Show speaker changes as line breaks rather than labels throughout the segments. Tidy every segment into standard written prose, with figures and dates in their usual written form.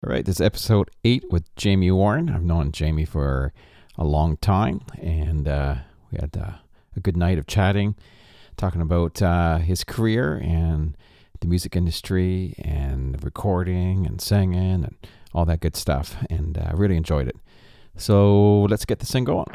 All right, this is episode 8 with Jamie Warren. I've known Jamie for a long time, and we had a good night of chatting, talking about his career and the music industry and recording and singing and all that good stuff, and I really enjoyed it. So let's get this thing going.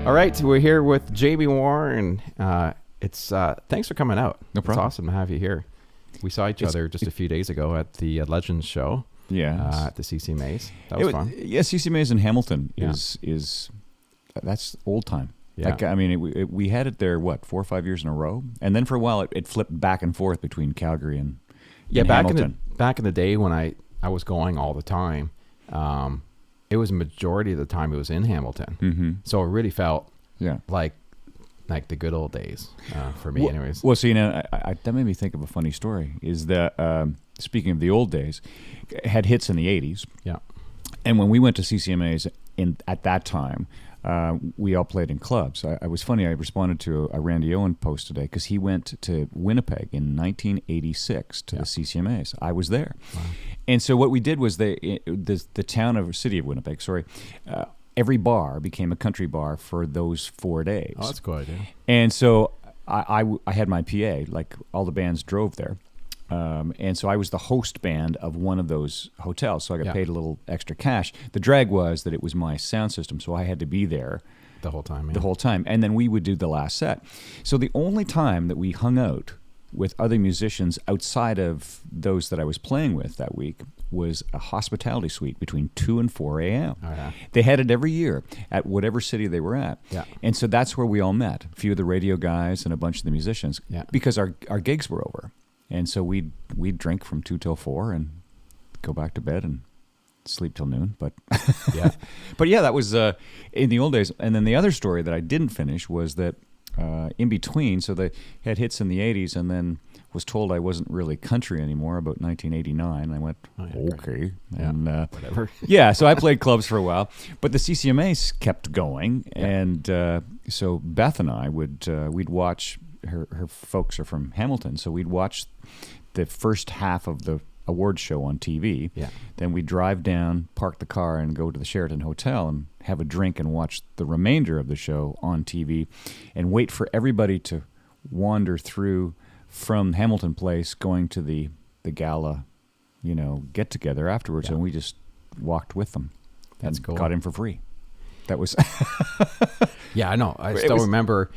All right, we're here with Jamie Warren. It's thanks for coming out.
No problem.
It's awesome to have you here. We saw each other just a few days ago at the Legends show.
Yeah,
at the CCMAs. That was fun.
Yeah, CCMAs in Hamilton is that's old time.
Yeah.
Like, I mean, we had it there 4 or 5 years in a row, and then for a while it flipped back and forth between Calgary and Hamilton.
Back in the day when I was going all the time. It was a majority of the time it was in Hamilton. Mm-hmm. So it really felt like the good old days for me anyways.
Well, so, that made me think of a funny story, is that, speaking of the old days, had hits in the 80s.
Yeah.
And when we went to CCMAs at that time, we all played in clubs. I was funny, I responded to a Randy Owen post today because he went to Winnipeg in 1986 to the CCMAs. I was there. Wow. And so what we did was the city of Winnipeg, every bar became a country bar for those 4 days.
Oh, that's good, yeah.
And so I had my PA, like all the bands drove there. And so I was the host band of one of those hotels, so I got paid a little extra cash. The drag was that it was my sound system, so I had to be there
the whole time. Yeah.
The whole time, and then we would do the last set. So the only time that we hung out with other musicians outside of those that I was playing with that week was a hospitality suite between 2 and 4 a.m.
Oh, yeah.
They had it every year at whatever city they were at.
Yeah.
And so that's where we all met, a few of the radio guys and a bunch of the musicians, because our gigs were over. And so we'd drink from 2 till 4 and go back to bed and sleep till noon. But that was in the old days. And then the other story that I didn't finish was that in between, so they had hits in the 80s, and then was told I wasn't really country anymore about 1989. I went, okay. And,
whatever.
So I played clubs for a while. But the CCMAs kept going. Yeah. And so Beth and I we'd watch... Her folks are from Hamilton, so we'd watch the first half of the award show on TV. Yeah. Then we'd drive down, park the car, and go to the Sheraton Hotel and have a drink and watch the remainder of the show on TV and wait for everybody to wander through from Hamilton Place going to the gala, get-together afterwards, and we just walked with them.
That's cool.
Got in for free. That was...
Yeah, I know. I still remember...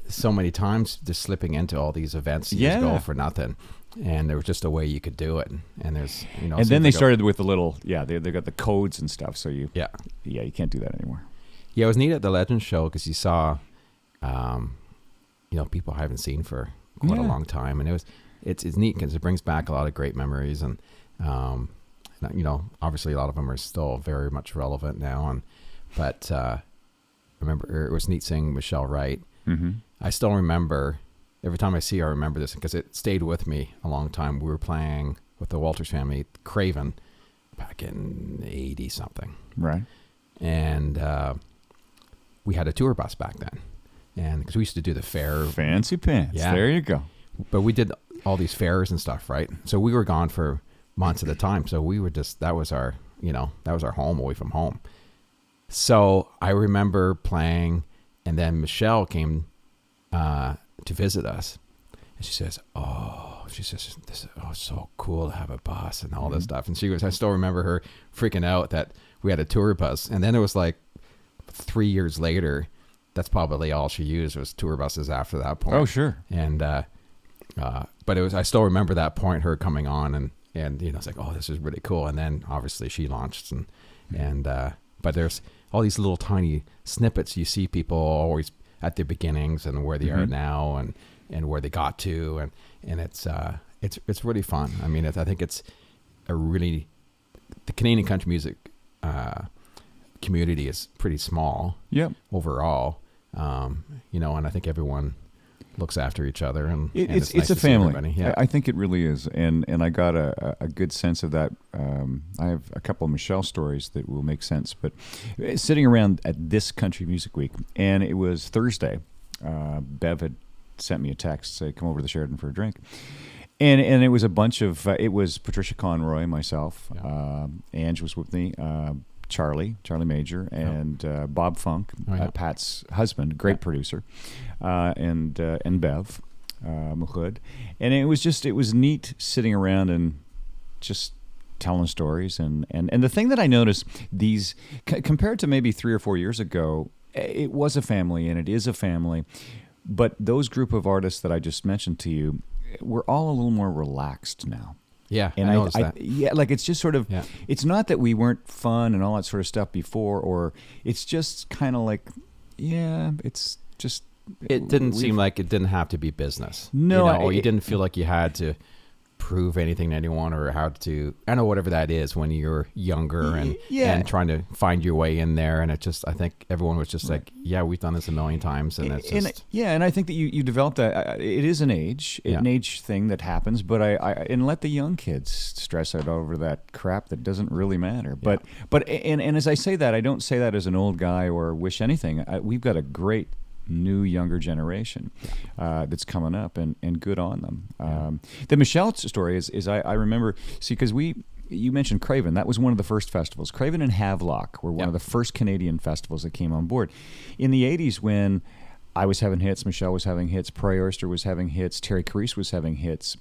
so many times just slipping into all these events you just go for nothing, and there was just a way you could do it, and there's
and then they started with the little they got the codes and stuff, so you can't do that anymore.
It was neat at the Legends show because you saw people I haven't seen for quite a long time, and it's neat because it brings back a lot of great memories, and obviously a lot of them are still very much relevant now, but I remember it was neat seeing Michelle Wright. Mm-hmm. I still remember, every time I see her, I remember this because it stayed with me a long time. We were playing with the Walters family, Craven, back in 80-something.
Right.
And we had a tour bus back then. And because we used to do the fair.
Fancy pants. Yeah. There you go.
But we did all these fairs and stuff, right? So we were gone for months at a time. So we were that was our home away from home. So I remember playing, and then Michelle came to visit us, and she says, "This is so cool to have a bus and all this stuff." And I still remember her freaking out that we had a tour bus. And then it was like 3 years later, that's probably all she used was tour buses after that point.
Oh, sure.
And but I still remember that point, her coming on, and it's like, oh, this is really cool. And then obviously she launched, and but there's all these little tiny snippets you see people always at their beginnings and where they are now and where they got to, and it's really fun. I mean, I think it's the Canadian country music community is pretty small overall, and I think everyone looks after each other, and
It's
nice
a
to see
family.
everybody. Yeah.
I think it really is, and I got a good sense of that. I have a couple of Michelle stories that will make sense. But sitting around at this Country Music Week, and it was Thursday, Bev had sent me a text, say, come over to the Sheraton for a drink. And it was a bunch of, it was Patricia Conroy, myself, Ange was with me, Charlie Major, and Bob Funk, Pat's husband, great producer, and Bev Mahood. And it was neat sitting around and just telling stories. And the thing that I noticed, these, compared to maybe 3 or 4 years ago, it was a family, and it is a family. But those group of artists that I just mentioned to you, we're all a little more relaxed now.
Yeah,
and
I noticed that.
Yeah, like it's just sort of, it's not that we weren't fun and all that sort of stuff before, or it's just kind of like, it's just.
It didn't seem like it didn't have to be business.
No,
or you didn't feel like you had to prove anything to anyone, or how to, I know whatever that is when you're younger and trying to find your way in there. And I think everyone was just like, we've done this a million times. And it's just.
And I think that you developed it is an age thing that happens, but and let the young kids stress out over that crap that doesn't really matter. But as I say that, I don't say that as an old guy or wish anything. We've got a great new younger generation that's coming up, and good on them. The Michelle story is I remember, because you mentioned Craven. That was one of the first festivals. Craven and Havelock were one of the first Canadian festivals that came on board in the 80s, when I was having hits, Michelle was having hits, Prairie Oyster was having hits, Terry Carice was having hits.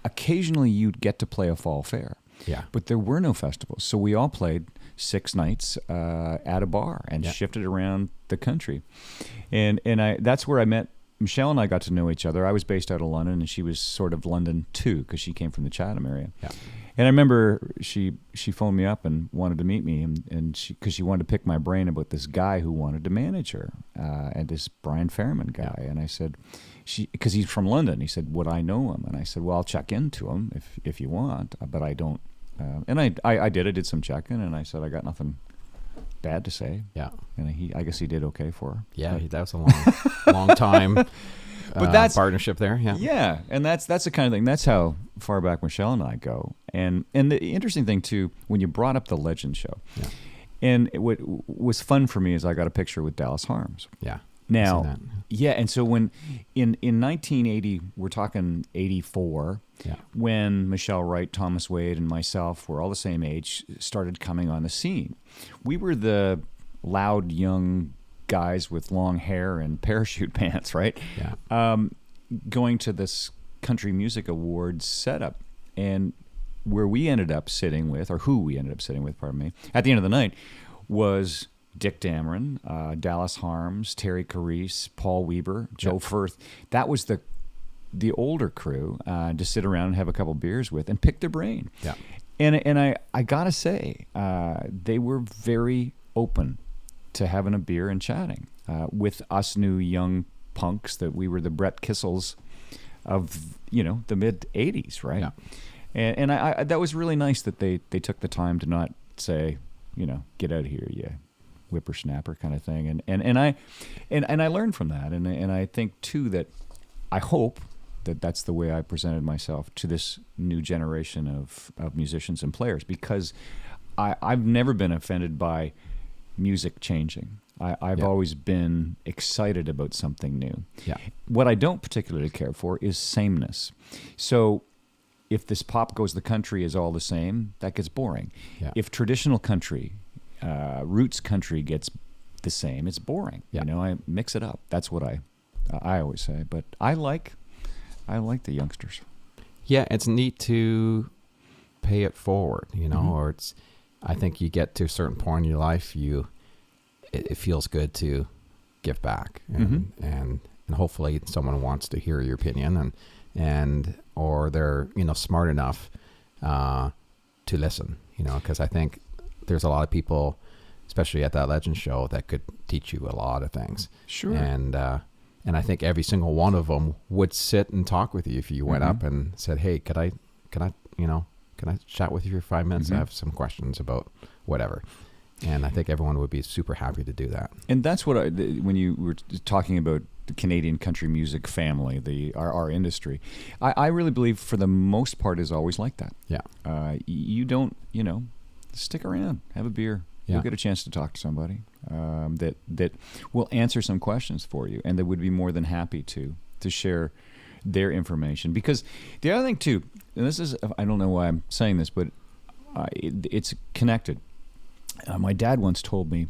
Occasionally you'd get to play a fall fair. But there were no festivals, so we all played 6 nights at a bar and shifted around the country. And that's where I met Michelle, and I got to know each other. I was based out of London, and she was sort of London too, because she came from the Chatham area. And I remember she phoned me up and wanted to meet me, and because she wanted to pick my brain about this guy who wanted to manage her, and this Brian Fairman guy. And I said, because he's from London, he said, would I know him? And I said, well, I'll check into him if you want, but I don't. And I did some checking, and I said, I got nothing bad to say. And I guess he did okay for her.
That was a long time but that's partnership there.
And that's the kind of thing. That's how far back Michelle and I go. And the interesting thing too, when you brought up the Legend show, and what was fun for me is I got a picture with Dallas Harms. Now, and so when in 1980, we're talking 84, when Michelle Wright, Thomas Wade, and myself were all the same age, started coming on the scene. We were the loud young guys with long hair and parachute pants, right? Going to this Country Music Awards setup, and where we ended up sitting with, or who we ended up sitting with, pardon me, at the end of the night, was Dick Dameron, Dallas Harms, Terry Carice, Paul Weber, Joe Firth. That was the older crew to sit around and have a couple beers with and pick their brain. And I gotta say, they were very open to having a beer and chatting with us new young punks that we were the Brett Kissels of the mid 80s, right? And I that was really nice that they took the time to not say, get out of here, you whippersnapper kind of thing. And I learned from that, and I think too that I hope that that's the way I presented myself to this new generation of musicians and players, because I've never been offended by music changing. I've always been excited about something new. What I don't particularly care for is sameness. So if this pop goes the country is all the same, that gets boring. If traditional country, roots country gets the same, it's boring. I mix it up. That's what I always say. But I like the youngsters.
It's neat to pay it forward, or I think you get to a certain point in your life, it feels good to give back, and hopefully someone wants to hear your opinion, or they're smart enough to listen, because I think there's a lot of people, especially at that Legend show, that could teach you a lot of things. And I think every single one of them would sit and talk with you if you went up and said, "Hey, can I chat with you for 5 minutes? I have some questions about whatever." And I think everyone would be super happy to do that.
And that's what when you were talking about Canadian country music family, our industry. I really believe for the most part is always like that.
Yeah.
You don't, stick around, have a beer.
Yeah.
You'll get a chance to talk to somebody that will answer some questions for you, and that would be more than happy to share their information. Because the other thing too, and this is, I don't know why I'm saying this, but it's connected. My dad once told me,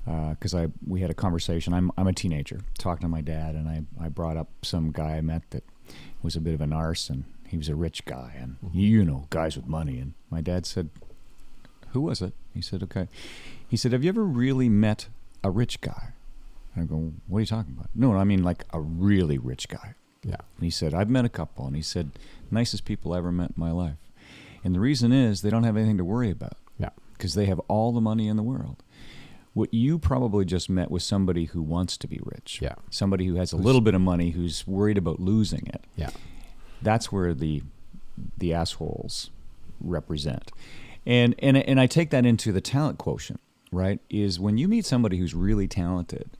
because we had a conversation. I'm a teenager talking to my dad, and I brought up some guy I met that was a bit of an arse, and he was a rich guy, and guys with money. And my dad said, "Who was it?" He said, "Okay." He said, "Have you ever really met a rich guy?" And I go, "What are you talking about?" No, I mean like a really rich guy.
Yeah.
And he said, "I've met a couple," and he said, "Nicest people I ever met in my life." And the reason is they don't have anything to worry about.
Yeah.
Because they have all the money in the world. What you probably just met was somebody who wants to be rich.
Yeah.
Somebody who has a little bit of money who's worried about losing it.
Yeah.
That's where the assholes represent. And I take that into the talent quotient, right? Is when you meet somebody who's really talented,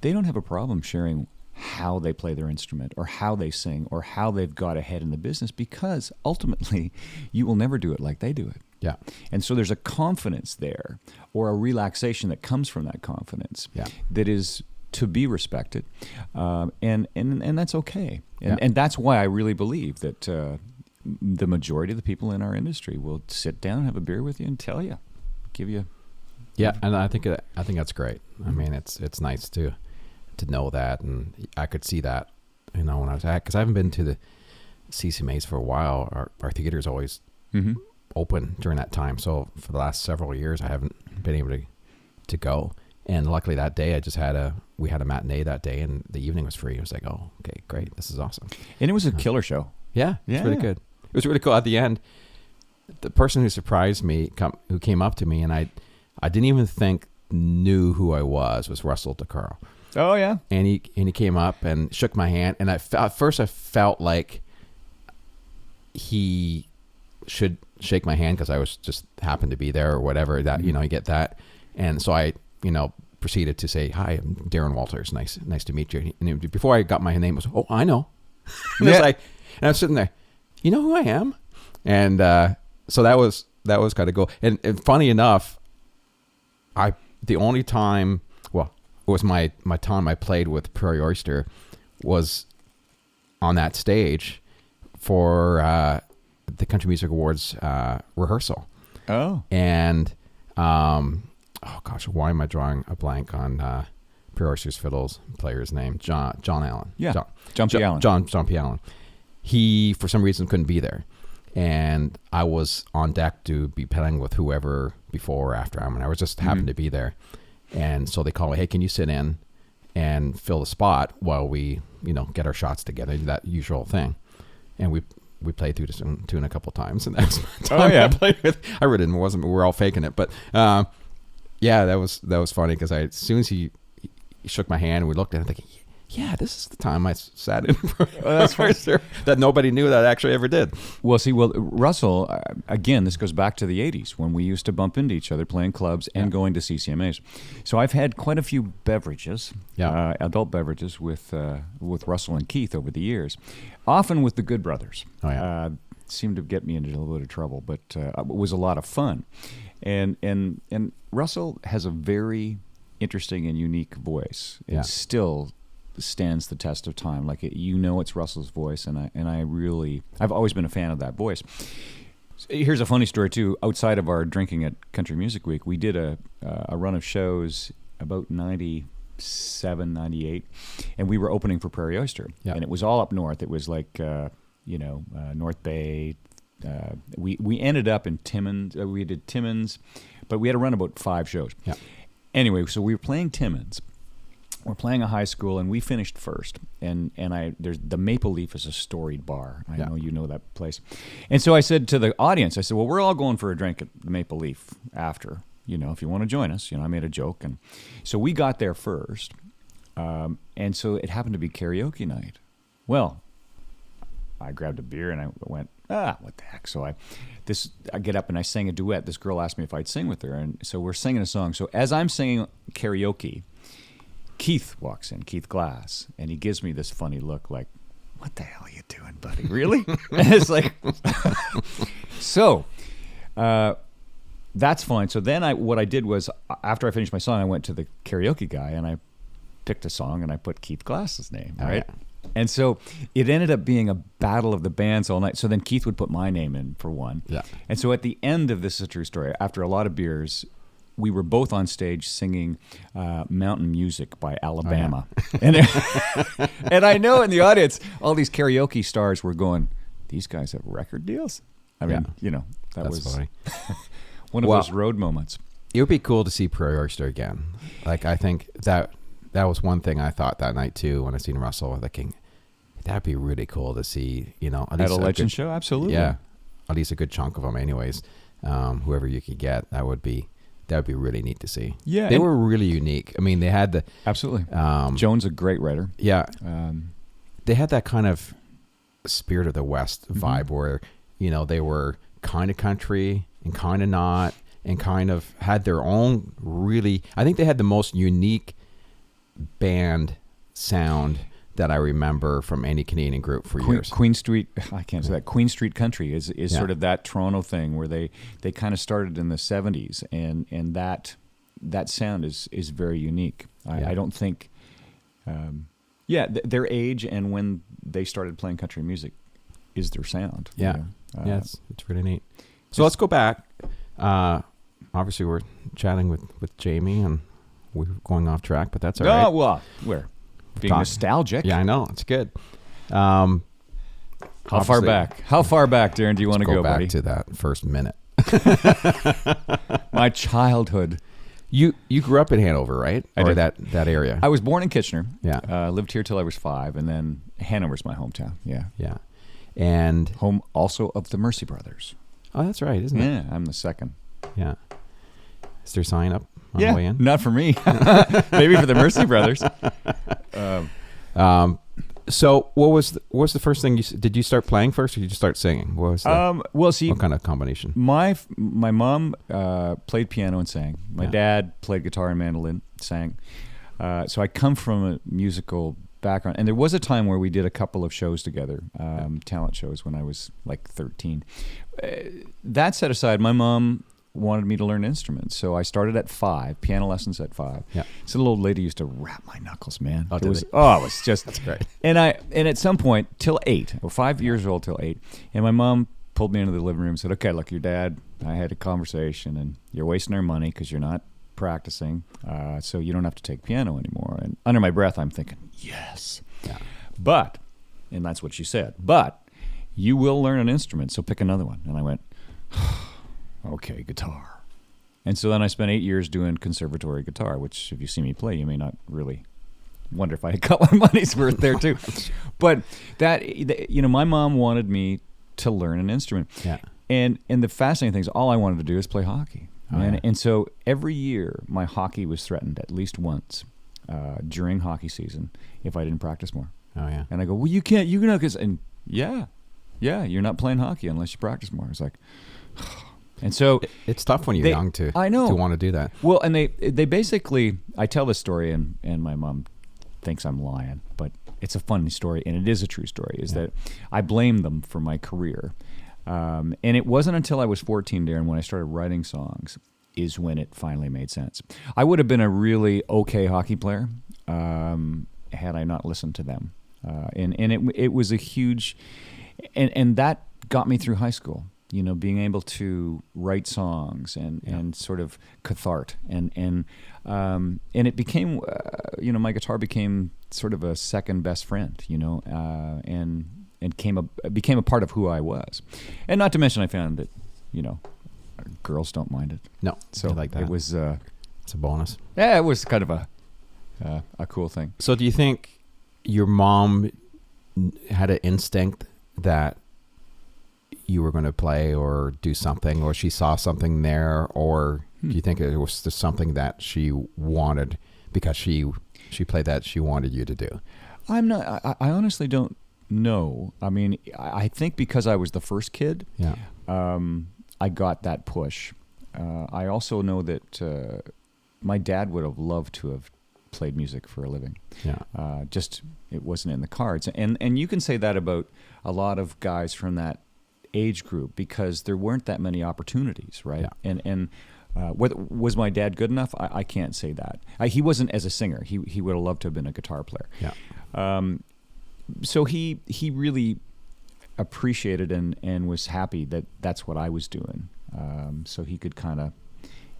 they don't have a problem sharing how they play their instrument or how they sing or how they've got ahead in the business, because ultimately you will never do it like they do it.
Yeah.
And so there's a confidence there, or a relaxation that comes from that confidence, that is to be respected, and that's okay. And that's why I really believe that the majority of the people in our industry will sit down and have a beer with you and give you.
Yeah, and I think that's great. I mean, it's nice to know that, and I could see that, when I was at, because I haven't been to the CCMAs for a while. Our theater is always open during that time, so for the last several years I haven't been able to go. And luckily that day we had a matinee that day, and the evening was free. It was like, oh, okay, great, this is awesome.
And it was a killer show.
Yeah, it's really good. It was really cool. At the end, the person who surprised me, who came up to me, and I didn't even think knew who I was Russell DeCarl.
Oh yeah.
And he came up and shook my hand, and at first I felt like he should shake my hand because I was just happened to be there or whatever. That you get that, and so I proceeded to say, "Hi, I'm Darren Walters. Nice to meet you." And before I got my name, it was, "Oh, I know." And and I was sitting there, "You know who I am?" And so that was kind of cool. And funny enough, the only time, it was my time I played with Prairie Oyster was on that stage for the Country Music Awards rehearsal.
Oh.
And oh gosh, why am I drawing a blank on Prairie Oyster's fiddles player's name? John Allen.
Yeah. John P. Allen.
John P. Allen. He for some reason couldn't be there, and I was on deck to be playing with whoever before or after him, and I was just happened to be there. And so they called me, "Hey, can you sit in and fill the spot while we, get our shots together?" That usual thing. And we played through the tune a couple times, and that was my time I played with. I really wasn't. We were all faking it, but that was funny because as soon as he shook my hand and we looked at it, I'm thinking, yeah, this is the time I sat in for that nobody knew that I actually ever did.
Well, Russell, again, this goes back to the 80s when we used to bump into each other playing clubs and going to CCMAs. So I've had quite a few beverages, adult beverages with Russell and Keith over the years, often with the Good Brothers.
Oh, yeah.
Seemed to get me into a little bit of trouble, but it was a lot of fun. And Russell has a very interesting and unique voice. It still stands the test of time. Like it's Russell's voice, and I've always been a fan of that voice. Here's a funny story too. Outside of our drinking at Country Music Week, we did a run of shows about 97, 98, and we were opening for Prairie Oyster, and it was all up north. It was like North Bay. We ended up in Timmins. We did Timmins, but we had to run about 5 shows.
Yeah.
Anyway, so we were playing Timmins. We're playing a high school, and we finished first. And there's the Maple Leaf is a storied bar. I know you know that place. And so I said to the audience, I said, well, we're all going for a drink at the Maple Leaf after, if you want to join us. I made a joke. And so we got there first. And so it happened to be karaoke night. Well, I grabbed a beer and I went, what the heck? So I get up and I sang a duet. This girl asked me if I'd sing with her. And so we're singing a song. So as I'm singing karaoke, Keith walks in, Keith Glass, and he gives me this funny look like, what the hell are you doing, buddy? Really? And it's like, so that's fine. So then what I did was, after I finished my song, I went to the karaoke guy and I picked a song and I put Keith Glass's name, right? Yeah. And so it ended up being a battle of the bands all night. So then Keith would put my name in for one. Yeah. And so at the end of This Is a True Story, after a lot of beers, we were both on stage singing Mountain Music by Alabama. Oh, yeah. And I know in the audience, all these karaoke stars were going, these guys have record deals? I mean, that was
funny.
one of those road moments.
It would be cool to see Prairie Oyster again. Like, I think that was one thing I thought that night, too, when I seen Russell, thinking, that'd be really cool to see, at
a legend show? Absolutely.
Yeah. At least a good chunk of them anyways. Whoever you could get, that would be really neat to see.
Yeah,
they were really unique. I mean, they had the
absolutely. Joan's a great writer.
Yeah, they had that kind of Spirit of the West vibe where they were kind of country and kind of not, and kind of had their own really. I think they had the most unique band sound that I remember from any Canadian group for years.
Queen Street, I can't say that. Queen Street Country is sort of that Toronto thing where they kind of started in the 70s, and that sound is very unique. I don't think, their age and when they started playing country music is their sound.
Yeah, it's really neat. So let's go back. Obviously, we're chatting with Jamie, and we're going off track, but that's all right.
Oh, well, we're being nostalgic.
Yeah, I know. It's good.
How far back? How far back, Darren, do you want to go,
back
buddy?
To that first minute.
My childhood.
You grew up in Hanover, right?
I did.
That area.
I was born in Kitchener.
Yeah.
Lived here till I was 5, and then Hanover's my hometown. Yeah.
Yeah. And
home also of the Mercy Brothers.
Oh, that's right, isn't it?
Yeah, I'm the second.
Yeah. Is there a sign up on the way in?
Not for me. Maybe for the Mercy Brothers.
So what was the first thing did you start playing first, or did you start singing? What was what kind of combination?
My mom played piano and sang. My dad played guitar and mandolin, sang. So I come from a musical background, and there was a time where we did a couple of shows together, talent shows, when I was like 13. That set aside, my mom wanted me to learn instruments, so I started at 5, piano lessons at 5.
Yeah.
So the little lady used to rap my knuckles, man.
Oh,
it was just
that's great.
And at some point till 8, 5 years old till 8, and my mom pulled me into the living room and said, "Okay, look, your dad, I had a conversation, and you're wasting our money because you're not practicing, so you don't have to take piano anymore." And under my breath, I'm thinking, yes.
Yeah.
But, and that's what she said, but you will learn an instrument, so pick another one. And I went, okay, guitar. And so then I spent 8 years doing conservatory guitar, which if you see me play, you may not really wonder if I got my money's worth there too. But my mom wanted me to learn an instrument.
Yeah.
And the fascinating thing is all I wanted to do is play hockey.
Oh, yeah.
And so every year my hockey was threatened at least once during hockey season if I didn't practice more.
Oh, yeah.
And I go, well, you can't, and yeah, you're not playing hockey unless you practice more. It's like, and so
it's tough when you're young to want to do that.
Well, and they basically, I tell this story, and my mom thinks I'm lying, but it's a funny story, and it is a true story, is that I blame them for my career. And it wasn't until I was 14, Darren, when I started writing songs, is when it finally made sense. I would have been a really okay hockey player had I not listened to them. And it was a huge, and that got me through high school. Being able to write songs and sort of cathart, and it became, my guitar became sort of a second best friend, and became a part of who I was. And not to mention, I found that, girls don't mind it.
No,
so
I like that.
It was,
it's a bonus.
Yeah, it was kind of a cool thing.
So do you think your mom had an instinct that you were going to play or do something, or she saw something there, or do you think it was just something that she wanted because she played that she wanted you to do?
I honestly don't know. I mean, I think because I was the first kid, I got that push. I also know that my dad would have loved to have played music for a living.
Yeah.
Just it wasn't in the cards. And you can say that about a lot of guys from that age group because there weren't that many opportunities, right?
Yeah.
And was my dad good enough? I can't say that. He wasn't as a singer. He would have loved to have been a guitar player.
Yeah.
So he really appreciated and was happy that that's what I was doing. So he could kind of,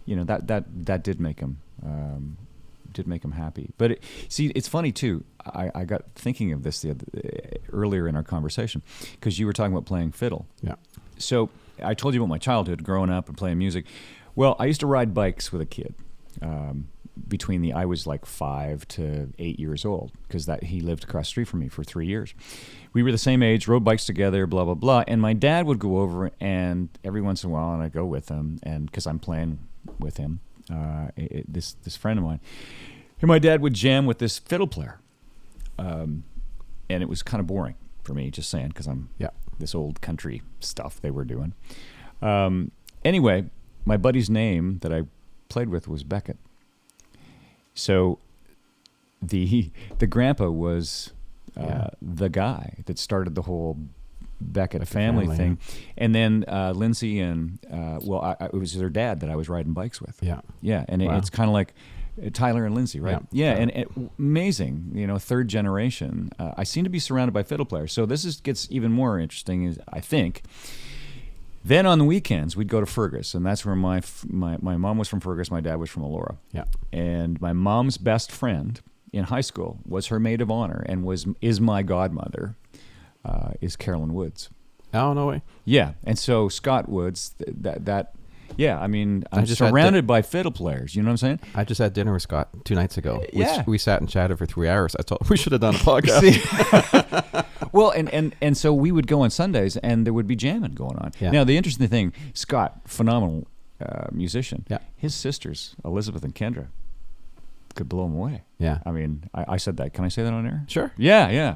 that did make him happy. But it's funny too. I got thinking of this earlier in our conversation because you were talking about playing fiddle.
Yeah.
So I told you about my childhood, growing up and playing music. Well, I used to ride bikes with a kid. I was like 5 to 8 years old because he lived across the street from me for 3 years. We were the same age, rode bikes together, blah, blah, blah. And my dad would go over and every once in a while, and I'd go with him, and because I'm playing with him, this friend of mine, and my dad would jam with this fiddle player. And it was kind of boring for me, just saying, because I'm this old country stuff they were doing. Anyway, my buddy's name that I played with was Beckett. So the grandpa was the guy that started the whole Beckett family thing. Yeah. And then Lindsay and, it was their dad that I was riding bikes with.
Yeah.
Yeah, and it's kind of like Tyler and Lindsay, right? Yeah, and amazing, third generation. I seem to be surrounded by fiddle players. So this gets even more interesting, I think. Then on the weekends, we'd go to Fergus, and that's where my mom was from Fergus, my dad was from Elora.
Yeah.
And my mom's best friend in high school was her maid of honor and is my godmother, is Carolyn Woods.
Oh, no way.
Yeah, and so Scott Woods, I'm
just
surrounded by fiddle players, you know what I'm saying?
I just had dinner with Scott 2 nights ago.
Yeah.
We sat and chatted for 3 hours. I thought we should have done a podcast.
Well, and so we would go on Sundays, and there would be jamming going on.
Yeah.
Now, the interesting thing, Scott, phenomenal musician.
Yeah.
His sisters, Elizabeth and Kendra, could blow him away.
Yeah.
I mean, I said that. Can I say that on air?
Sure.
Yeah.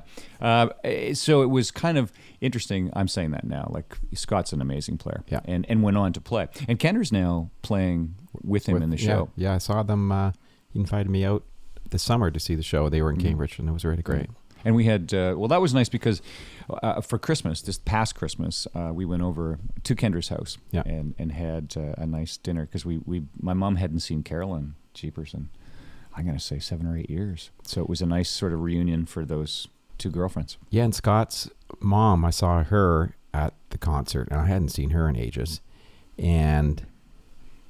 So it was kind of interesting. I'm saying that now. Like, Scott's an amazing player.
Yeah.
And went on to play. And Kendra's now playing with him in the show.
Yeah, I saw them. He invited me out this summer to see the show. They were in Cambridge, and it was really great.
And we had, that was nice because for Christmas, this past Christmas, we went over to Kendra's house and had a nice dinner because my mom hadn't seen Carolyn Jeepers in, I'm going to say 7 or 8 years. So it was a nice sort of reunion for those two girlfriends.
Yeah, and Scott's mom, I saw her at the concert, and I hadn't seen her in ages. And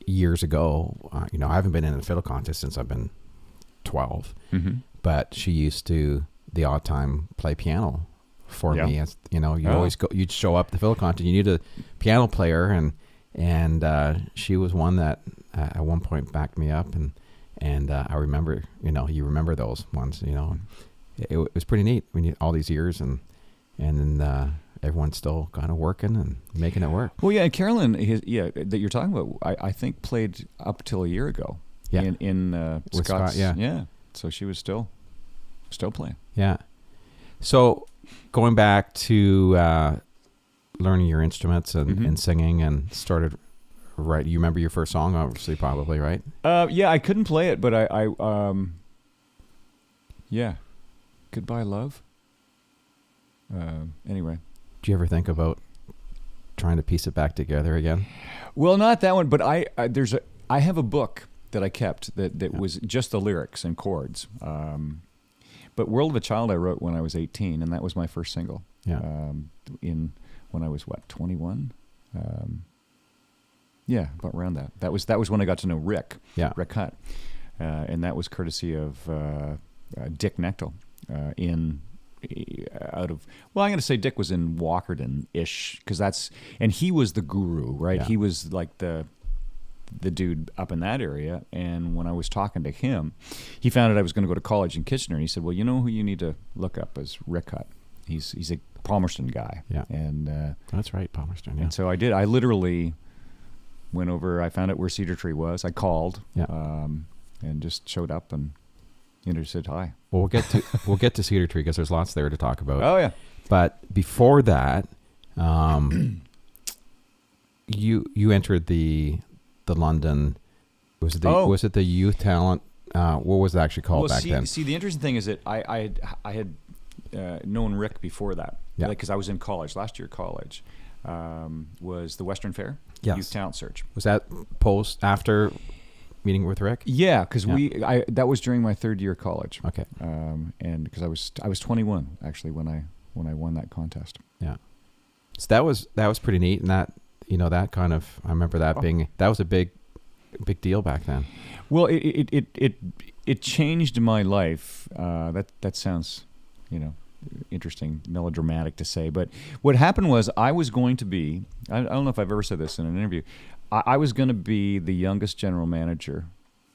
years ago, I haven't been in a fiddle contest since I've been 12, but she used to the odd time play piano for me. As always you'd show up at the fiddle contest, you need a piano player, and she was one that at one point backed me up, and I remember, you remember those ones, it was pretty neat when you all these years, and then everyone's still kind of working and making it work.
Well, yeah, Carolyn, that you're talking about, I think played up till a year ago.
Yeah.
In Scott's,
Scott,
yeah. So she was still playing.
Yeah. So going back to learning your instruments and singing, and started right. You remember your first song, obviously, probably, right?
Yeah, I couldn't play it, but Goodbye Love. Anyway.
Do you ever think about trying to piece it back together again?
Well, not that one, but I have a book that I kept that was just the lyrics and chords. But World of a Child I wrote when I was 18, and that was my first single.
Yeah.
When I was 21. About around that. That was when I got to know Rick.
Yeah.
Rick Hutt, and that was courtesy of Dick Nechtel. I'm going to say Dick was in Walkerton-ish, and he was the guru, right?
Yeah.
He was like the dude up in that area. And when I was talking to him, he found out I was going to go to college in Kitchener, and he said, well, you know who you need to look up is Rick Hutt. He's a Palmerston guy.
Yeah.
And
that's right, Palmerston. Yeah.
And so I did. I literally went over. I found out where Cedar Tree was. I called.
Yeah.
And just showed up and said hi.
Well, we'll get to Cedar Tree because there's lots there to talk about.
Oh yeah.
But before that, you entered the London. Was it the Youth Talent what was it actually called back then?
See, the interesting thing is that I had known Rick before that.
Yeah.
Because I was in college, last year of college, was the Western Fair Youth Talent Search.
Was that after meeting with Rick?
Yeah, because that was during my third year of college.
Okay.
And because I was 21 actually when I won that contest.
Yeah. So that was pretty neat, and that that kind of, I remember that being, that was a big deal back then.
Well, it changed my life. That sounds, interesting, melodramatic to say, but what happened was I was going to be, I don't know if I've ever said this in an interview, I was going to be the youngest general manager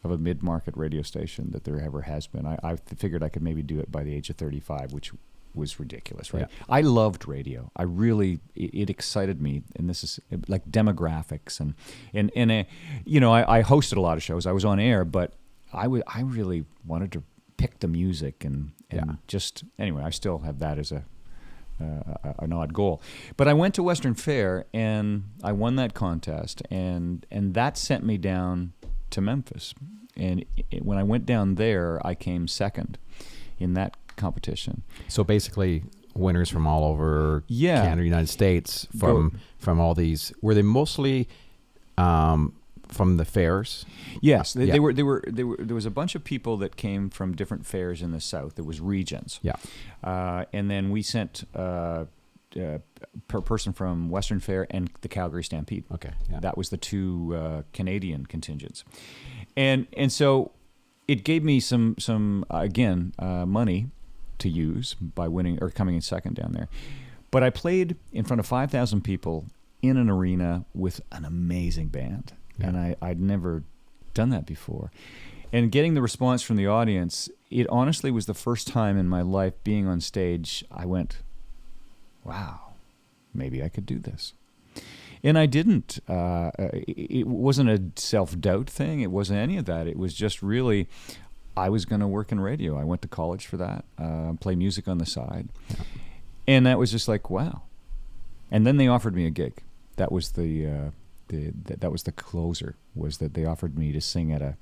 of a mid-market radio station that there ever has been. I figured I could maybe do it by the age of 35, which was ridiculous, right?
Yeah.
I loved radio. I really, it excited me, and this is like demographics and I hosted a lot of shows. I was on air, but I really wanted to pick the music and just, anyway, I still have that as an odd goal. But I went to Western Fair and I won that contest, and that sent me down to Memphis. And when I went down there, I came second in that competition.
So basically, winners from all over Canada, United States, from all these, were they mostly from the fairs?
Yes, they were. There was a bunch of people that came from different fairs in the South. There was regions.
Yeah,
and then we sent per person from Western Fair and the Calgary Stampede.
Okay, yeah.
That was the two Canadian contingents, and so it gave me some money to use by winning or coming in second down there. But I played in front of 5,000 people in an arena with an amazing band. Yeah. And I'd never done that before. And getting the response from the audience, it honestly was the first time in my life being on stage, I went, wow, maybe I could do this. And I didn't. It wasn't a self-doubt thing. It wasn't any of that. It was just really, I was going to work in radio. I went to college for that, play music on the side. Yeah. And that was just like, wow. And then they offered me a gig. That was that was the closer, was that they offered me to sing at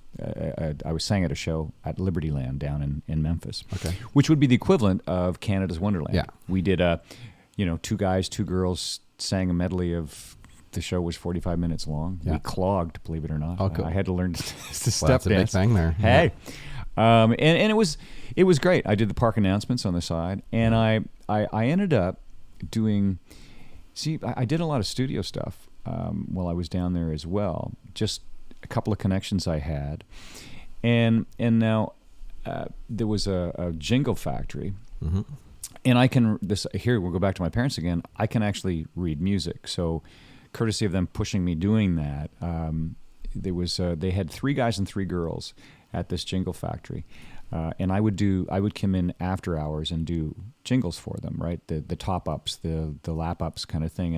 I was sang at a show at Libertyland down in Memphis,
okay,
which would be the equivalent of Canada's Wonderland.
Yeah.
We did two guys, two girls sang a medley of, the show was 45 minutes long. Yeah. We clogged, believe it or not.
Oh, cool.
I had to learn to step
that's a
dance.
big thing there.
Hey. Yeah. And it was great. I did the park announcements on the side, and I ended up doing, I did a lot of studio stuff while I was down there as well. Just a couple of connections I had, and now there was a jingle factory,
mm-hmm.
and here we'll go back to my parents again. I can actually read music, so courtesy of them pushing me doing that, they had 3 guys and 3 girls at this jingle factory, and I would come in after hours and do jingles for them, right? The top ups, the lap ups kind of thing,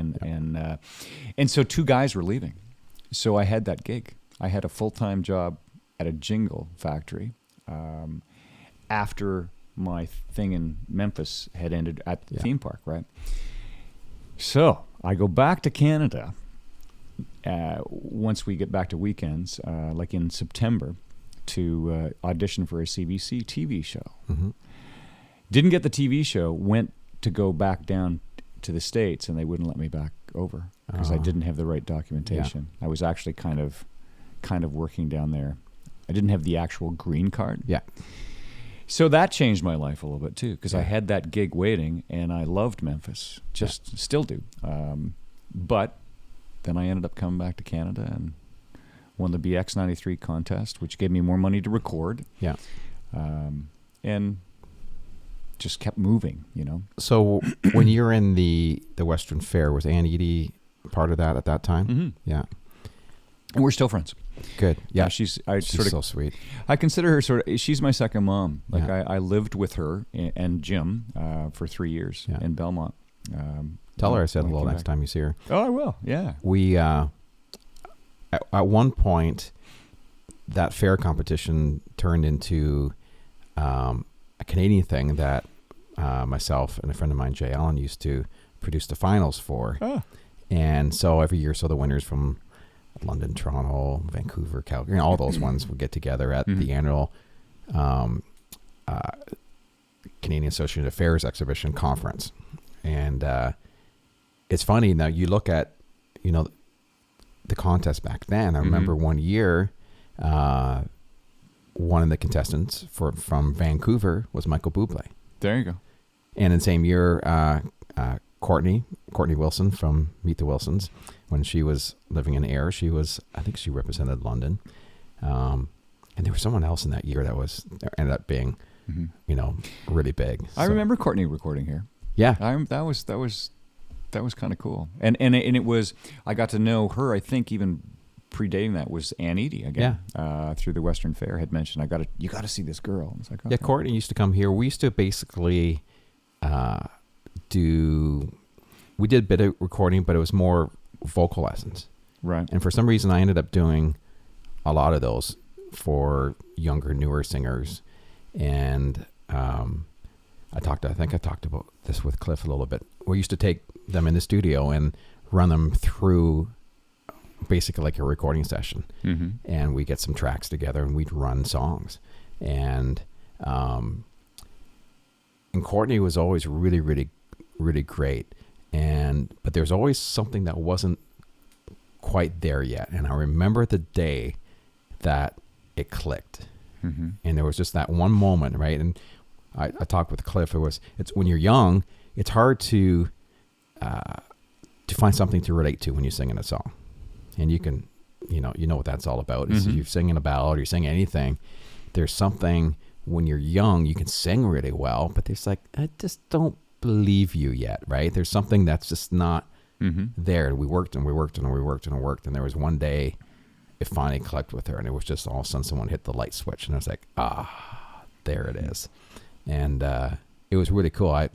and so 2 guys were leaving, so I had that gig. I had a full-time job at a jingle factory after my thing in Memphis had ended at the theme park, right? So I go back to Canada once we get back to weekends, like in September, to audition for a CBC TV show.
Mm-hmm.
Didn't get the TV show, went to go back down to the States, and they wouldn't let me back over because I didn't have the right documentation. Yeah. I was actually kind of working down there. I didn't have the actual green card.
Yeah.
So that changed my life a little bit too, because I had that gig waiting, and I loved Memphis, still do. But then I ended up coming back to Canada and won the BX93 contest, which gave me more money to record.
Yeah.
And just kept moving,
So when you were in the Western Fair, was Ann Eady part of that at that time?
Mm-hmm.
Yeah.
And we're still friends.
Good. Yeah.
She's
so sweet.
I consider her she's my second mom. Like I lived with her and Jim for 3 years in Belmont.
Tell her I said hello next time you see her.
Oh, I will. Yeah.
We, at one point, that fair competition turned into a Canadian thing that myself and a friend of mine, Jay Allen, used to produce the finals for.
Oh.
And so every year, the winners from London, Toronto, Vancouver, Calgary, all those ones would get together at the annual Canadian Association of Fairs exhibition conference. And it's funny now, you look at, the contest back then. I remember one year, one of the contestants from Vancouver was Michael Bublé.
There you go.
And in the same year, Courtney Wilson from Meet the Wilsons, when she was living in Ayr, I think she represented London. And there was someone else in that year that ended up being, really big.
I remember Courtney recording here.
Yeah.
That was kind of cool. And it was, I got to know her, I think even predating that was Ann Eady again. Yeah. Through the Western Fair had mentioned, you got to see this girl. And it's like, okay.
Yeah, Courtney used to come here. We used to basically we did a bit of recording, but it was more vocal lessons.
Right.
And for some reason, I ended up doing a lot of those for younger, newer singers. And I think I talked about this with Cliff a little bit. We used to take them in the studio and run them through basically like a recording session. Mm-hmm. And we get some tracks together and we'd run songs. And Courtney was always really, really, really great. But there's always something that wasn't quite there yet. And I remember the day that it clicked. Mm-hmm. And there was just that one moment, right? And I talked with Cliff. It's when you're young, it's hard to find something to relate to when you're singing a song. And you can, you know what that's all about. Mm-hmm. If you're singing a ballad or you're singing anything, there's something when you're young, you can sing really well, but there's like, I just don't believe you yet, right? There's something that's just not there. And we worked. And there was one day it finally clicked with her, and it was just all of a sudden someone hit the light switch, and I was like, there it is. And it was really cool. I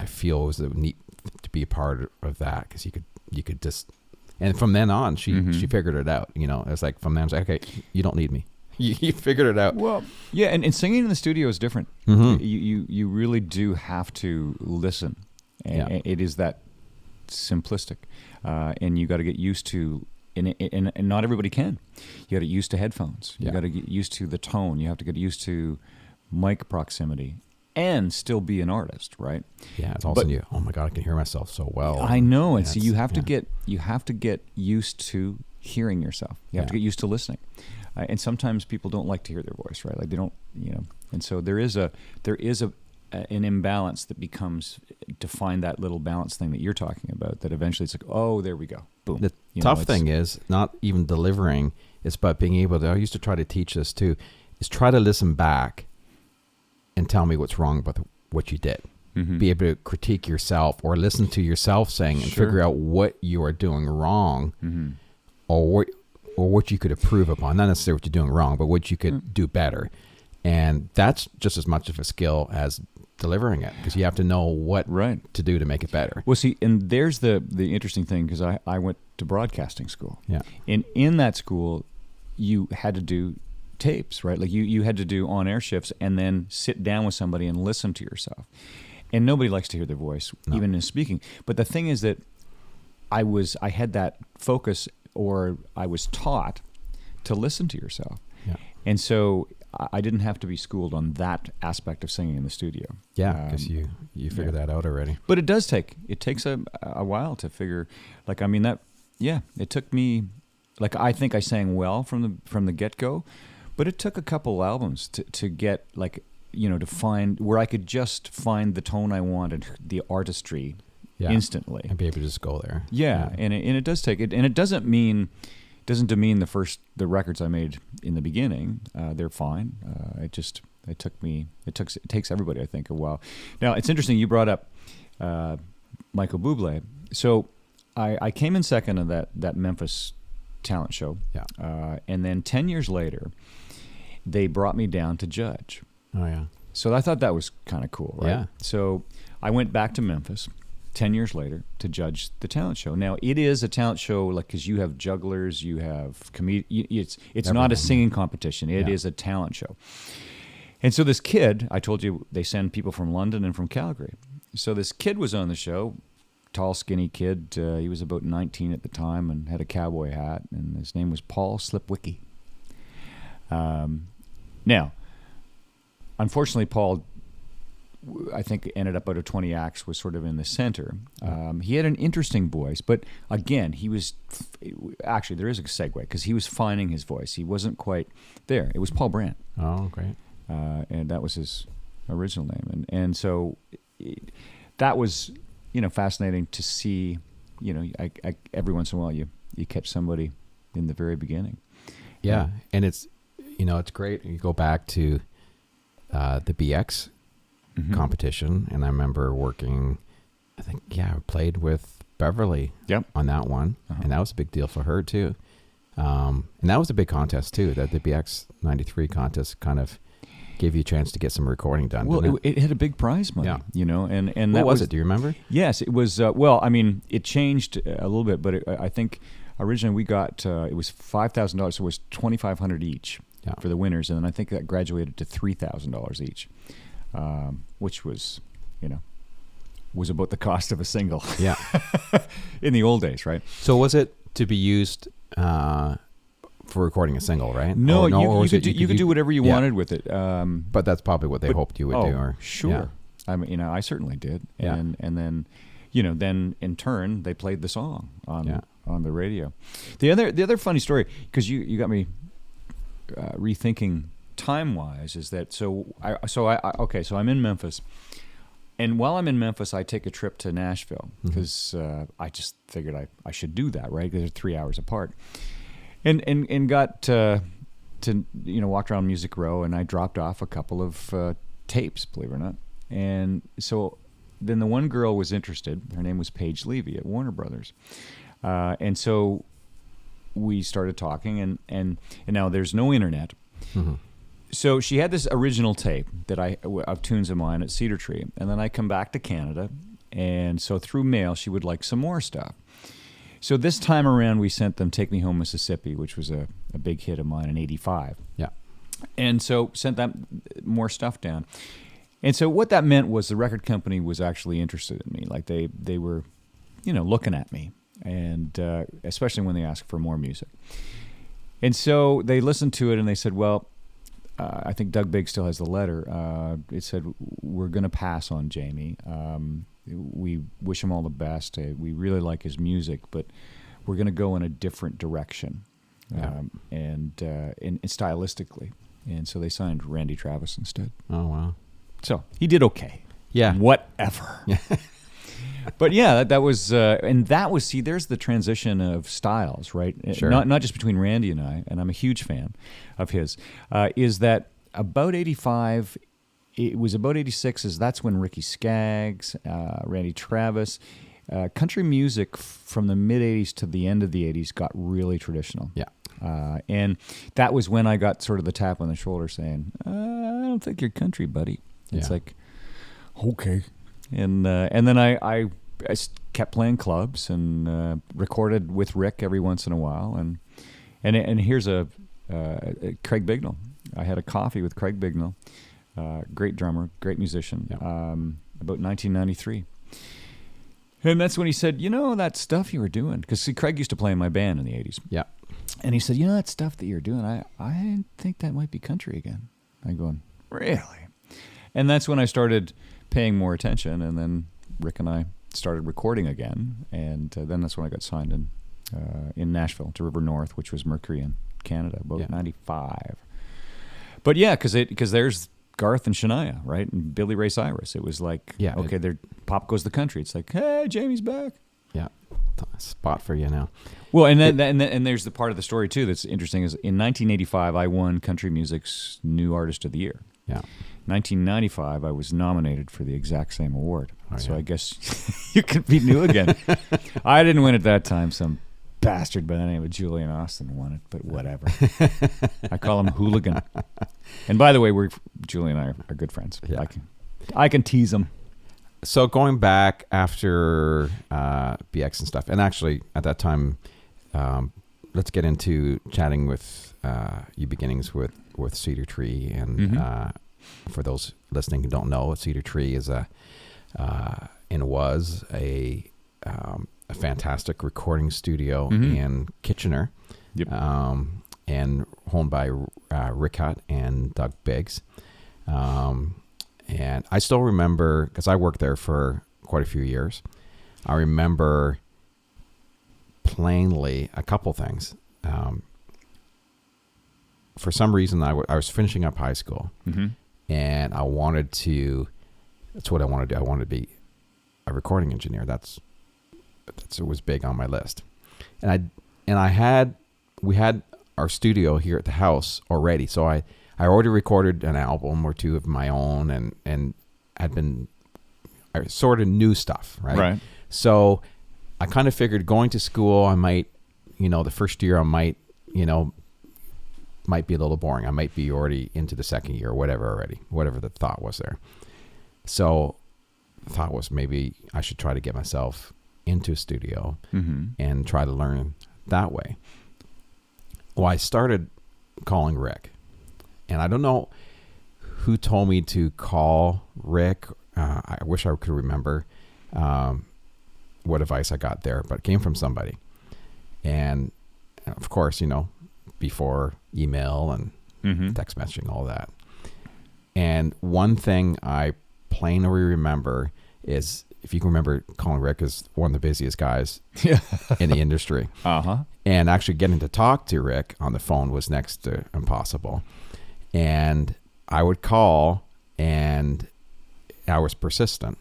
feel it was neat to be a part of that, because you could just, and from then on, she figured it out. It was like, from then I was like, okay, you don't need me. You figured it out.
Well, yeah, and singing in the studio is different. Mm-hmm. You really do have to listen, and it is that simplistic, and you got to get used to. And not everybody can. You got to get used to headphones. You got to get used to the tone. You have to get used to mic proximity, and still be an artist, right?
Yeah, it's also new. Oh my God, I can hear myself so well.
I know, and so you have to get used to hearing yourself. You have to get used to listening. And sometimes people don't like to hear their voice, right? Like they don't, And so there is an imbalance that becomes to find that little balance thing that you're talking about. That eventually it's like, oh, there we go, boom.
The tough thing is not even delivering; it's about being able to. I used to try to teach this too. Is try to listen back and tell me what's wrong about what you did. Mm-hmm. Be able to critique yourself or listen to yourself saying and figure out what you are doing wrong, or what you could improve upon. Not necessarily what you're doing wrong, but what you could do better. And that's just as much of a skill as delivering it, because you have to know what to do to make it better.
Well, see, and there's the interesting thing, because I went to broadcasting school. Yeah. And in that school, you had to do tapes, right? Like you had to do on-air shifts and then sit down with somebody and listen to yourself. And nobody likes to hear their voice, even in speaking. But the thing is that I had that focus, or I was taught to listen to yourself. Yeah. And so I didn't have to be schooled on that aspect of singing in the studio.
Yeah, because you figured that out already.
But it takes a while to figure, it took me, I think I sang well from the get-go, but it took a couple albums to get, to find where I could just find the tone I wanted, the artistry instantly.
And be able to just go there.
Yeah. And it does take it, and it doesn't demean the records I made in the beginning. They're fine. It takes everybody, I think, a while. Now, it's interesting you brought up Michael Bublé. So I came in second of that Memphis talent show. Yeah. And then 10 years later, they brought me down to judge.
Oh, yeah.
So I thought that was kind of cool, right? Yeah. So I went back to Memphis 10 years later to judge the talent show. Now, it is a talent show, because you have jugglers, you have it's not a singing competition. It is a talent show. And so this kid, I told you, they send people from London and from Calgary. So this kid was on the show, tall, skinny kid. He was about 19 at the time and had a cowboy hat, and his name was Paul Slipwicki. Now, unfortunately, Paul, I think, ended up out of 20 acts, was sort of in the center. He had an interesting voice, but again, he was actually, there is a segue, because he was finding his voice. He wasn't quite there. It was Paul Brandt.
Oh, great.
And that was his original name. And so that was, fascinating to see. Every once in a while you catch somebody in the very beginning.
Yeah, and it's great. You go back to the BX competition, and I remember working. I played with Beverly on that one, and that was a big deal for her too. And that was a big contest too. That the BX '93 contest kind of gave you a chance to get some recording done.
Well, it had a big prize money, and
what
that
was it? Do you remember?
Yes, it was. It changed a little bit, but I think originally we got it was $5,000, so it was $2,500 each for the winners, and then I think that graduated to $3,000 each, which was, was about the cost of a single.
Yeah,
in the old days, right?
So was it to be used for recording a single, right?
No, you could do whatever you wanted with it.
But that's probably what they hoped you would do. Or
sure. Yeah. I mean, I certainly did. And then, then in turn they played the song on the radio. The other funny story, because you got me rethinking time-wise, is that so I'm in Memphis. And while I'm in Memphis, I take a trip to Nashville because I just figured I should do that, right? Because they're 3 hours apart. And got to walk around Music Row, and I dropped off a couple of tapes, believe it or not. And so then the one girl was interested. Her name was Paige Levy at Warner Brothers. And so we started talking, and now there's no internet. Mm-hmm. So she had this original tape of tunes of mine at Cedar Tree, and then I come back to Canada, and so through mail she would like some more stuff. So this time around we sent them "Take Me Home, Mississippi," which was a big hit of mine in '85.
Yeah,
and so sent that more stuff down. And so what that meant was the record company was actually interested in me, like they were, looking at me, and especially when they asked for more music. And so they listened to it and they said, well. I think Doug Biggs still has the letter. It said, we're going to pass on Jamie. We wish him all the best. We really like his music, but we're going to go in a different direction and stylistically. And so they signed Randy Travis instead.
Oh, wow.
So he did okay.
Yeah.
Whatever. But yeah, that was, there's the transition of styles, right?
Sure.
Not just between Randy and I, and I'm a huge fan of his, is that about 85, it was about 86, that's when Ricky Skaggs, Randy Travis, country music from the mid-80s to the end of the 80s got really traditional.
Yeah.
And that was when I got sort of the tap on the shoulder saying, I don't think you're country, buddy. It's like, okay. And then I kept playing clubs and recorded with Rick every once in a while. And here's a Craig Bignell. I had a coffee with Craig Bignell, great drummer, great musician, about 1993. And that's when he said, that stuff you were doing, because Craig used to play in my band in the 80s.
Yeah.
And he said, that stuff that you're doing, I think that might be country again. I'm going, really? And that's when I started paying more attention, and then Rick and I started recording again, and then that's when I got signed in Nashville to River North, which was Mercury in Canada, about 95. But yeah, because there's Garth and Shania, right, and Billy Ray Cyrus. It was like, there pop goes the country. It's like, hey, Jamie's back.
Yeah, spot for you now.
Well, and then and there's the part of the story too that's interesting is in 1985 I won Country Music's New Artist of the Year.
Yeah.
1995, I was nominated for the exact same award. So I guess you could be new again. I didn't win at that time. Some bastard by the name of Julian Austin won it, but whatever. I call him Hooligan. And by the way, Julian and I are good friends.
Yeah.
I can tease him.
So going back after BX and stuff, and actually at that time, let's get into chatting with your beginnings with Cedar Tree. And for those listening who don't know, Cedar Tree is was a fantastic recording studio in Kitchener.
Yep.
and owned by Rick Hutt and Doug Biggs. And I still remember, because I worked there for quite a few years, I remember plainly a couple things. For some reason, I was finishing up high school, and I wanted to. That's what I wanted to do. I wanted to be a recording engineer. That's it was big on my list, and we had our studio here at the house already. So I already recorded an album or two of my own, and I sort of knew stuff, right?
Right.
So I kind of figured going to school, I might, the first year I might be a little boring. I might be already into the second year or whatever the thought was there. So the thought was maybe I should try to get myself into a studio and try to learn that way. Well, I started calling Rick, and I don't know who told me to call Rick. I wish I could remember what advice I got there, but it came from somebody. And of course, before email and text messaging, all that. And one thing I plainly remember is, if you can remember, calling Rick is one of the busiest guys in the industry. And actually getting to talk to Rick on the phone was next to impossible. And I would call, and I was persistent.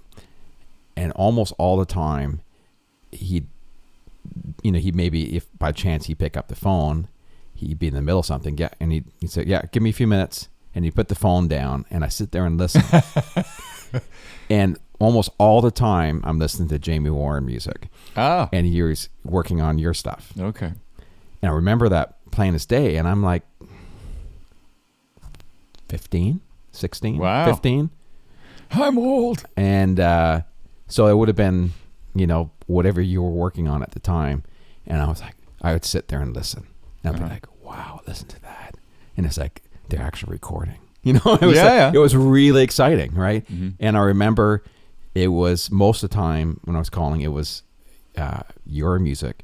And almost all the time, he'd maybe, if by chance he'd pick up the phone, he'd be in the middle of something, and he'd say, "Yeah, give me a few minutes," and he'd put the phone down, and I sit there and listen. And almost all the time, I'm listening to Jamie Warren music.
Oh.
And he was working on your stuff.
Okay.
And I remember that plain as day, and I'm like 15, 16,
wow.
15.
I'm old.
And so it would have been, whatever you were working on at the time. And I was like, I would sit there and listen. And I'd be like, wow, listen to that. And it's like, they're actually recording. It was it was really exciting, right? And I remember it was, most of the time when I was calling, it was your music.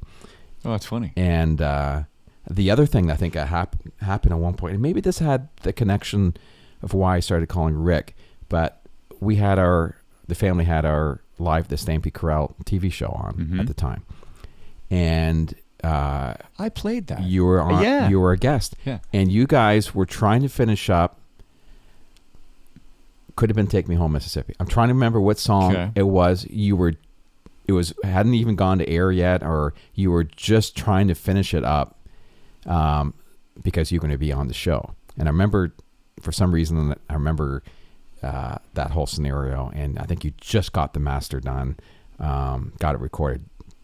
Oh, that's funny.
And the other thing that I think happened at one point, and maybe this had the connection of why I started calling Rick, but the family had our live the Stampede Corral TV show on at the time. And
I played that.
You were on.
Yeah.
You were a guest.
Yeah.
And you guys were trying to finish up. Could have been "Take Me Home, Mississippi." I'm trying to remember what song it was. It hadn't even gone to air yet, or you were just trying to finish it up because you're going to be on the show. And I remember, for some reason, that whole scenario. And I think you just got the master done, got it recorded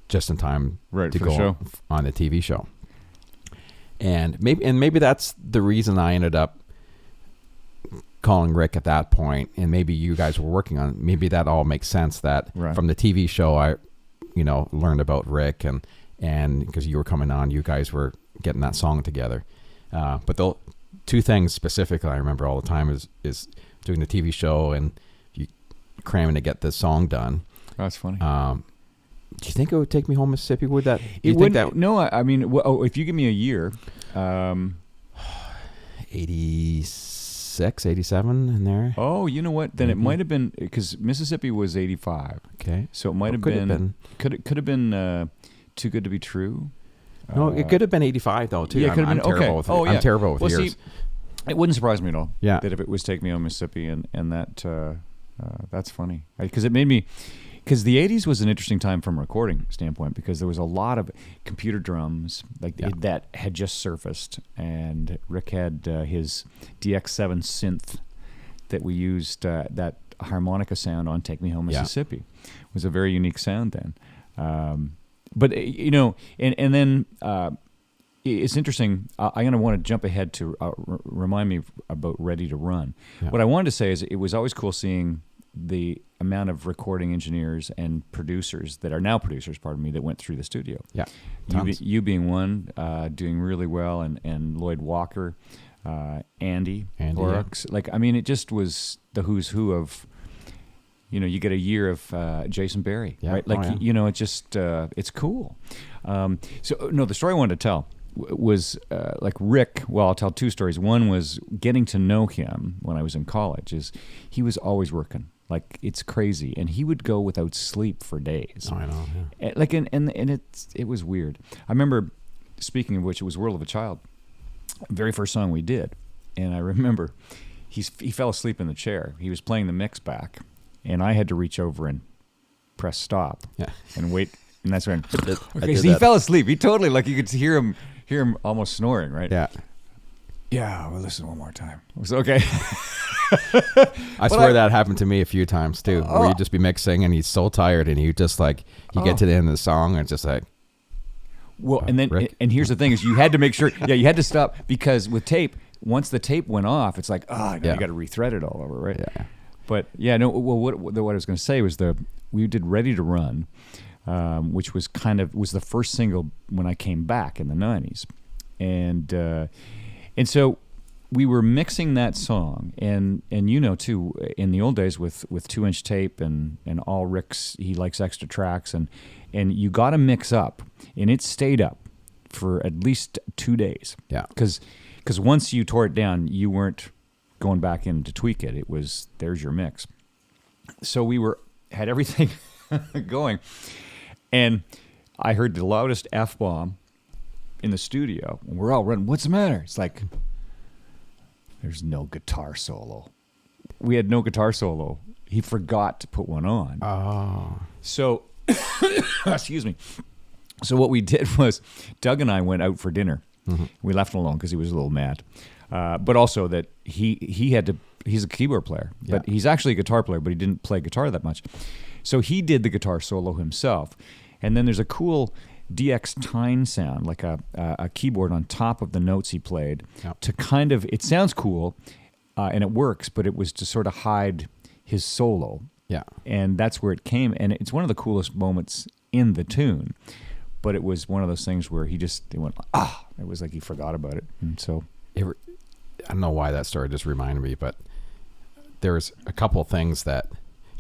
just in time to go on the TV show. And maybe that's the reason I ended up calling Rick at that point, and maybe you guys were working on it. Maybe that all makes sense, that from the TV show I learned about Rick, and because you were coming on, you guys were getting that song together. But the two things specifically I remember all the time is doing the TV show and you cramming to get the song done.
That's funny.
Do you think it would Take Me Home, Mississippi? Would that?
No, I mean, if you give me a year,
86, 87 in there.
Oh, you know what? Then it might have been, because Mississippi was 85.
Okay,
so it might have been. Could have been Too Good to Be True.
No, it could have been 85 though too.
Yeah, it could have been.
Terrible with I'm terrible with years.
See, it wouldn't surprise me at all.
Yeah.
That if it was Take Me Home, Mississippi, and that that's funny, because it made me. Because the 80s was an interesting time from a recording standpoint, because there was a lot of computer drums that had just surfaced, and Rick had his DX7 synth that we used, that harmonica sound on Take Me Home, Mississippi. It was a very unique sound then. But, and then it's interesting. I'm going to want to jump ahead to remind me about Ready to Run. Yeah. What I wanted to say is it was always cool seeing the amount of recording engineers and producers that are now producers, that went through the studio.
Yeah,
you being one, doing really well, and Lloyd Walker, Andy Horrocks. It just was the who's who of, you get a year of Jason Berry, right? It's just, it's cool. The story I wanted to tell was like Rick. Well, I'll tell two stories. One was getting to know him when I was in college. Is he was always working. Like, it's crazy, and he would go without sleep for days.
Oh, I know. Yeah.
Like, and it was weird. I remember, speaking of which, it was "World of a Child," very first song we did, and I remember he fell asleep in the chair. He was playing the mix back, and I had to reach over and press stop and wait, and that's when okay, so he fell asleep. He totally, like, you could hear him almost snoring, right?
Yeah.
Yeah, we'll listen one more time. It was okay.
I swear that happened to me a few times too, where you'd just be mixing and he's so tired and you just like, you get to the end of the song and it's just like,
well, and then,
Rick?
and here's the thing is you had to make sure, you had to stop, because with tape, once the tape went off, it's like, you got to rethread it all over, right?
Yeah.
But yeah, no, well, what I was going to say was we did Ready to Run, which was was the first single when I came back in the 90s. And so we were mixing that song, and you know too, in the old days with 2-inch tape and all Rick's, he likes extra tracks, and you got to mix up, and it stayed up for at least 2 days.
Yeah.
Because once you tore it down, you weren't going back in to tweak it. It was, there's your mix. So we had everything going, and I heard the loudest F-bomb in the studio, and we're all running. What's the matter? It's like, there's no guitar solo. We had no guitar solo. He forgot to put one on.
Oh.
So, excuse me. So what we did was, Doug and I went out for dinner. Mm-hmm. We left him alone because he was a little mad. But also that he's a keyboard player, but he's actually a guitar player, but he didn't play guitar that much. So he did the guitar solo himself. And then there's a cool DX Tyne sound, like a keyboard on top of the notes he played, to kind of, it sounds cool, and it works, but it was to sort of hide his solo.
Yeah.
And that's where it came, and it's one of the coolest moments in the tune, but it was one of those things where it went, it was like he forgot about it. And so
I don't know why that story just reminded me, but there's a couple things that,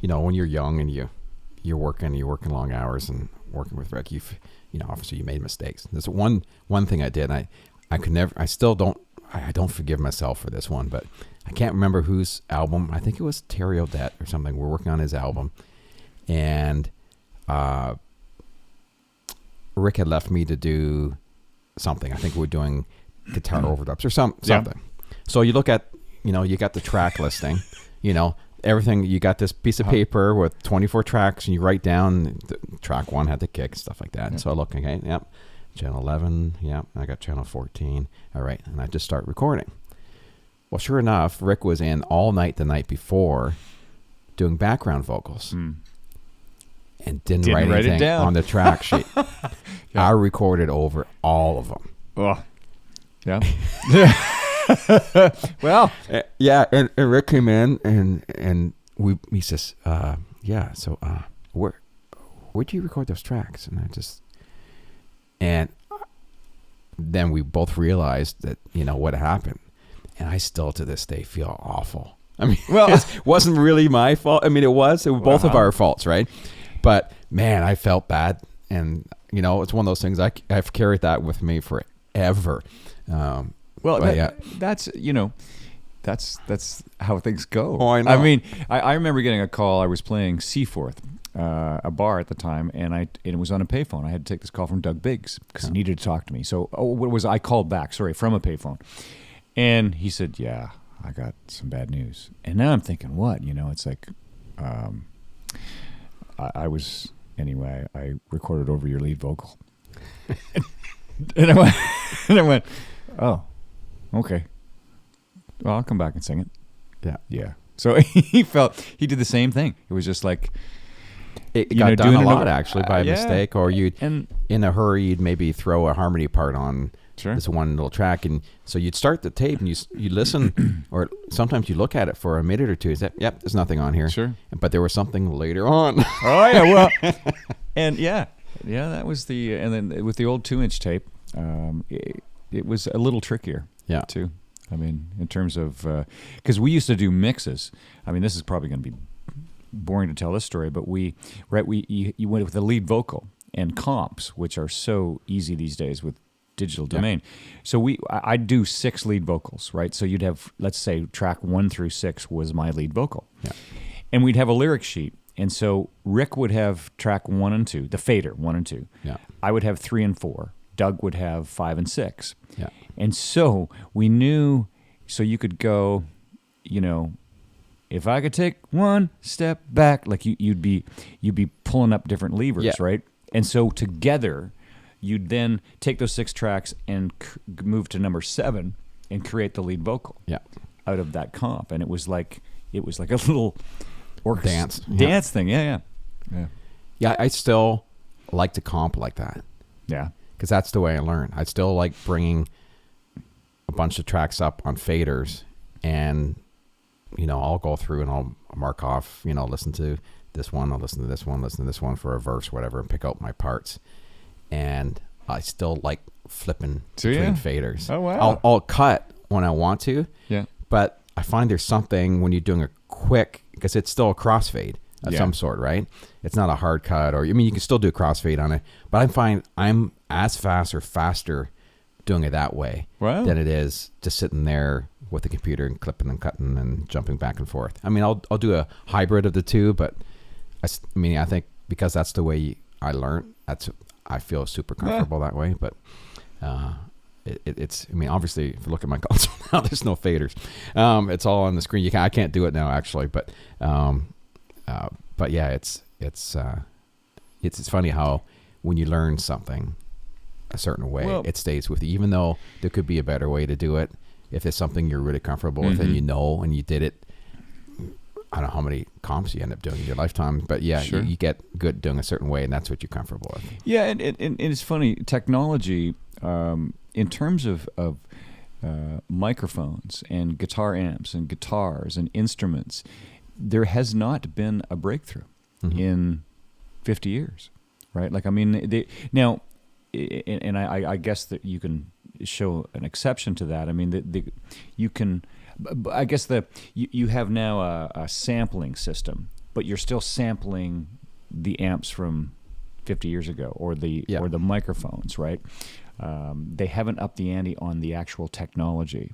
you know, when you're young and you're working long hours and working with Rick, obviously you made mistakes. There's one thing I did, and I don't forgive myself for this one, but I can't remember whose album. I think it was Terry Odette or something. We're working on his album, and Rick had left me to do something. I think we were doing guitar overdubs or something. Yeah. So you look at, you got the track listing, everything. You got this piece of paper with 24 tracks, and you write down track 1 had the kick, stuff like that. And so I look, okay, yep, channel 11, yep, I got channel 14. All right, and I just start recording. Well, sure enough, Rick was in all night the night before doing background vocals. And didn't write anything on the track sheet. I recorded over all of them.
Oh, yeah. Well,
yeah, and Rick came in and he says, so where'd you record those tracks? And then we both realized that, what happened. And I still to this day feel awful. I mean, it wasn't really my fault. I mean, it was both of our faults, right? But man, I felt bad. And, it's one of those things I've carried that with me forever.
That's how things go.
Oh, I know.
I mean, I remember getting a call. I was playing Seaforth, a bar at the time, and it was on a payphone. I had to take this call from Doug Biggs because he needed to talk to me. So I called back, from a payphone. And he said, yeah, I got some bad news. And now I'm thinking, what? It's like, I recorded over your lead vocal. and I went, oh, okay. Well, I'll come back and sing it.
Yeah.
Yeah. So he did the same thing. It was just like,
it got done a lot actually by mistake, or in a hurry, you'd maybe throw a harmony part on this one little track. And so you'd start the tape and you listen, or sometimes you look at it for a minute or two. Is that, yep, there's nothing on here.
Sure.
But there was something later on.
Oh yeah. Well, and that was and then with the old 2-inch tape, it was a little trickier.
Yeah.
Too. I mean, in terms of, because we used to do mixes. I mean, this is probably going to be boring to tell this story, but you went with the lead vocal and comps, which are so easy these days with digital domain. So I do 6 lead vocals, right? So you'd have, let's say, track 1 through 6 was my lead vocal.
Yeah.
And we'd have a lyric sheet. And so Rick would have track 1 and 2, the fader 1 and 2.
Yeah.
I would have 3 and 4. Doug would have 5 and 6.
Yeah.
And so we knew, so you could go, if I could take one step back, like you'd be pulling up different levers, right? And so together, you'd then take those 6 tracks and move to number 7 and create the lead vocal out of that comp. And it was like a little
dance
thing. Yeah.
I still like to comp like that.
Yeah.
Because that's the way I learn. I still like bringing a bunch of tracks up on faders, and I'll go through and I'll mark off, listen to this one, I'll listen to this one for a verse, whatever, and pick out my parts. And I still like flipping between faders.
Oh, wow.
I'll cut when I want to.
Yeah.
But I find there's something when you're doing a quick, because it's still a crossfade of some sort, right? It's not a hard cut, or, you can still do a crossfade on it, but I find I'm as fast or faster doing it that way than it is just sitting there with the computer and clipping and cutting and jumping back and forth. I'll do a hybrid of the two, but I think because that's the way I learn, I feel super comfortable that way. But it's obviously, if you look at my console now, there's no faders. It's all on the screen. I can't do it now actually, but yeah, it's funny how when you learn something a certain way, it stays with you, even though there could be a better way to do it. If it's something you're really comfortable with and and you did it, I don't know how many comps you end up doing in your lifetime, but you get good doing a certain way, and that's what you're comfortable with.
Yeah, and it's funny, technology, in terms of microphones and guitar amps and guitars and instruments, there has not been a breakthrough in 50 years, right? Like, I guess that you can show an exception to that. You can, I guess you have now a sampling system, but you're still sampling the amps from 50 years ago, or the microphones, right? They haven't upped the ante on the actual technology,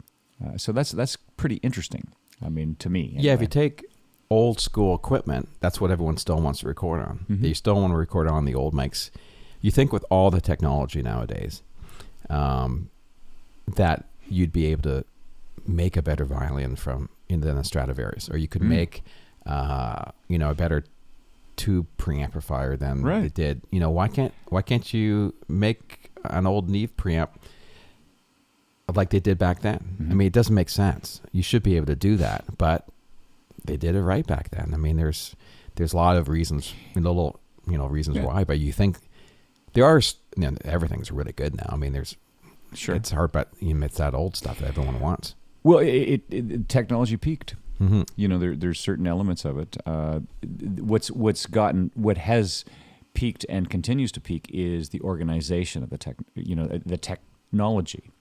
so that's pretty interesting. To me, anyway.
Yeah, if you take old school equipment, that's what everyone still wants to record on. They still want to record on the old mics. You think with all the technology nowadays, that you'd be able to make a better violin than a Stradivarius, or you could make a better tube preamplifier than they did. Why can't you make an old Neve preamp like they did back then? It doesn't make sense. You should be able to do that, but they did it right back then. there's a lot of reasons, reasons why, but you think there are, everything's really good now. There's it's hard, but it's that old stuff that everyone wants.
Well, technology peaked. There's certain elements of it. What has peaked and continues to peak is the organization of the technology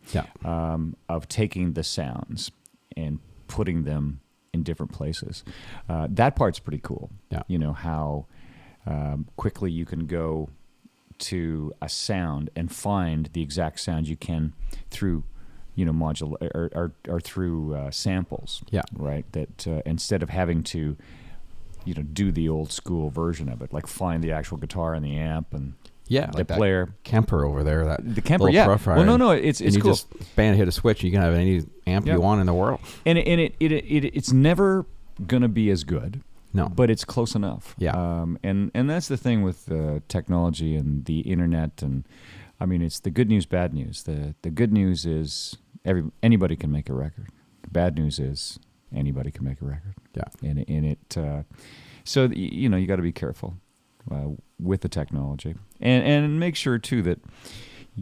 of taking the sounds and putting them in different places. That part's pretty cool. Yeah. How quickly you can go to a sound and find the exact sound you can through modular or through samples. Yeah. Right. That instead of having to do the old school version of it, like find the actual guitar and the amp and the
like
player.
That Kemper over there,
the Kemper, Well, no, it's
you
cool.
Just hit a switch, you can have any amp you want in the world.
And it's never gonna be as good.
No,
but it's close enough.
Yeah.
And that's the thing with technology and the internet, and it's the good news, bad news. The good news is anybody can make a record. The bad news is anybody can make a record.
Yeah.
And so you got to be careful with the technology, and make sure too that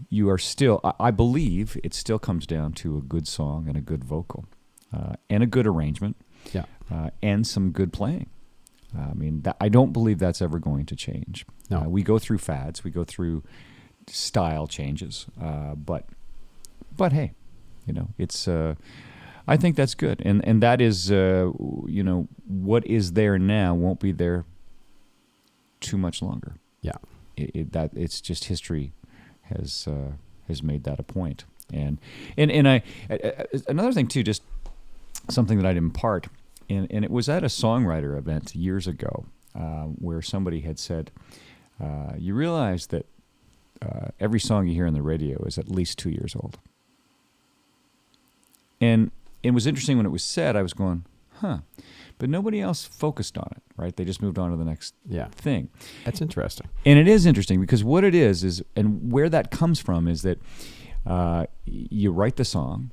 you are still. I believe it still comes down to a good song and a good vocal, and a good arrangement.
Yeah.
And some good playing. I don't believe that's ever going to change.
No.
We go through fads, we go through style changes, but hey, it's. I think that's good, and that is, what is there now won't be there too much longer.
Yeah.
It's just history has has made that a point. And I another thing too, just something that I'd impart, and it was at a songwriter event years ago, where somebody had said, you realize that every song you hear on the radio is at least 2 years old. And it was interesting when it was said, I was going, huh. But nobody else focused on it, right? They just moved on to the next thing.
That's interesting.
And it is interesting because what it is, and where that comes from is that you write the song,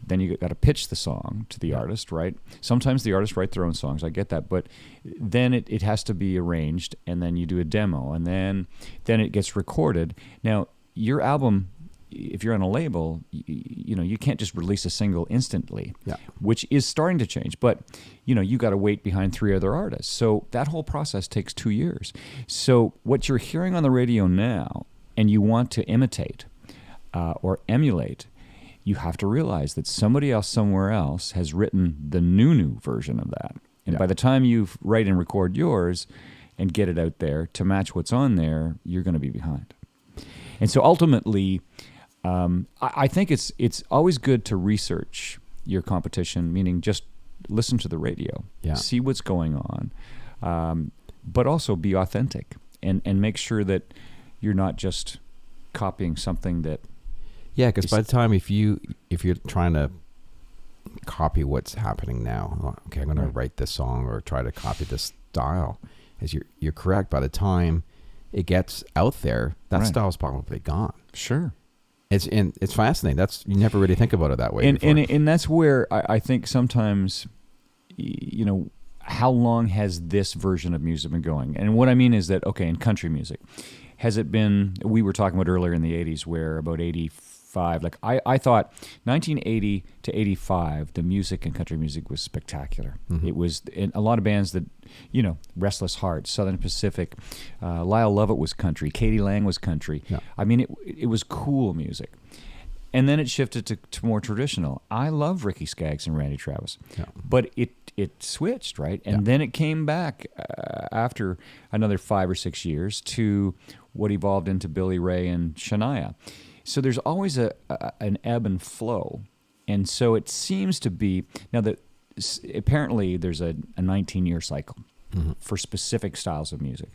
then you got to pitch the song to the artist, right? Sometimes the artists write their own songs, I get that, but then it has to be arranged, and then you do a demo, and then it gets recorded. Now, your album, if you're on a label, you can't just release a single instantly, which is starting to change, but you got to wait behind 3 other artists. So that whole process takes 2 years. So what you're hearing on the radio now, and you want to imitate or emulate, you have to realize that somebody else somewhere else has written the new version of that. And by the time you write and record yours and get it out there to match what's on there, you're going to be behind. And so ultimately, I think it's always good to research your competition, meaning just listen to the radio, see what's going on, but also be authentic and make sure that you're not just copying something that.
Yeah, because by the time if you're trying to copy what's happening now, okay, I'm going to write this song or try to copy this style, as you're correct. By the time it gets out there, that style's probably gone.
Sure.
It's fascinating. You never really think about it that way.
And that's where I think sometimes, how long has this version of music been going? And what I mean is that, okay, in country music, has it been? We were talking about earlier in the '80s, where about 85. Like I thought 1980 to 85, the music in country music was spectacular. Mm-hmm. It was in a lot of bands that, Restless Heart, Southern Pacific, Lyle Lovett was country, Katie Lang was country. Yeah. I mean, it was cool music. And then it shifted to more traditional. I love Ricky Skaggs and Randy Travis, but it switched, right? And then it came back after another 5 or 6 years to what evolved into Billy Ray and Shania. So there's always an ebb and flow. And so it seems to be, now that apparently there's a 19-year cycle for specific styles of music.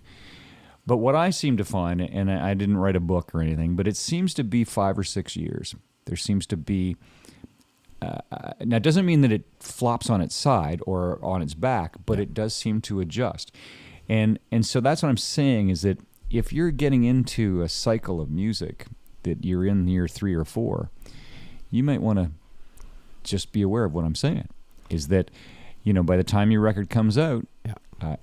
But what I seem to find, and I didn't write a book or anything, but it seems to be 5 or 6 years. There seems to be, now it doesn't mean that it flops on its side or on its back, but it does seem to adjust. And so that's what I'm saying is that if you're getting into a cycle of music, that you're in year 3 or 4, you might want to just be aware of what I'm saying. Is that, by the time your record comes out,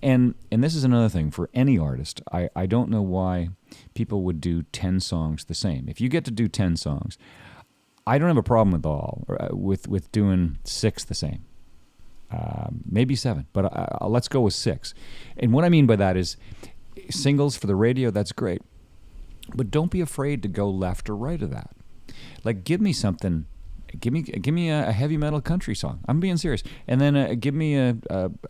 and this is another thing for any artist, I don't know why people would do 10 songs the same. If you get to do 10 songs, I don't have a problem with doing 6 the same. Maybe 7, but let's go with 6. And what I mean by that is singles for the radio, that's great. But don't be afraid to go left or right of that. Like, give me something. Give me a heavy metal country song. I'm being serious. And then give me a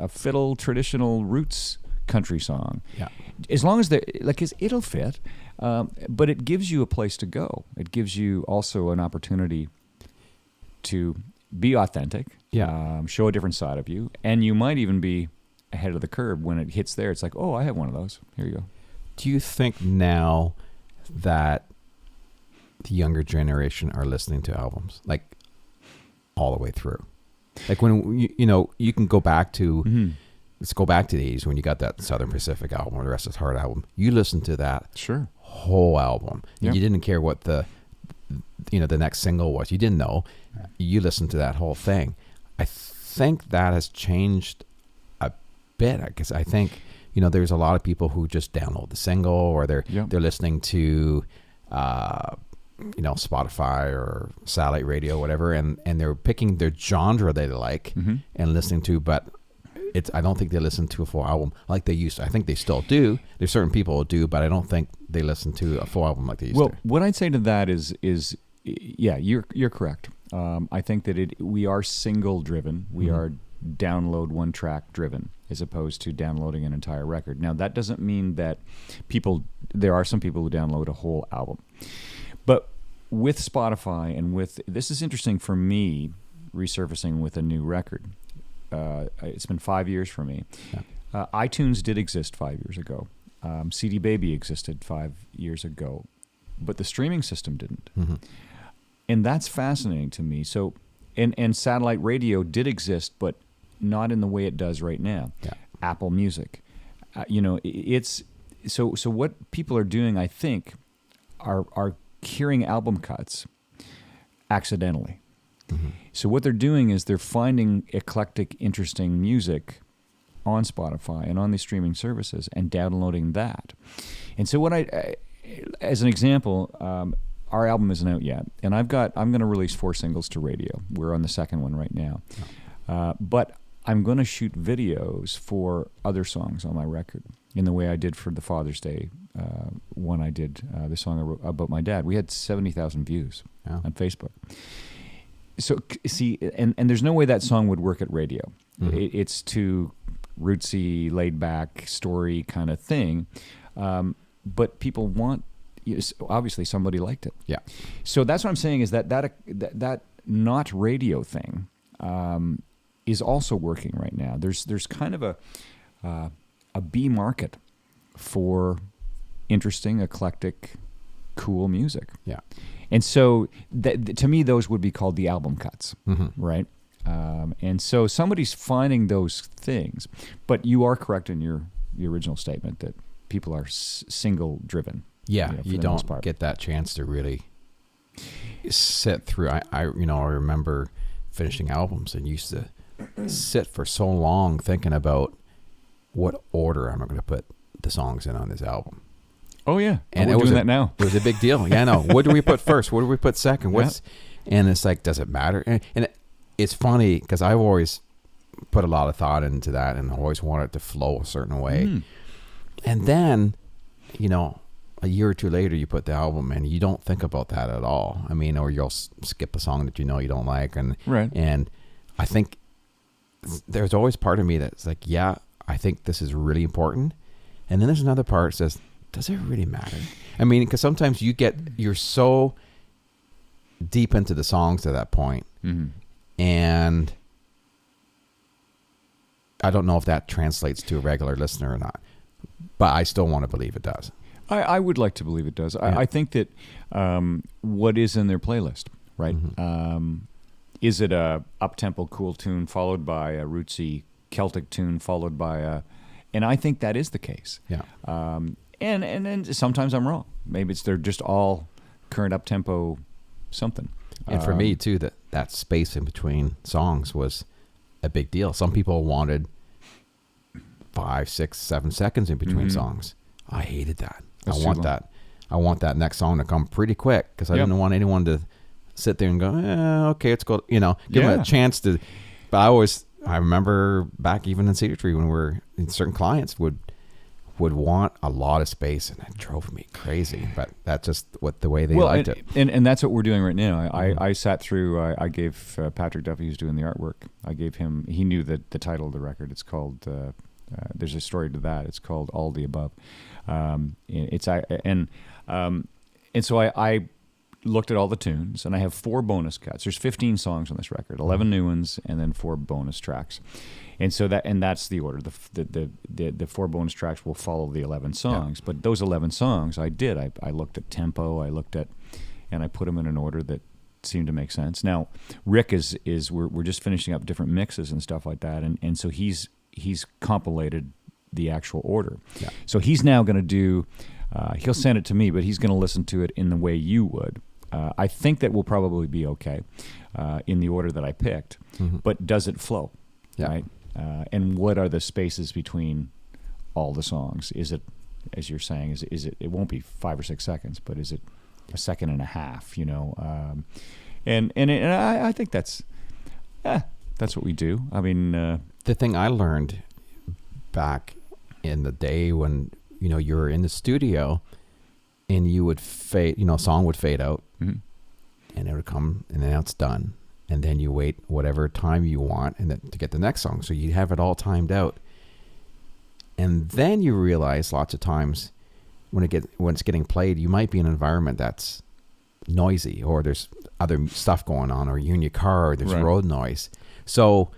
fiddle traditional roots country song. Yeah. As long as it'll fit, but it gives you a place to go. It gives you also an opportunity to be authentic. Yeah. Show a different side of you, and you might even be ahead of the curve when it hits there. It's like, oh, I have one of those. Here you go. Do
you think now that the younger generation are listening to albums like all the way through? Like when you can go back to let's go back to the 80s when you got that Southern Pacific album or the Restless Heart album. You listened to that whole album. And you didn't care what the next single was. You didn't know. You listened to that whole thing. I think that has changed a bit because I think there's a lot of people who just download the single or they're listening to, Spotify or satellite radio, whatever, and they're picking their genre they like and listening to, but I don't think they listen to a full album like they used to. I think they still do. There's certain people who do, but I don't think they listen to a full album like they used to.
Well, what I'd say to that is you're correct. I think that we are single driven. We are download one track driven as opposed to downloading an entire record. Now that doesn't mean that there are some people who download a whole album, but with Spotify and with this is interesting for me, resurfacing with a new record. It's been 5 years for me.
Yeah.
iTunes did exist 5 years ago. CD Baby existed 5 years ago, but the streaming system didn't.
Mm-hmm.
And that's fascinating to me. So, and satellite radio did exist, but not in the way it does right now.
Yeah.
Apple Music, it's so what people are doing, I think, are hearing album cuts accidentally.
Mm-hmm.
So what they're doing is they're finding eclectic, interesting music on Spotify and on these streaming services and downloading that. And so what as an example, our album isn't out yet, and I'm going to release 4 singles to radio. We're on the second one right now. But I'm going to shoot videos for other songs on my record in the way I did for the Father's Day one I did, the song I wrote about my dad. We had 70,000 views on Facebook. So, see, and there's no way that song would work at radio. Mm-hmm. It's too rootsy, laid-back, story kind of thing. But people want, obviously somebody liked it.
Yeah.
So that's what I'm saying is that not radio thing is also working right now. There's kind of a B market for interesting, eclectic, cool music.
Yeah.
And so to me, those would be called the album cuts,
mm-hmm.
right? And so somebody's finding those things, but you are correct in your original statement that people are single driven.
Yeah, you don't get that chance to really sit through. I remember finishing albums and used to sit for so long thinking about what order am I going to put the songs in on this album.
Oh yeah,
and
we're doing that now.
It was a big deal. Yeah, no. What do we put first? What do we put second? And it's like, does it matter? And it's funny because I've always put a lot of thought into that and always wanted it to flow a certain way. Mm. And then, a year or two later, you put the album and you don't think about that at all. I mean, or you'll skip a song that you don't like. And I think there's always part of me that's like, yeah, I think this is really important. And then there's another part that says, does it really matter? I mean, because sometimes you're so deep into the songs at that point, mm-hmm. and I don't know if that translates to a regular listener or not, but I still want to believe it does.
I would like to believe it does. Yeah. I think that what is in their playlist, right? Mm-hmm. Is it a up-tempo cool tune followed by a rootsy Celtic tune followed by and I think that is the case.
Yeah.
And sometimes I'm wrong. Maybe they're just all current up-tempo something.
And for me, too, that space in between songs was a big deal. Some people wanted 5, 6, 7 seconds in between mm-hmm. songs. I hated that. I want that next song to come pretty quick because I didn't want anyone to sit there and go, okay, let's go, give them a chance to. But I remember back even in Cedar Tree when certain clients would want a lot of space, and it drove me crazy. But that's just the way they liked it.
And that's what we're doing right now. I sat through. I gave Patrick Duffy, who's doing the artwork. I gave him. He knew the title of the record. It's called. There's a story to that. It's called All the Above. So I looked at all the tunes, and I have 4 bonus cuts. There's 15 songs on this record, 11 new ones, and then 4 bonus tracks. And so that's the order. The 4 bonus tracks will follow the 11 songs. Yeah. But those 11 songs, I looked at tempo. And I put them in an order that seemed to make sense. Now, Rick we're just finishing up different mixes and stuff like that, and so he's compilated the actual order. Yeah. So he's now going to do. He'll send it to me, but he's going to listen to it in the way you would. I think that will probably be okay in the order that I picked. Mm-hmm. But does it flow? Yeah. Right? And what are the spaces between all the songs? Is it, as you're saying, is it? It won't be 5 or 6 seconds, but is it a second and a half? And I think that's what we do. I mean,
the thing I learned back in the day when you were in the studio and you would fade, a song would fade out mm-hmm. and it would come and then it's done. And then you wait whatever time you want and then to get the next song. So you have it all timed out. And then you realize lots of times when it's getting played, you might be in an environment that's noisy, or there's other stuff going on, or you're in your car, or there's
Right.
road noise. So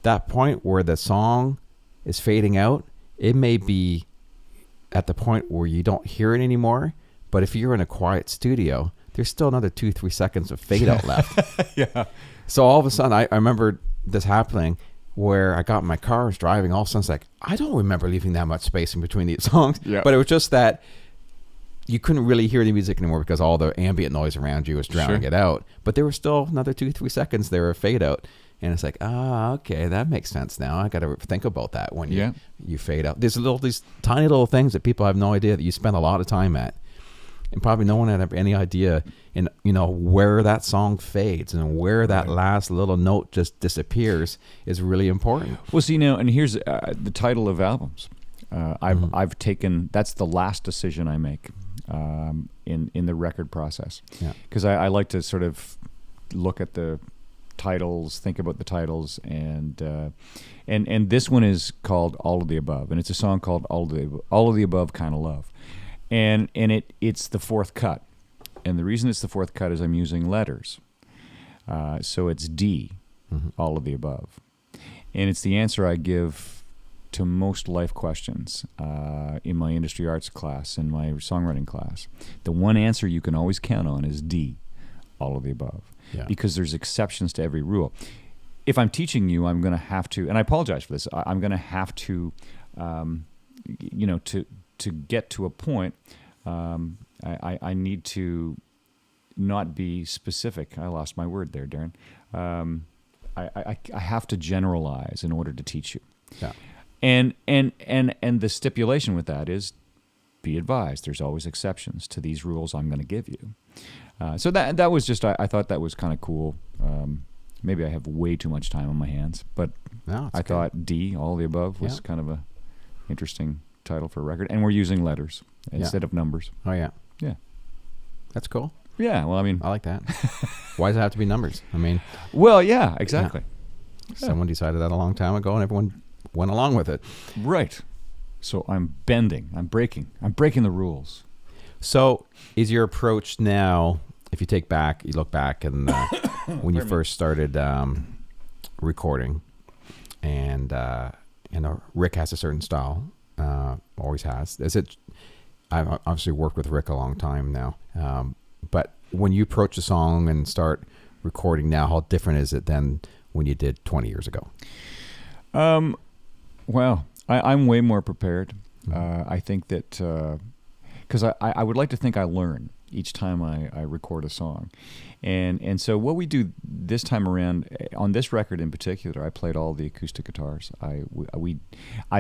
that point where the song is fading out, it may be at the point where you don't hear it anymore. But if you're in a quiet studio, there's still another 2-3 seconds of fade out left.
Yeah.
So all of a sudden, I remember this happening where I got in my car, I was driving, all of a sudden it's like, I don't remember leaving that much space in between these songs.
Yeah.
But it was just that you couldn't really hear the music anymore because all the ambient noise around you was drowning
Sure.
it out. But there was still another 2-3 seconds there of fade out. And it's like, okay, that makes sense now. I got to think about that when
Yeah.
you fade out. There's these tiny little things that people have no idea that you spend a lot of time at. And probably no one had any idea in where that song fades and where that last little note just disappears is really important.
Well, see now, and here's the title of albums. I've taken, that's the last decision I make in the record process.
Yeah.
Because I like to sort of look at the titles, think about the titles, and this one is called All of the Above, and it's a song called All of the Above Kind of Love. And it's the fourth cut. And the reason it's the fourth cut is I'm using letters. So it's D, all of the above. And it's the answer I give to most life questions in my industry arts class, in my songwriting class. The one answer you can always count on is D, all of the above.
Yeah.
Because there's exceptions to every rule. If I'm teaching you, I'm going to have to, and I apologize for this, I'm going to have to, to get to a point, I need to not be specific. I lost my word there, Darren. I have to generalize in order to teach you.
Yeah.
And the stipulation with that is, be advised, there's always exceptions to these rules I'm going to give you. So that was just, I thought that was kind of cool. Maybe I have way too much time on my hands, but
No, it's
I
good.
thought D, all of the above, was kind of a interesting title for a record, and we're using letters instead of numbers.
Oh, yeah.
Yeah.
That's cool.
Yeah, well, I mean,
I like that. Why does it have to be numbers? I mean,
well, yeah, exactly.
someone decided that a long time ago, and everyone went along with it.
Right. So I'm bending, I'm breaking the rules.
So is your approach now, if you look back and when you first started recording, and Rick has a certain style, always has. I've obviously worked with Rick a long time now, but when you approach a song and start recording now, how different is it than when you did 20 years ago?
Well, I'm way more prepared. I think that because I would like to think I learn each time I record a song, and so what we do this time around on this record in particular, I played all the acoustic guitars. I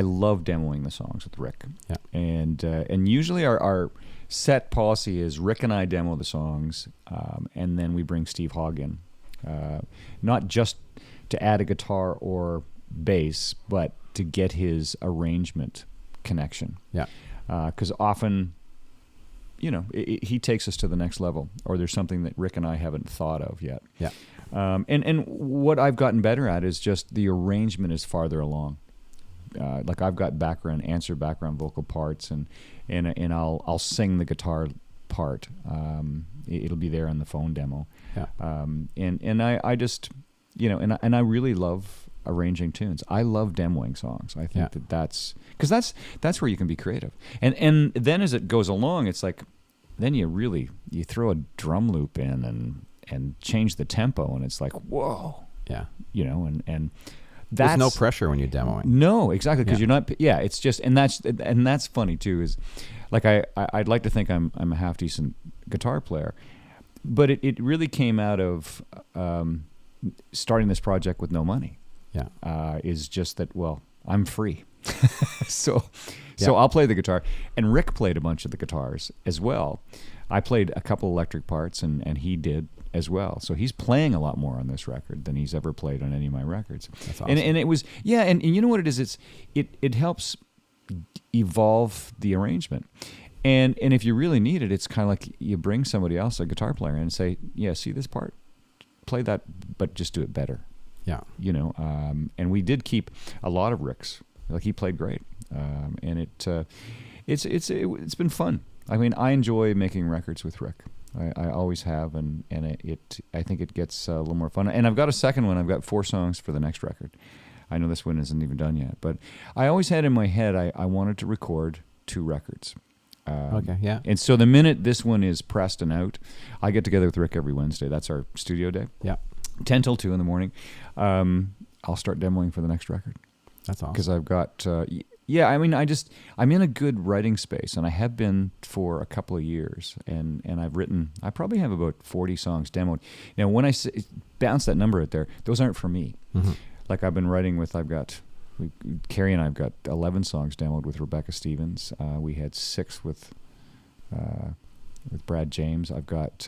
love demoing the songs with Rick, and usually our set policy is Rick and I demo the songs, and then we bring Steve Hogg in, not just to add a guitar or bass, but to get his arrangement connection. Yeah. Because often, he takes us to the next level, or there's something that Rick and I haven't thought of yet. Yeah. And what I've gotten better at is just the arrangement is farther along. Like I've got background vocal parts, and I'll sing the guitar part. It'll be there on the phone demo. Yeah. And I just, and I really love arranging tunes. I love demoing songs. I think that's because that's where you can be creative. And then as it goes along, it's like then you throw a drum loop in and change the tempo, and it's like whoa. Yeah. And that's,
there's no pressure when you're demoing.
No, exactly, because you're not. Yeah, it's just and that's funny too. Is like I'd like to think I'm a half decent guitar player, but it really came out of starting this project with no money. Yeah, is just that. Well, I'm free, so I'll play the guitar, and Rick played a bunch of the guitars as well. I played a couple electric parts, and he did as well. So he's playing a lot more on this record than he's ever played on any of my records. That's awesome. And it was and you know what it is? It helps evolve the arrangement. And if you really need it, it's kind of like you bring somebody else, a guitar player, and say, yeah, see this part, play that, but just do it better. Yeah, and we did keep a lot of Rick's. Like he played great, and it's been fun. I mean, I enjoy making records with Rick. I always have, and I think it gets a little more fun. And I've got a second one. I've got 4 songs for the next record. I know this one isn't even done yet, but I always had in my head I wanted to record 2 records.
Okay, yeah.
And so the minute this one is pressed and out, I get together with Rick every Wednesday. That's our studio day.
Yeah.
10 till 2 in the morning. I'll start demoing for the next record.
That's awesome.
Because I've got, I'm in a good writing space, and I have been for a couple of years, and I probably have about 40 songs demoed. Now, when I bounce that number out there, those aren't for me.
Mm-hmm.
Like I've been writing with, Carrie and I've got 11 songs demoed with Rebecca Stevens. We had 6 with Brad James. I've got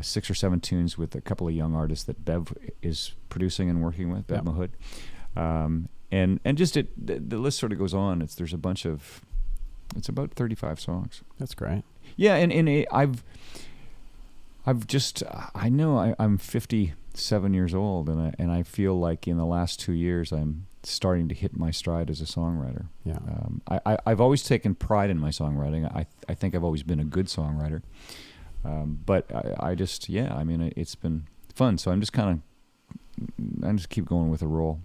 6 or 7 tunes with a couple of young artists that Bev is producing and working with, Bev Mahood. And just the list sort of goes on. It's about 35 songs.
That's great.
Yeah, and I know I'm 57 years old, and I feel like in the last 2 years I'm starting to hit my stride as a songwriter.
Yeah.
I've always taken pride in my songwriting. I think I've always been a good songwriter. But it's been fun. So I just keep going with the roll.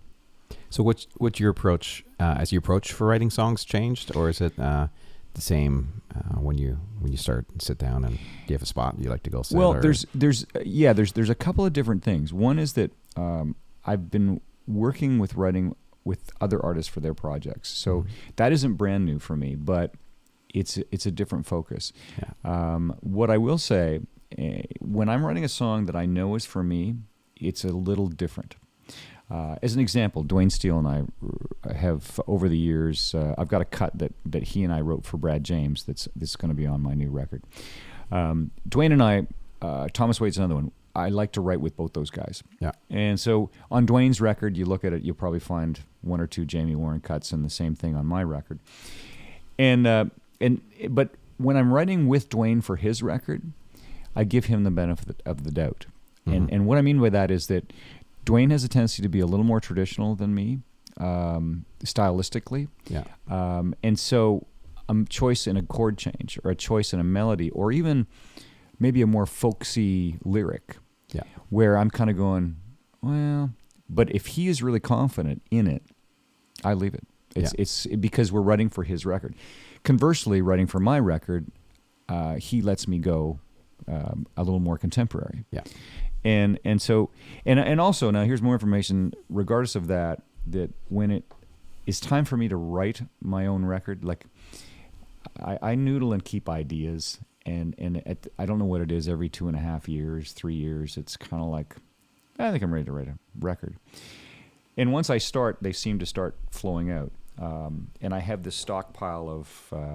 So what's your approach? Has your approach for writing songs changed, or is it the same when you start and sit down, and do you have a spot you like to go sit?
Well, there's a couple of different things. One is that I've been working with writing with other artists for their projects, so that isn't brand new for me, but it's a different focus. Yeah. What I will say, when I'm writing a song that I know is for me, it's a little different. As an example, Dwayne Steele and I have, over the years, I've got a cut that he and I wrote for Brad James that's going to be on my new record. Dwayne and I, Thomas Waite's another one. I like to write with both those guys. Yeah. And so on Dwayne's record, you look at it, you'll probably find 1 or 2 Jamie Warren cuts, and the same thing on my record. But when I'm writing with Dwayne for his record, I give him the benefit of the doubt. Mm-hmm. And what I mean by that is that Dwayne has a tendency to be a little more traditional than me, stylistically. Yeah. And so a choice in a chord change, or a choice in a melody, or even maybe a more folksy lyric, where I'm kind of going, well, but if he is really confident in it, I leave it. It's because we're writing for his record. Conversely, writing for my record, he lets me go a little more contemporary. Yeah. And so also, now here's more information, regardless of that when it is time for me to write my own record, like I noodle and keep ideas, and I don't know what it is, every 2.5 years, 3 years, it's kind of like, I think I'm ready to write a record. And once I start, they seem to start flowing out. And I have this stockpile of,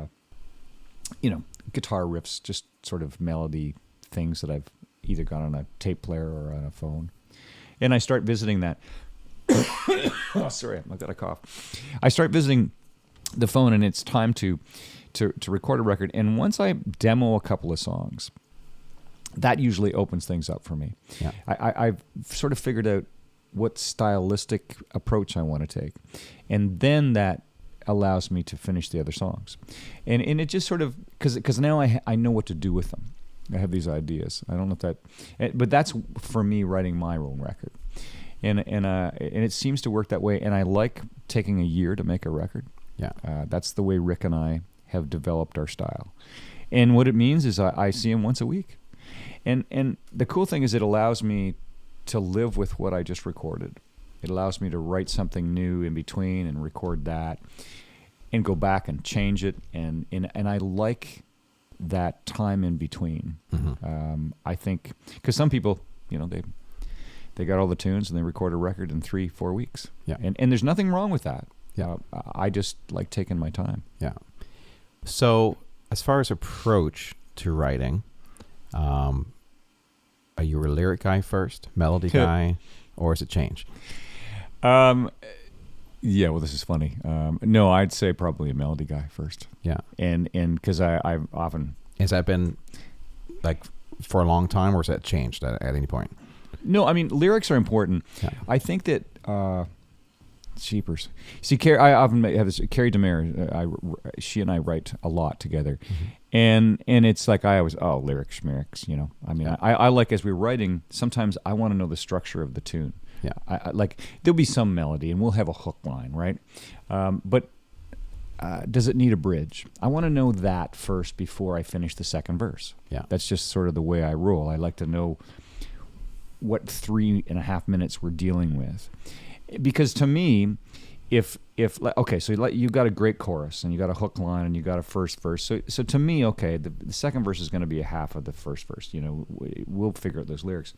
guitar riffs, just sort of melody things that I've either got on a tape player or on a phone. And I start visiting that. Oh, sorry, I've got a cough. I start visiting the phone, and it's time to record a record. And once I demo a couple of songs, that usually opens things up for me. Yeah. I've sort of figured out what stylistic approach I want to take. And then that allows me to finish the other songs. And it just sort of, because now I know what to do with them. I have these ideas. I don't know if that, but that's for me writing my own record. And it seems to work that way. And I like taking a year to make a record. Yeah. That's the way Rick and I have developed our style. And what it means is I see him once a week. And the cool thing is it allows me to live with what I just recorded. It allows me to write something new in between and record that and go back and change it. And I like that time in between. Mm-hmm. I think, because some people, they got all the tunes and they record a record in 3-4 weeks. Yeah. And there's nothing wrong with that. Yeah. I just like taking my time. Yeah.
So as far as approach to writing, are you a lyric guy first, melody guy, or has it changed?
Yeah, well, this is funny. No, I'd say probably a melody guy first. Yeah. And because I've often...
Has that been like for a long time, or has that changed at any point?
No, I mean, lyrics are important. Yeah. I think that... Cheapers. See, I often have this. Carrie Demare, she and I write a lot together, mm-hmm. And it's like I always, lyrics, you know. I mean, I like, as we're writing, sometimes I want to know the structure of the tune.
Yeah.
I like, there'll be some melody and we'll have a hook line, right? But does it need a bridge? I want to know that first before I finish the second verse.
Yeah.
That's just sort of the way I roll. I like to know what 3.5 minutes we're dealing with. Because to me, if okay, so you got a great chorus and you got a hook line and you got a first verse. So to me, okay, the second verse is going to be a half of the first verse. You know, we'll figure out those lyrics.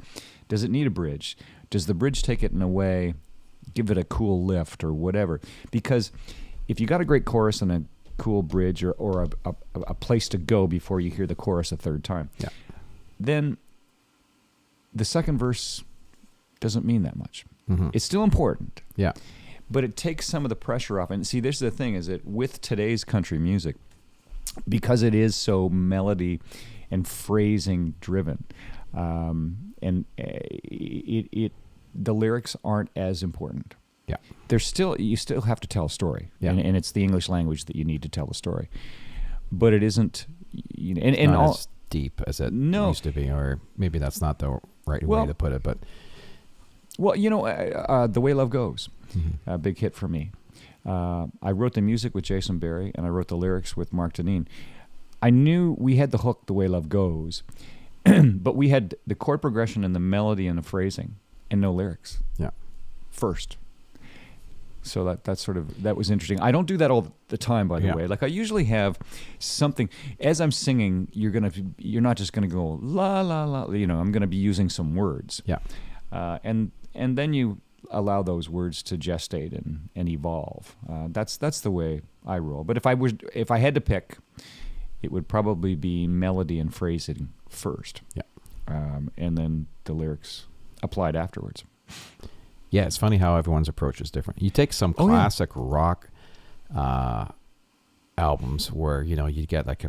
Does it need a bridge? Does the bridge take it in a way, give it a cool lift or whatever? Because if you got a great chorus and a cool bridge or a place to go before you hear the chorus a third time, then the second verse doesn't mean that much.
Mm-hmm.
It's still important.
Yeah.
But it takes some of the pressure off. And see, this is the thing, is that with today's country music, because it is so melody and phrasing driven, and the lyrics aren't as important.
Yeah.
You still have to tell a story.
Yeah.
And it's the English language that you need to tell the story. But it isn't, you know, and
Not
all
as deep as it used to be, or maybe that's not the right way to put it, but
well, you know, The Way Love Goes,
mm-hmm.
a big hit for me. I wrote the music with Jason Berry, and I wrote the lyrics with Mark Deneen. I knew we had the hook, The Way Love Goes, but we had the chord progression and the melody and the phrasing, and no lyrics.
Yeah.
First. So that was interesting. I don't do that all the time, by the way. Like, I usually have something as I'm singing. You're not just gonna go la la la. You know, I'm gonna be using some words.
Yeah.
And then you allow those words to gestate and evolve. That's the way I roll. But if I had to pick, it would probably be melody and phrasing first.
Yeah.
And then the lyrics applied afterwards.
Yeah, it's funny how everyone's approach is different. You take some classic rock albums where, you know, you get like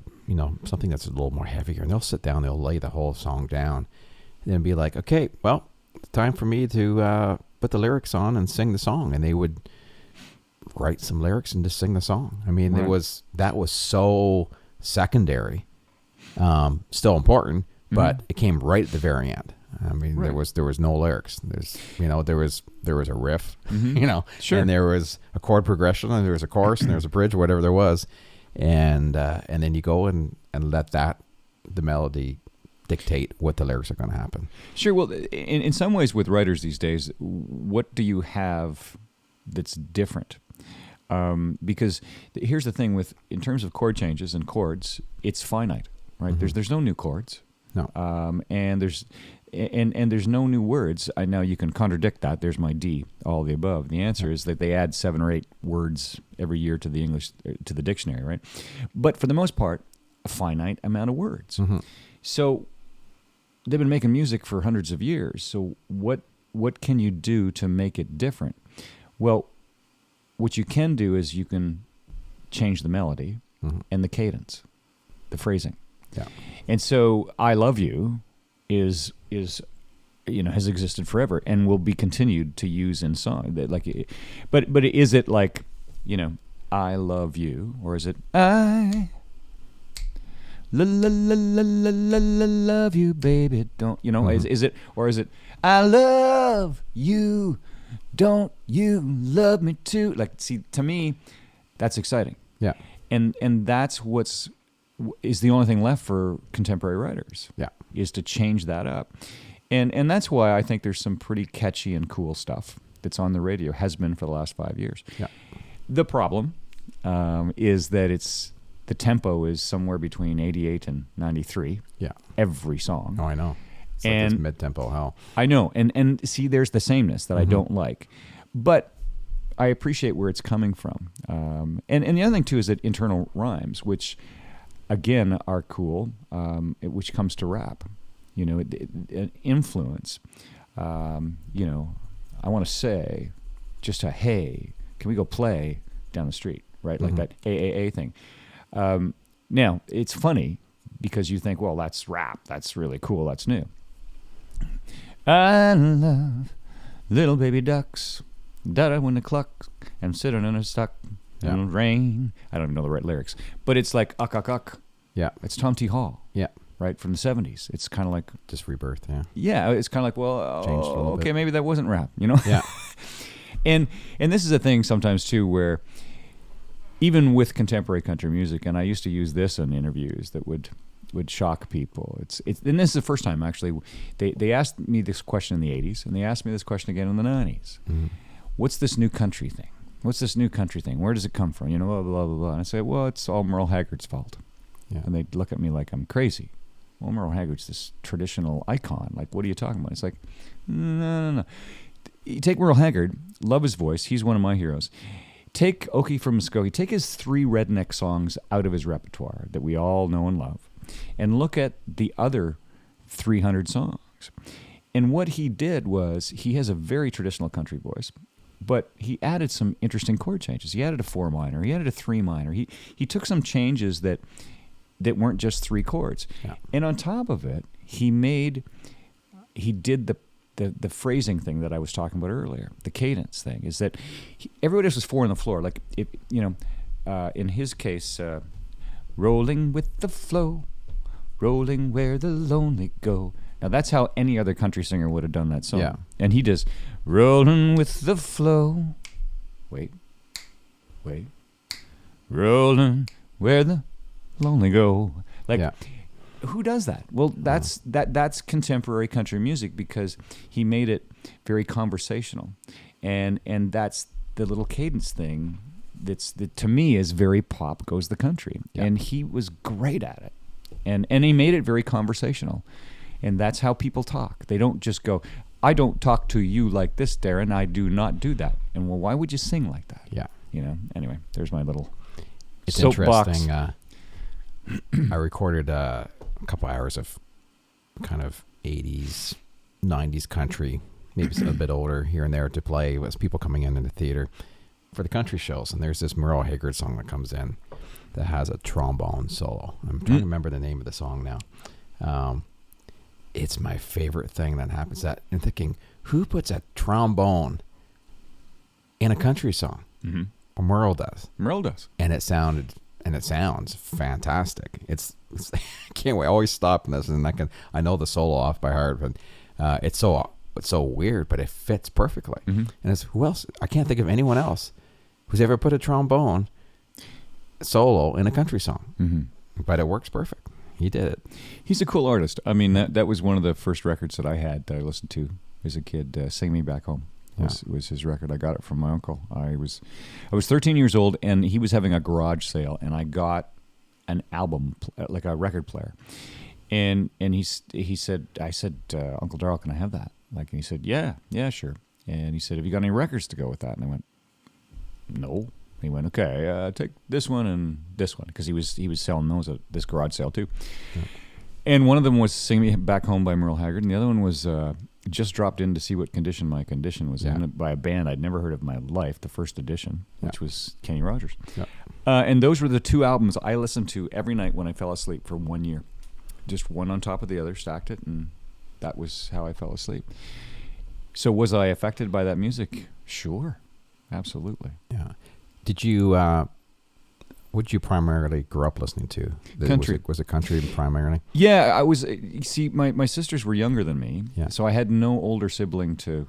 something that's a little more heavier, and they'll sit down, they'll lay the whole song down, and then be like, okay, well, it's time for me to put the lyrics on and sing the song. And they would write some lyrics and just sing the song. I mean, that was so secondary, still important, but it came right at the very end. I mean, there was no lyrics. There was a riff,
sure.
And there was a chord progression, and there was a chorus, and there was a bridge, whatever there was, and then you go and let the melody dictate what the lyrics are going to happen.
Sure. Well, in some ways, with writers these days, what do you have that's different? Because here's the thing: in terms of chord changes and chords, it's finite, right?
Mm-hmm.
There's no new chords.
No.
And there's no new words. I know you can contradict that. There's my D, all the above. The answer is that they add 7 or 8 words every year to the dictionary, right? But for the most part, a finite amount of words.
Mm-hmm.
So they've been making music for hundreds of years. So what can you do to make it different? Well, what you can do is you can change the melody and the cadence, the phrasing.
Yeah.
And so I Love You is has existed forever and will be continued to use in song. But is it like, I love you, or is it I love you, baby, don't is it, or is it I love you, don't you love me too? Like, see, to me, that's exciting.
Yeah.
And that's is the only thing left for contemporary writers.
Yeah.
Is to change that up. And that's why I think there's some pretty catchy and cool stuff that's on the radio, has been for the last 5 years.
Yeah.
The problem is that the tempo is somewhere between 88 and 93.
Yeah.
Every song.
Oh, I know. It's like this mid-tempo hell.
I know. And see, there's the sameness that I don't like. But I appreciate where it's coming from. And the other thing, too, is that internal rhymes, which, again, are cool, which comes to rap. An influence. I want to say just a, hey, can we go play down the street, right? Like that AAA thing. Now, it's funny because you think, well, that's rap. That's really cool. That's new. I love little baby ducks, da-da when the clucks, and sitting in a stuck in the rain. I don't even know the right lyrics. But it's like, uck, uck, uck.
Yeah.
It's Tom T. Hall.
Yeah.
Right, from the 70s. It's kind of like...
Just rebirth, yeah.
Yeah, it's kind of like, well,
Changed a little
okay,
bit.
maybe that wasn't rap, you know?
Yeah.
And this is a thing sometimes, too, where even with contemporary country music, and I used to use this in interviews that would shock people. It's and this is the first time, actually. They asked me this question in the 80s, and they asked me this question again in the 90s.
Mm-hmm.
What's this new country thing? What's this new country thing? Where does it come from? You know, blah, blah, blah, blah. And I say, well, it's all Merle Haggard's fault.
Yeah.
And they'd look at me like I'm crazy. Well, Merle Haggard's this traditional icon. Like, what are you talking about? It's like, no. You take Merle Haggard, love his voice. He's one of my heroes. Take Okie from Muskogee, take his 3 redneck songs out of his repertoire that we all know and love, and look at the other 300 songs. And what he did was, he has a very traditional country voice, but he added some interesting chord changes. He added a 4 minor. He added a 3 minor. He took some changes that weren't just 3 chords.
Yeah.
And on top of it, he did the phrasing thing that I was talking about earlier, the cadence thing, is that everybody else was 4 on the floor. Like, in his case, rolling with the flow, rolling where the lonely go. Now, that's how any other country singer would have done that song.
Yeah.
And he does, rolling with the flow, wait, rolling where the lonely go. Like,
yeah.
Who does that? Well, that's contemporary country music, because he made it very conversational, and that's the little cadence thing that to me is very pop goes the country,
Yeah.
and he was great at it, and he made it very conversational, and that's how people talk. They don't just go, I don't talk to you like this, Darren. I do not do that. And well, why would you sing like that?
Yeah.
You know. Anyway, there's my little
It's
soapbox.
interesting. I recorded a couple hours of kind of 80s, 90s country, maybe a bit older here and there to play with people coming in the theater for the country shows. And there's this Merle Haggard song that comes in that has a trombone solo. I'm trying to remember the name of the song now. It's my favorite thing that happens. That I'm thinking, who puts a trombone in a country song?
Mm-hmm.
Well, Merle does.
Merle does.
And it sounds fantastic. It's I can't wait. I always stop and listen, and I know the solo off by heart, but it's so weird, but it fits perfectly.
Mm-hmm.
And it's who else? I can't think of anyone else who's ever put a trombone solo in a country song.
Mm-hmm.
But it works perfect. He did it.
He's a cool artist. I mean, that was one of the first records that I had that I listened to as a kid. Sing Me Back Home was his record. I got it from my uncle. I was 13 years old, and he was having a garage sale, and I got an album, like a record player. And he said, I said, Uncle Darrell, can I have that? Like, and he said, yeah, sure. And he said, have you got any records to go with that? And I went, no. He went, okay, take this one and this one, because he was selling those at this garage sale too. Yeah. And one of them was "Sing Me Back Home" by Merle Haggard, and the other one was "Just Dropped In to See What Condition My Condition Was In" by a band I'd never heard of in my life, the first edition, which was Kenny Rogers. Yeah. And those were the 2 albums I listened to every night when I fell asleep for 1 year. Just one on top of the other, stacked it, and that was how I fell asleep. So was I affected by that music? Sure, absolutely.
Yeah. Did you, what did you primarily grow up listening to?
Country.
Was it country primarily?
Yeah, I was, you see, my sisters were younger than me, so I had no older sibling to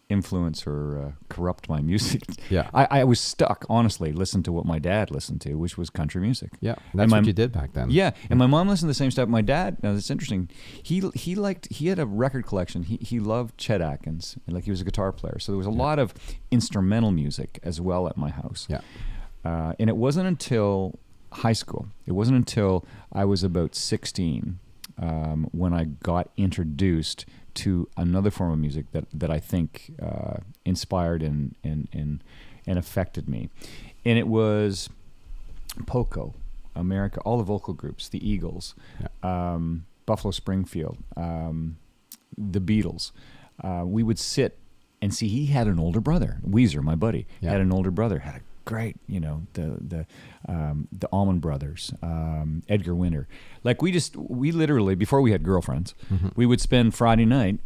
influence or corrupt my music.
Yeah.
I was stuck, honestly, listening to what my dad listened to, which was country music.
Yeah, that's what you did back then.
Yeah, and my mom listened to the same stuff. My dad, now it's interesting, he had a record collection. He loved Chet Atkins, like he was a guitar player. So there was a lot of instrumental music as well at my house.
Yeah.
And it wasn't until high school, it wasn't until I was about 16 when I got introduced to another form of music that I think inspired and affected me. And it was Poco, America, all the vocal groups, the Eagles, Buffalo Springfield, the Beatles. We would sit and see, he had an older brother, Weezer, my buddy, had an older brother, had a great, the Allman Brothers, Edgar Winter. Like we literally, before we had girlfriends, we would spend Friday night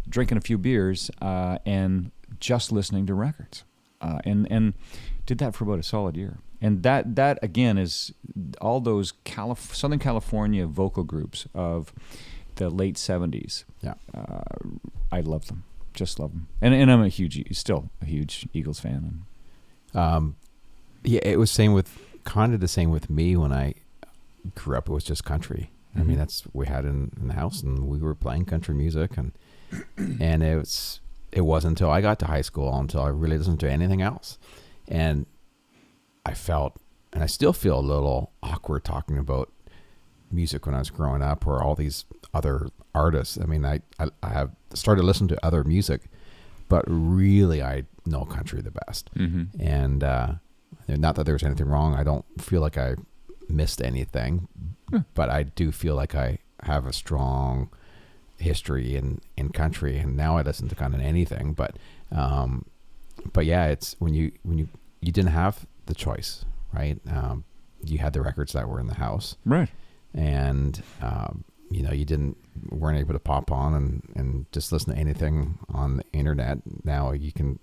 drinking a few beers and just listening to records, and did that for about a solid year. And that again is all those Southern California vocal groups of the late 70s.
Yeah.
I love them. Just love them. And I'm still a huge Eagles fan.
Yeah, it was kind of the same with me when I grew up. It was just country. I mean, that's what we had in the house, and we were playing country music, and it wasn't until I got to high school until I really listened to anything else. And I felt, and I still feel a little awkward talking about music when I was growing up, or all these other artists. I mean, I have started listening to other music, but really I know country the best. Mm-hmm. And not that there's anything wrong. I don't feel like I missed anything, but I do feel like I have a strong history in country, and now I listen to kind of anything. But yeah, it's when you didn't have the choice, right? You had the records that were in the house,
right?
And you weren't able to pop on and just listen to anything on the internet. Now you can.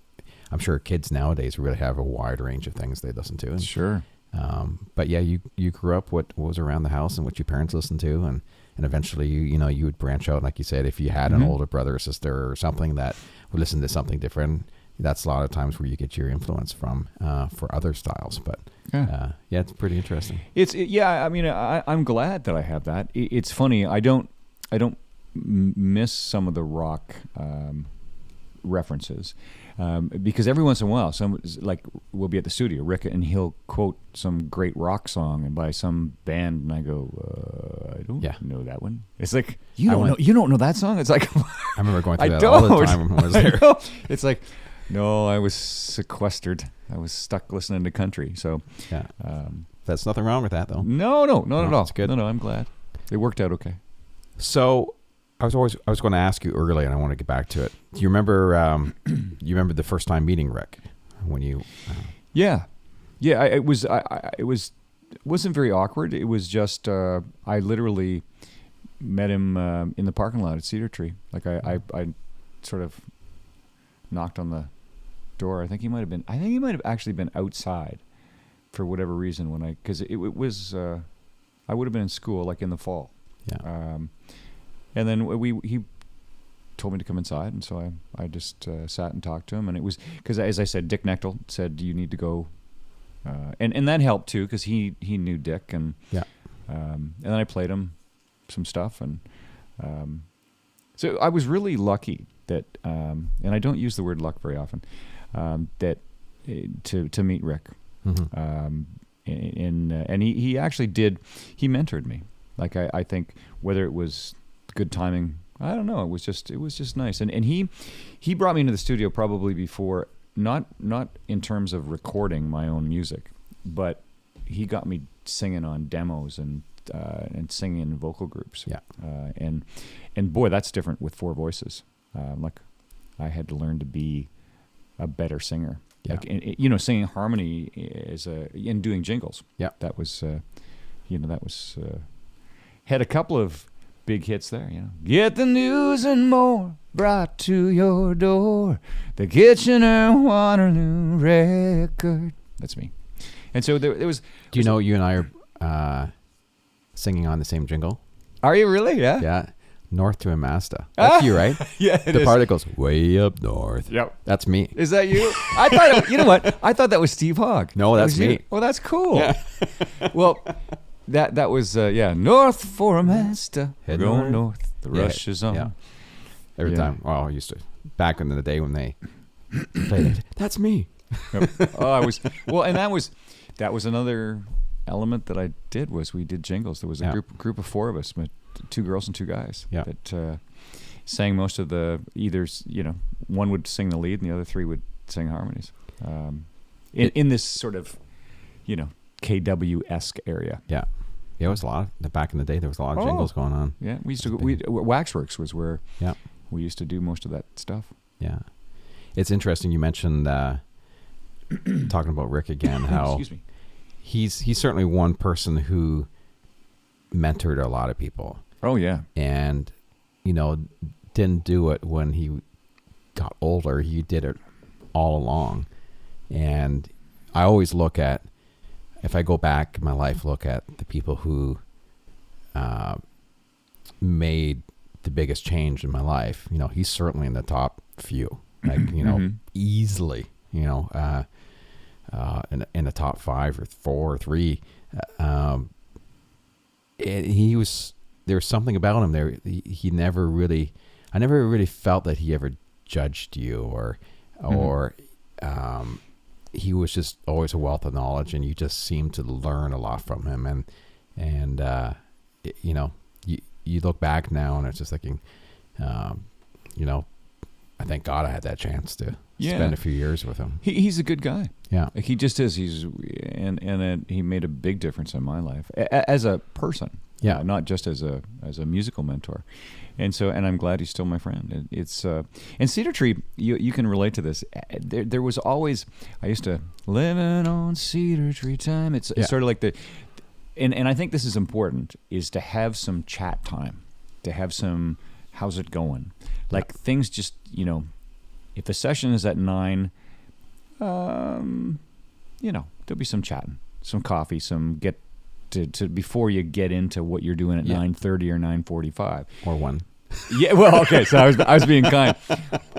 I'm sure kids nowadays really have a wide range of things they listen to. And,
sure.
But yeah, you grew up what was around the house and what your parents listened to, and eventually you would branch out, like you said, if you had an older brother or sister or something that would listen to something different. That's a lot of times where you get your influence from for other styles. But yeah, it's pretty interesting.
I mean, I'm glad that I have that. It's funny. I don't miss some of the rock references. Because every once in a while, we'll be at the studio, Rick, and he'll quote some great rock song and by some band, and I go, I don't know that one. It's like you don't know that song. It's like
I remember going through that all the time when I was there.
It's like, no, I was sequestered. I was stuck listening to country. So
yeah, that's nothing wrong with that, though.
No, not at all.
It's good.
No, I'm glad it worked out okay. So.
I was going to ask you earlier, and I want to get back to it. Do you remember? You remember the first time meeting Rick when you?
Yeah. It wasn't very awkward. It was just I literally met him in the parking lot at Cedar Tree. Like I sort of knocked on the door. I think he might have actually been outside for whatever reason because it was I would have been in school like in the fall.
Yeah.
And then he told me to come inside, and so I just sat and talked to him. And it was because, as I said, Dick Knechtel said you need to go, and that helped too because he knew Dick, and and then I played him some stuff, and so I was really lucky that, and I don't use the word luck very often, that to meet Rick, and he actually he mentored me. Like I think whether it was good timing, I don't know. It was just nice. And he brought me into the studio probably before, not in terms of recording my own music, but he got me singing on demos and singing in vocal groups.
Yeah.
And boy, that's different with four voices. Like I had to learn to be a better singer.
Yeah.
Like, singing harmony and doing jingles.
Yeah.
That was, had a couple of big hits there, Get the news and more brought to your door. The Kitchener Waterloo record. That's me. And so there was.
Do you know you and I are singing on the same jingle?
Are you really? Yeah.
Yeah. North to Amasta. That's you, right?
Yeah.
The part that goes way up north.
Yep.
That's me.
Is that you? I thought. You know what? I thought that was Steve Hogg.
No, that's me.
Well, that's cool.
Yeah.
Well. That was north for Amasta.
Head
going north. The rush is on.
Yeah. Every time. Well, I used to back in the day when they played it. That's me.
Yep. And that was another element that I did was we did jingles. There was a group of four of us, 2 girls and 2 guys that sang most of the one would sing the lead and the other 3 would sing harmonies. In this sort of KW-esque area.
Yeah. Yeah, it was a lot. Back in the day, there was a lot of jingles going on.
Yeah, we used to go. Waxworks was where we used to do most of that stuff.
Yeah. It's interesting you mentioned, talking about Rick again, how
Excuse me.
He's certainly one person who mentored a lot of people.
Oh, yeah.
And, didn't do it when he got older. He did it all along. And I always look at if I go back in my life, look at the people who made the biggest change in my life, he's certainly in the top few, like, easily, in the top 5 or 4 or 3. There was something about him there. He never really, I never really felt that he ever judged you or he was just always a wealth of knowledge, and you just seemed to learn a lot from him. And you look back now and it's just thinking, I thank God I had that chance to spend a few years with him.
He's a good guy.
Yeah.
Like, he just is. He made a big difference in my life as a person.
Yeah.
Not just as a musical mentor. And I'm glad he's still my friend. It's and Cedar Tree, you can relate to this. There was always, I used to living on Cedar Tree time. It's sort of like and I think this is important, is to have some chat time, to have some, how's it going? Like, things just, if the session is at 9, there'll be some chatting, some coffee, some get to before you get into what you're doing at 9:30 or 9:45
or 1.
Yeah, well, okay, so I was being kind,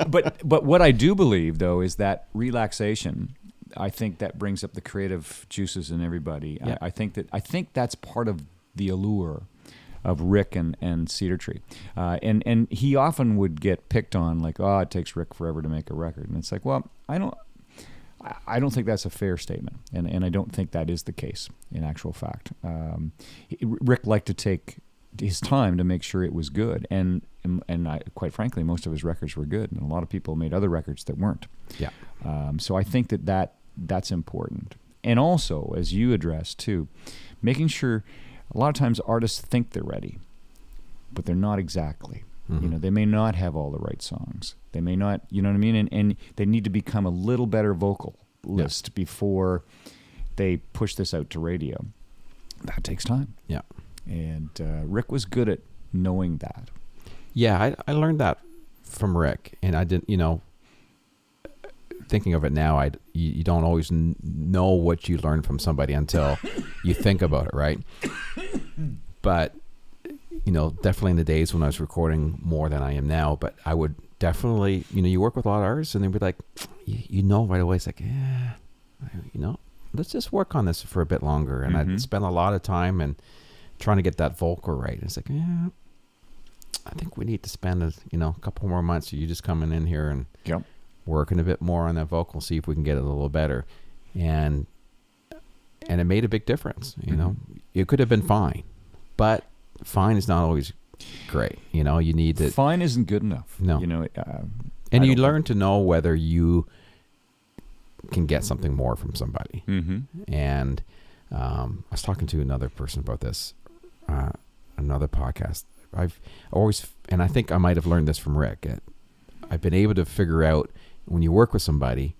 but what I do believe, though, is that relaxation, I think that brings up the creative juices in everybody.
Yeah.
I think that's part of the allure of Rick and Cedar Tree, and he often would get picked on, like, oh, it takes Rick forever to make a record, and it's like, well, I don't think that's a fair statement, and I don't think that is the case in actual fact. Rick liked to take his time to make sure it was good, and quite frankly, most of his records were good, and a lot of people made other records that weren't.
Yeah.
So I think that's important, and also, as you addressed too, making sure, a lot of times artists think they're ready, but they're not exactly.
Mm-hmm.
They may not have all the right songs. They may not, you know what I mean? And they need to become a little better vocalist before they push this out to radio. That takes time.
Yeah. And
Rick was good at knowing that.
Yeah, I learned that from Rick, and I didn't, thinking of it now, you don't always know what you learn from somebody until you think about it, right? But definitely in the days when I was recording more than I am now, but I would definitely, you work with a lot of artists, and they'd be like, right away, it's like, let's just work on this for a bit longer. And I'd spend a lot of time and trying to get that vocal right. And it's like, I think we need to spend a couple more months. You just coming in here and working a bit more on that vocal, see if we can get it a little better. And it made a big difference. It could have been fine, but fine is not always great. You need to.
Fine isn't good enough.
No. And you learn to know whether you can get something more from somebody. Mm-hmm. And I was talking to another person about this, another podcast. I've always, and I think I might have learned this from Rick. I've been able to figure out when you work with somebody,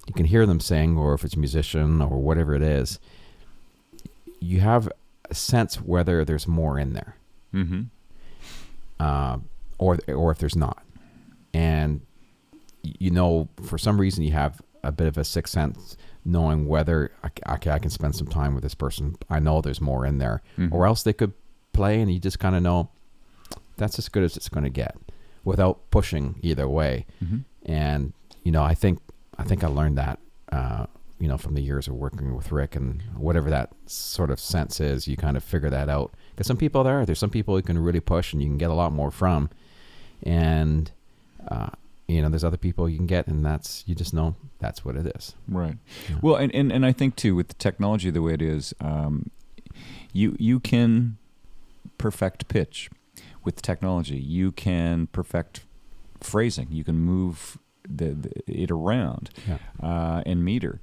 you can hear them sing, or if it's a musician or whatever it is, you have a sense whether there's more in there, or if there's not. And for some reason you have a bit of a sixth sense, knowing whether I can spend some time with this person. I know there's more in there, or else they could play, and you just kind of know that's as good as it's going to get, without pushing either way. And I think I learned that from the years of working with Rick, and whatever that sort of sense is, you kind of figure that out. Because some people there's some people you can really push and you can get a lot more from, and there's other people you can get, and you just know that's what it is.
Right. Yeah. Well, and I think too, with the technology the way it is, you can perfect pitch with technology. You can perfect phrasing. You can move it around and meter,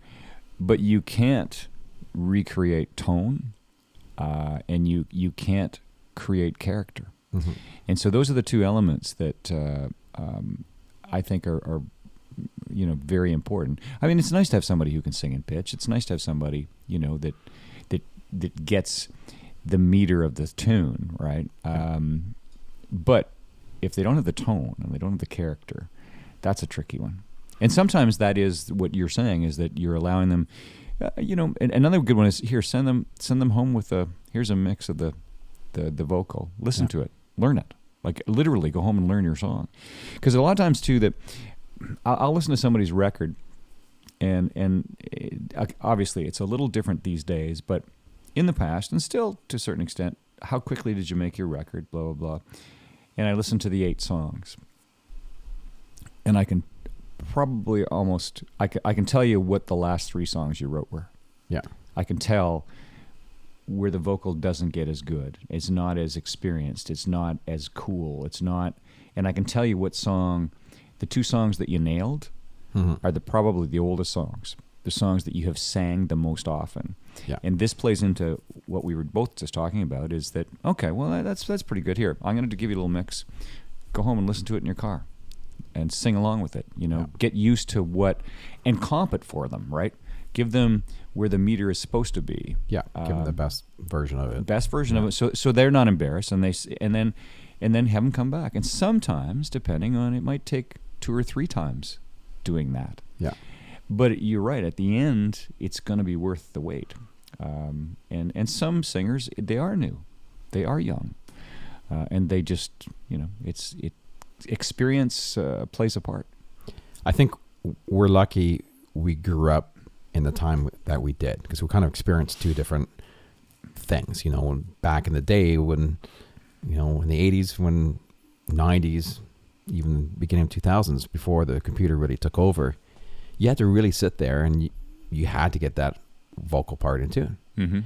but you can't recreate tone, and you can't create character. And so those are the two elements that I think are very important. I mean, it's nice to have somebody who can sing in pitch. It's nice to have somebody that gets the meter of the tune, right? But if they don't have the tone and they don't have the character, that's a tricky one. And sometimes that is what you're saying, is that you're allowing them And another good one is here. Send them home with here's a mix of the vocal. Listen to it, learn it. Like literally, go home and learn your song. Because a lot of times too, that I'll listen to somebody's record, and obviously it's a little different these days, but in the past, and still to a certain extent, how quickly did you make your record? Blah blah blah. And I listened to the 8 songs, and I can probably I can tell you what the last 3 songs you wrote were.
Yeah.
I can tell where the vocal doesn't get as good. It's not as experienced. It's not as cool. It's not, and I can tell you what song, the 2 songs that you nailed are probably the oldest songs, the songs that you have sang the most often.
Yeah.
And this plays into what we were both just talking about, is that, okay, well, that's pretty good. Here, I'm going to give you a little mix. Go home and listen to it in your car and sing along with it. Get used to what, and comp it for them, right? Give them where the meter is supposed to be.
Yeah, give them the best version of it.
Best version of it, so they're not embarrassed, and then have them come back. And sometimes, depending on, it might take 2 or 3 times doing that.
Yeah.
But you're right. At the end, it's going to be worth the wait. And some singers, they are new, they are young, and they just experience plays a part.
I think we're lucky we grew up in the time that we did, because we kind of experienced 2 different things. Back in the day when, in the 80s, when 90s, even beginning of 2000s, before the computer really took over, you had to really sit there and you had to get that vocal part in tune. Mm-hmm.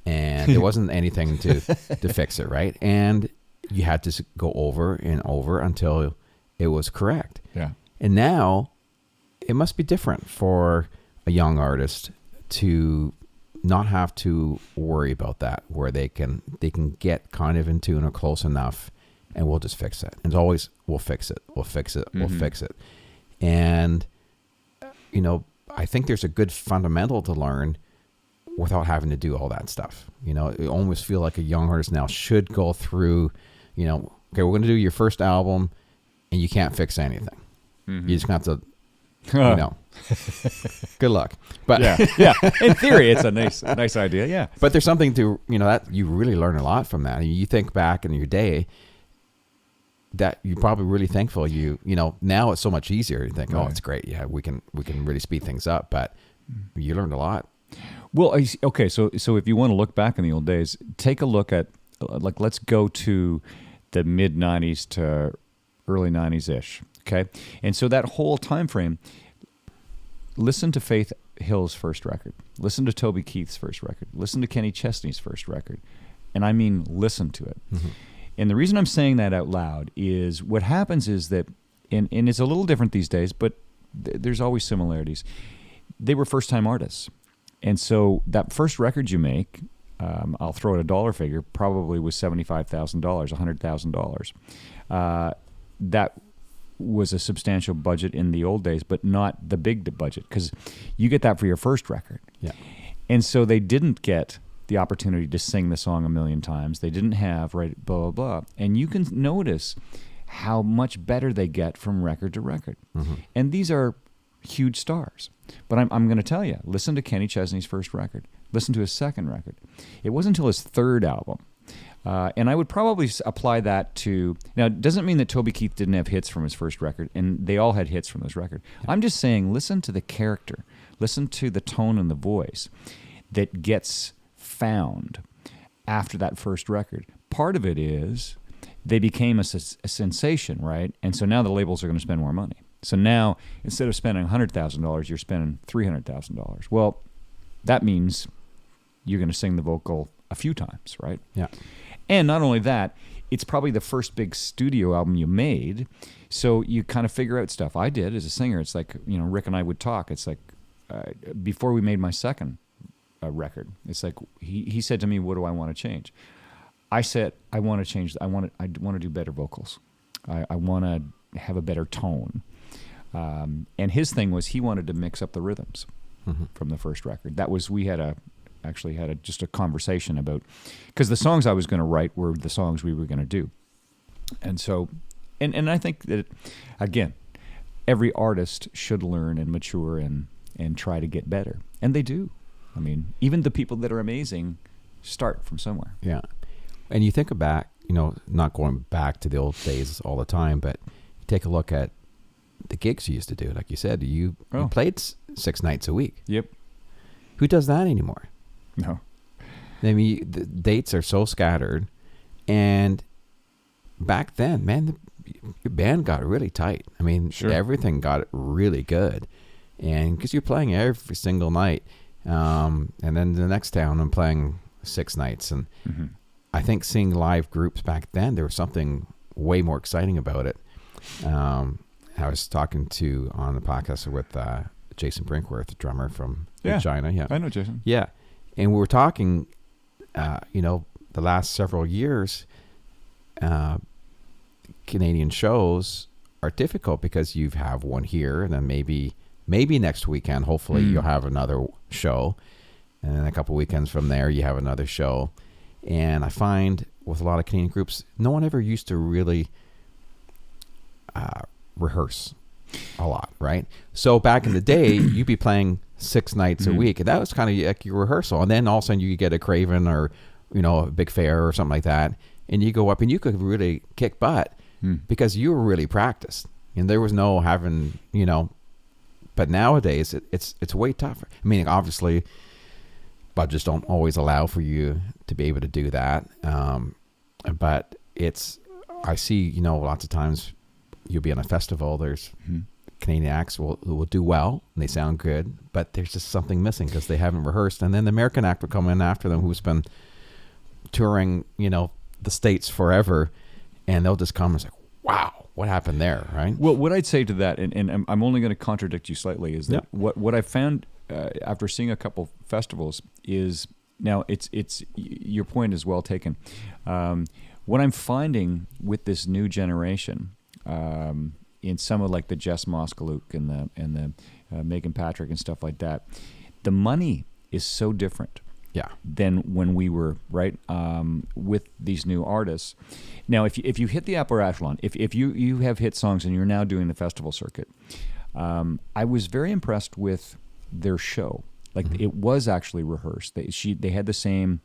And there wasn't anything to fix it, right? And you had to go over and over until it was correct.
Yeah.
And now it must be different for a young artist to not have to worry about that, where they can get kind of in tune or close enough, and we'll just fix it. And it's always, we'll fix it. And, I think there's a good fundamental to learn without having to do all that stuff. It almost feel like a young artist now should go through, okay, we're going to do your first album and you can't fix anything. Mm-hmm. You just have to, good luck. But
yeah. In theory, it's a nice idea. Yeah.
But there's something to, that you really learn a lot from that. You think back in your day that you're probably really thankful now it's so much easier. You think, oh, it's great. Yeah, we can really speed things up, but you learned a lot.
Well, okay. So if you want to look back in the old days, take a look at, let's go to the mid 90s to early 90s ish. Okay. And so that whole time frame, listen to Faith Hill's first record, listen to Toby Keith's first record, listen to Kenny Chesney's first record. And I mean, listen to it. Mm-hmm. And the reason I'm saying that out loud is what happens is that, and it's a little different these days, but there's always similarities. They were first-time artists. And so that first record you make, I'll throw out a dollar figure, probably was $75,000, $100,000. That was a substantial budget in the old days, but not the big budget, because you get that for your first record.
Yeah.
And so they didn't get the opportunity to sing the song a million times. They didn't have, right, blah, blah, blah. And you can notice how much better they get from record to record. Mm-hmm. And these are huge stars. But I'm going to tell you, listen to Kenny Chesney's first record. Listen to his second record. It wasn't until his third album. And I would probably apply that to... Now, it doesn't mean that Toby Keith didn't have hits from his first record, and they all had hits from this record. Yeah. I'm just saying, listen to the character. Listen to the tone and the voice that gets found after that first record. Part of it is they became a sensation, right? And so now the labels are going to spend more money. So now, instead of spending $100,000, you're spending $300,000. Well, that means you're going to sing the vocal a few times, right?
Yeah.
And not only that, it's probably the first big studio album you made, so you kind of figure out stuff. I did as a singer. It's like, Rick and I would talk. It's like, before we made my second record, it's like he said to me, what do I want to change? I said, I want to change. I want to do better vocals. I want to have a better tone. And his thing was he wanted to mix up the rhythms from the first record. That was, we had just a conversation about, because the songs I was going to write were the songs we were going to do. And so, and I think that, again, every artist should learn and mature and try to get better. And they do. I mean, even the people that are amazing start from somewhere.
Yeah. And you think back, you know, not going back to the old days all the time, but you take a look at the gigs you used to do. Like you said, you played 6 nights a week.
Yep.
Who does that anymore?
No.
I mean, the dates are so scattered. And back then, man, your band got really tight. I mean, everything got really good. And because you're playing every single night. And then the next town, I'm playing 6 nights. And I think seeing live groups back then, there was something way more exciting about it. I was talking on the podcast with Jason Brinkworth, drummer from Regina. Yeah,
I know Jason.
Yeah, and we were talking, you know, the last several years, Canadian shows are difficult because you have one here, and then maybe next weekend, hopefully you'll have another show, and then a couple weekends from there, you have another show. And I find with a lot of Canadian groups, no one ever used to really rehearse a lot, right? So back in the day, you'd be playing 6 nights a week, and that was kind of like your rehearsal. And then all of a sudden you get a Craven or, you know, a big fair or something like that, and you go up and you could really kick butt because you were really practiced, and there was no having, you know. But nowadays it's way tougher. I mean, obviously budgets don't always allow for you to be able to do that, but I see, you know, lots of times you'll be on a festival, there's Canadian acts will do well and they sound good, but there's just something missing because they haven't rehearsed. And then the American act will come in after them, who's been touring, you know, the States forever, and they'll just come and say, wow, what happened there, right?
Well, what I'd say to that, and I'm only going to contradict you slightly, is that what I found after seeing a couple festivals is, now it's your point is well taken. What I'm finding with this new generation, in some of like the Jess Moskaluk and the Megan Patrick and stuff like that, the money is so different than when we were with these new artists. Now, if you hit the upper echelon, if you have hit songs and you're now doing the festival circuit, I was very impressed with their show. Like it was actually rehearsed. They had the same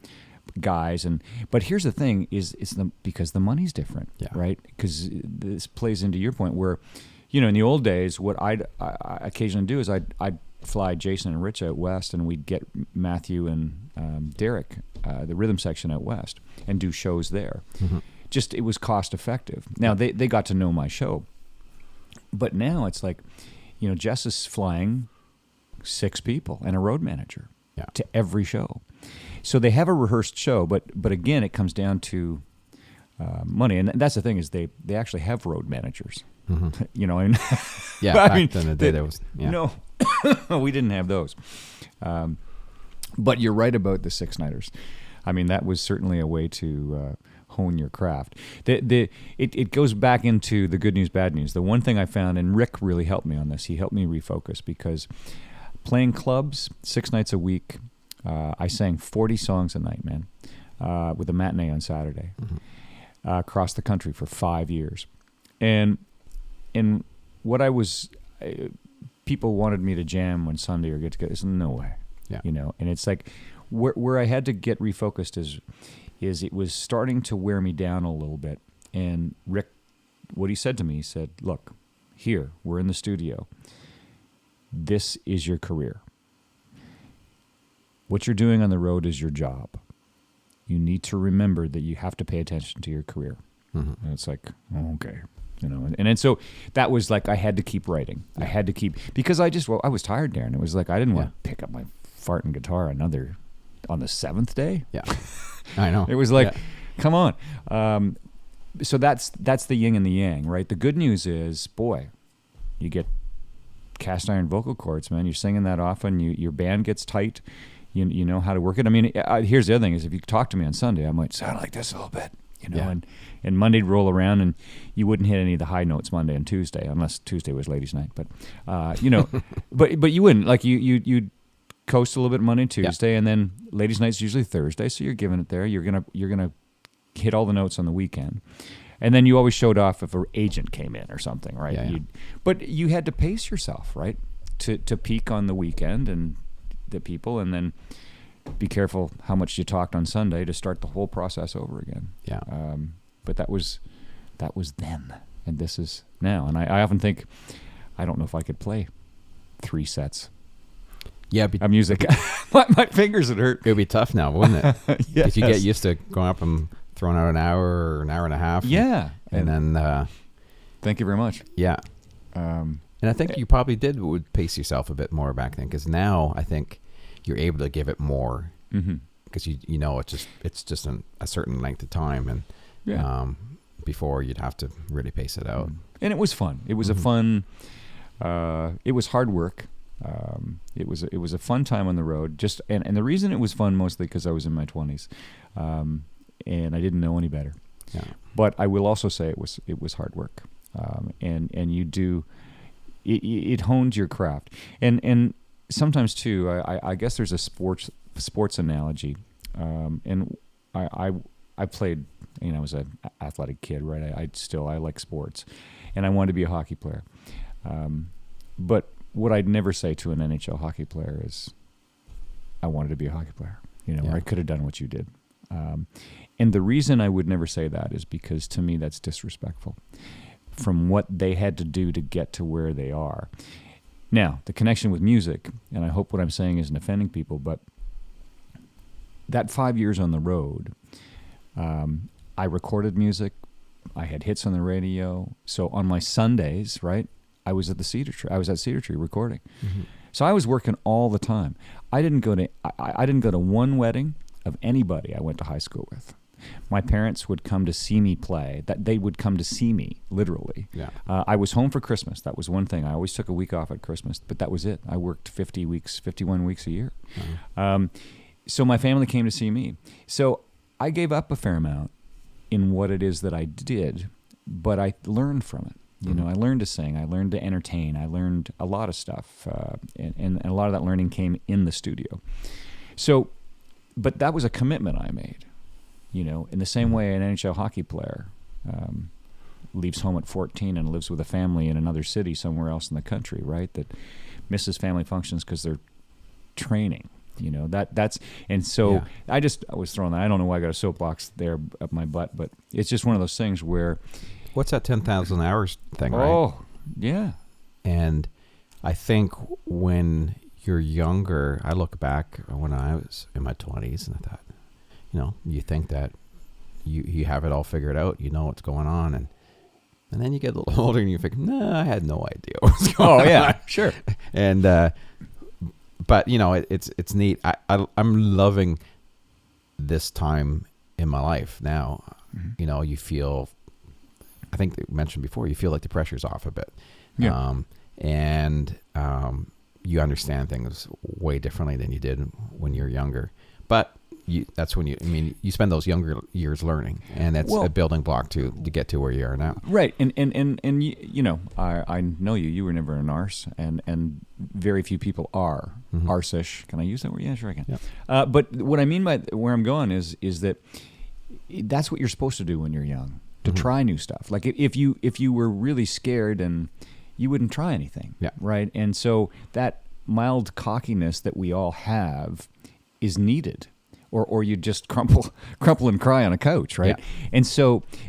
guys, but here's the thing: because the money's different, right? Because this plays into your point where, you know, in the old days, what I occasionally do is I'd fly Jason and Rich out west, and we'd get Matthew and Derek, the rhythm section out west, and do shows there. Just it was cost effective. Now they got to know my show, but now it's like, you know, Jess is flying 6 people and a road manager to every show. So they have a rehearsed show, but again, it comes down to money, and that's the thing is they actually have road managers. You know, and
back in the day there was
no, we didn't have those. But you're right about the 6-nighters. I mean, that was certainly a way to hone your craft. It goes back into the good news, bad news. The one thing I found, and Rick really helped me on this, he helped me refocus, because playing clubs 6 nights a week, I sang 40 songs a night, man, with a matinee on Saturday, across the country for 5 years. And what I was, people wanted me to jam on Sunday or get together. There's no way, you know. And it's like where I had to get refocused is it was starting to wear me down a little bit. And Rick, what he said to me, he said, "Look, here we're in the studio. This is your career. What you're doing on the road is your job. You need to remember that you have to pay attention to your career." And it's like, oh, okay. You know, and so that was like, I had to keep writing. I had to keep, because I was tired, Darren. It was like, I didn't want to pick up my farting guitar on the 7th day. Yeah,
I know.
It was like, come on. So that's the yin and the yang, right? The good news is, boy, you get cast iron vocal cords, man. You're singing that often. Your band gets tight. You know how to work it. I mean, here's the other thing is, if you talk to me on Sunday, I might sound like this a little bit. You know, and Monday'd roll around and you wouldn't hit any of the high notes Monday and Tuesday, unless Tuesday was ladies' night. But you know, but you wouldn't, like you'd coast a little bit Monday and Tuesday, and then ladies' night's usually Thursday, so you're giving it there. You're gonna hit all the notes on the weekend, and then you always showed off if an agent came in or something, right? But you had to pace yourself, right, to peak on the weekend, and the people, and then be careful how much you talked on Sunday to start the whole process over again.
Yeah.
But that was then, and this is now. And I often think, I don't know if I could play 3 sets.
Yeah,
of music. my fingers would hurt.
It would be tough now, wouldn't it?
Yes.
If you get used to going up and throwing out an hour or an hour and a half.
Yeah.
And then...
thank you very much.
Yeah. And I think you probably would pace yourself a bit more back then, because now I think you're able to give it more, because you know it's just a certain length of time, and before you'd have to really pace it out.
And it was fun. It was a fun. It was hard work. It was a fun time on the road. And the reason it was fun mostly because I was in my 20s, and I didn't know any better.
Yeah.
But I will also say it was hard work, and you do. It honed your craft, and sometimes too. I guess there's a sports analogy, and I played. I was an athletic kid, right? I like sports, and I wanted to be a hockey player. But what I'd never say to an NHL hockey player is, I wanted to be a hockey player, or I could have done what you did. And the reason I would never say that is because to me that's disrespectful from what they had to do to get to where they are. Now, the connection with music, and I hope what I'm saying isn't offending people, but that 5 years on the road, I recorded music. I had hits on the radio. So on my Sundays, right, I was at Cedar Tree recording. Mm-hmm. So I was working all the time. I didn't go to one wedding of anybody I went to high school with. My parents would come to see me play. That they would come to see me, literally.
Yeah.
I was home for Christmas. That was one thing. I always took a week off at Christmas, but that was it. I worked 51 weeks a year. Mm-hmm. So my family came to see me. So I gave up a fair amount in what it is that I did, but I learned from it. Mm-hmm. I learned to sing. I learned to entertain. I learned a lot of stuff, and a lot of that learning came in the studio. So, but that was a commitment I made. In the same way an NHL hockey player leaves home at 14 and lives with a family in another city somewhere else in the country, right? That misses family functions because they're training. That's and so yeah. I was throwing that. I don't know why I got a soapbox there up my butt, but it's just one of those things where.
What's that 10,000 hours thing, right?
Oh, yeah.
And I think when you're younger, I look back when I was in my 20s and I thought, you think that you have it all figured out, what's going on, and then you get a little older and you think, nah, I had no idea what was going on.
Oh, yeah, sure.
And, but, it's neat. I'm loving this time in my life now. Mm-hmm. You feel, I think you mentioned before, you feel like the pressure's off a bit.
Yeah.
And you understand things way differently than you did when you're younger. But that's when you spend those younger years learning, and that's a building block to get to where you are now.
Right. And I know you were never an arse, and very few people are arse-ish. Can I use that word? Yeah, sure I can. Yeah. But what I mean by where I'm going is that that's what you're supposed to do when you're young, to try new stuff. Like if you were really scared, and you wouldn't try anything.
Yeah.
Right. And so that mild cockiness that we all have is needed. Or you just crumple and cry on a couch, right? Yeah.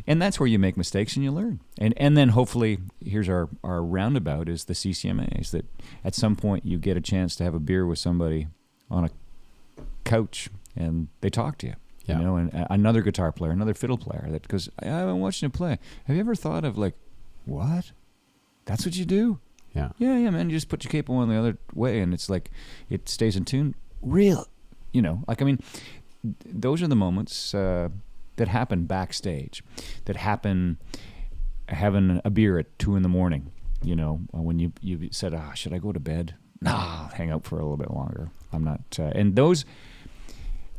And that's where you make mistakes and you learn. And then hopefully, here's our roundabout is the CCMAs, that at some point you get a chance to have a beer with somebody on a couch and they talk to you.
Yeah.
And another guitar player, another fiddle player that goes, I've been watching you play. Have you ever thought of like, what? That's what you do?
Yeah.
Yeah, man. You just put your capo on the other way and it's like, it stays in tune. Real. Those are the moments that happen backstage, that happen having a beer at 2 a.m, when you said, should I go to bed? Nah, hang out for a little bit longer. I'm not, and those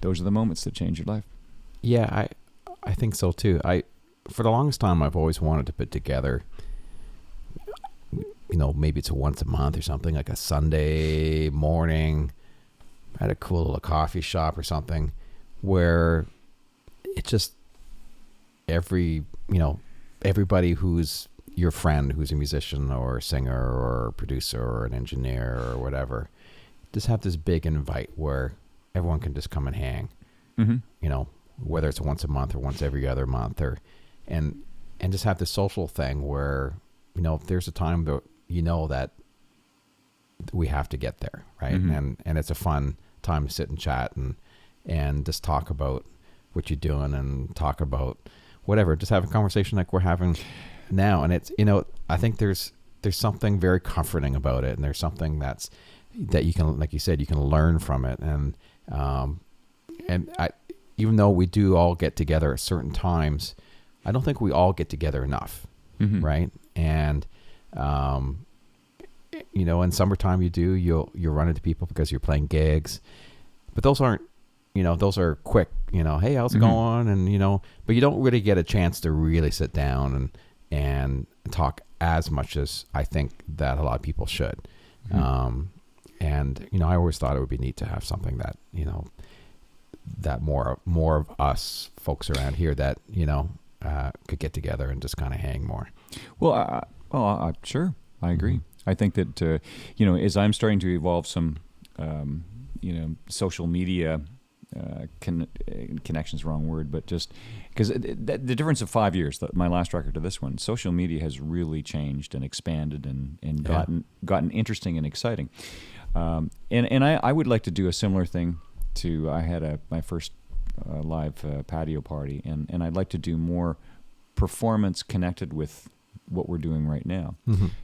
are the moments that change your life.
Yeah, I think so too. For the longest time, I've always wanted to put together, maybe it's a once a month or something, like a Sunday morning at a cool little coffee shop or something, where it's just everybody who's your friend, who's a musician or a singer or a producer or an engineer or whatever, just have this big invite where everyone can just come and hang, you know, whether it's once a month or once every other month, or and just have this social thing where, you know, if there's a time that you know that we have to get there, right? And it's a fun time to sit and chat and just talk about what you're doing and talk about whatever. Just have a conversation like we're having now. And it's, you know, I think there's something very comforting about it, and there's something that you can, like you said, you can learn from it. And even though we do all get together at certain times, I don't think we all get together enough, right? And you know, in summertime you'll run into people because you're playing gigs, but those aren't, you know, those are quick, you know, hey, how's it going? And, you know, but you don't really get a chance to really sit down and talk as much as I think that a lot of people should. And, you know, I always thought it would be neat to have something that, you know, that more of us folks around here that, you know, could get together and just kind of hang more.
Well, sure. I agree. I think that, you know, as I'm starting to evolve some, you know, social media connection's wrong word, but just because the difference of 5 years, my last record to this one, social media has really changed and expanded and gotten interesting and exciting. And I would like to do a similar thing to, I had my first live patio party, and I'd like to do more performance connected with what we're doing right now,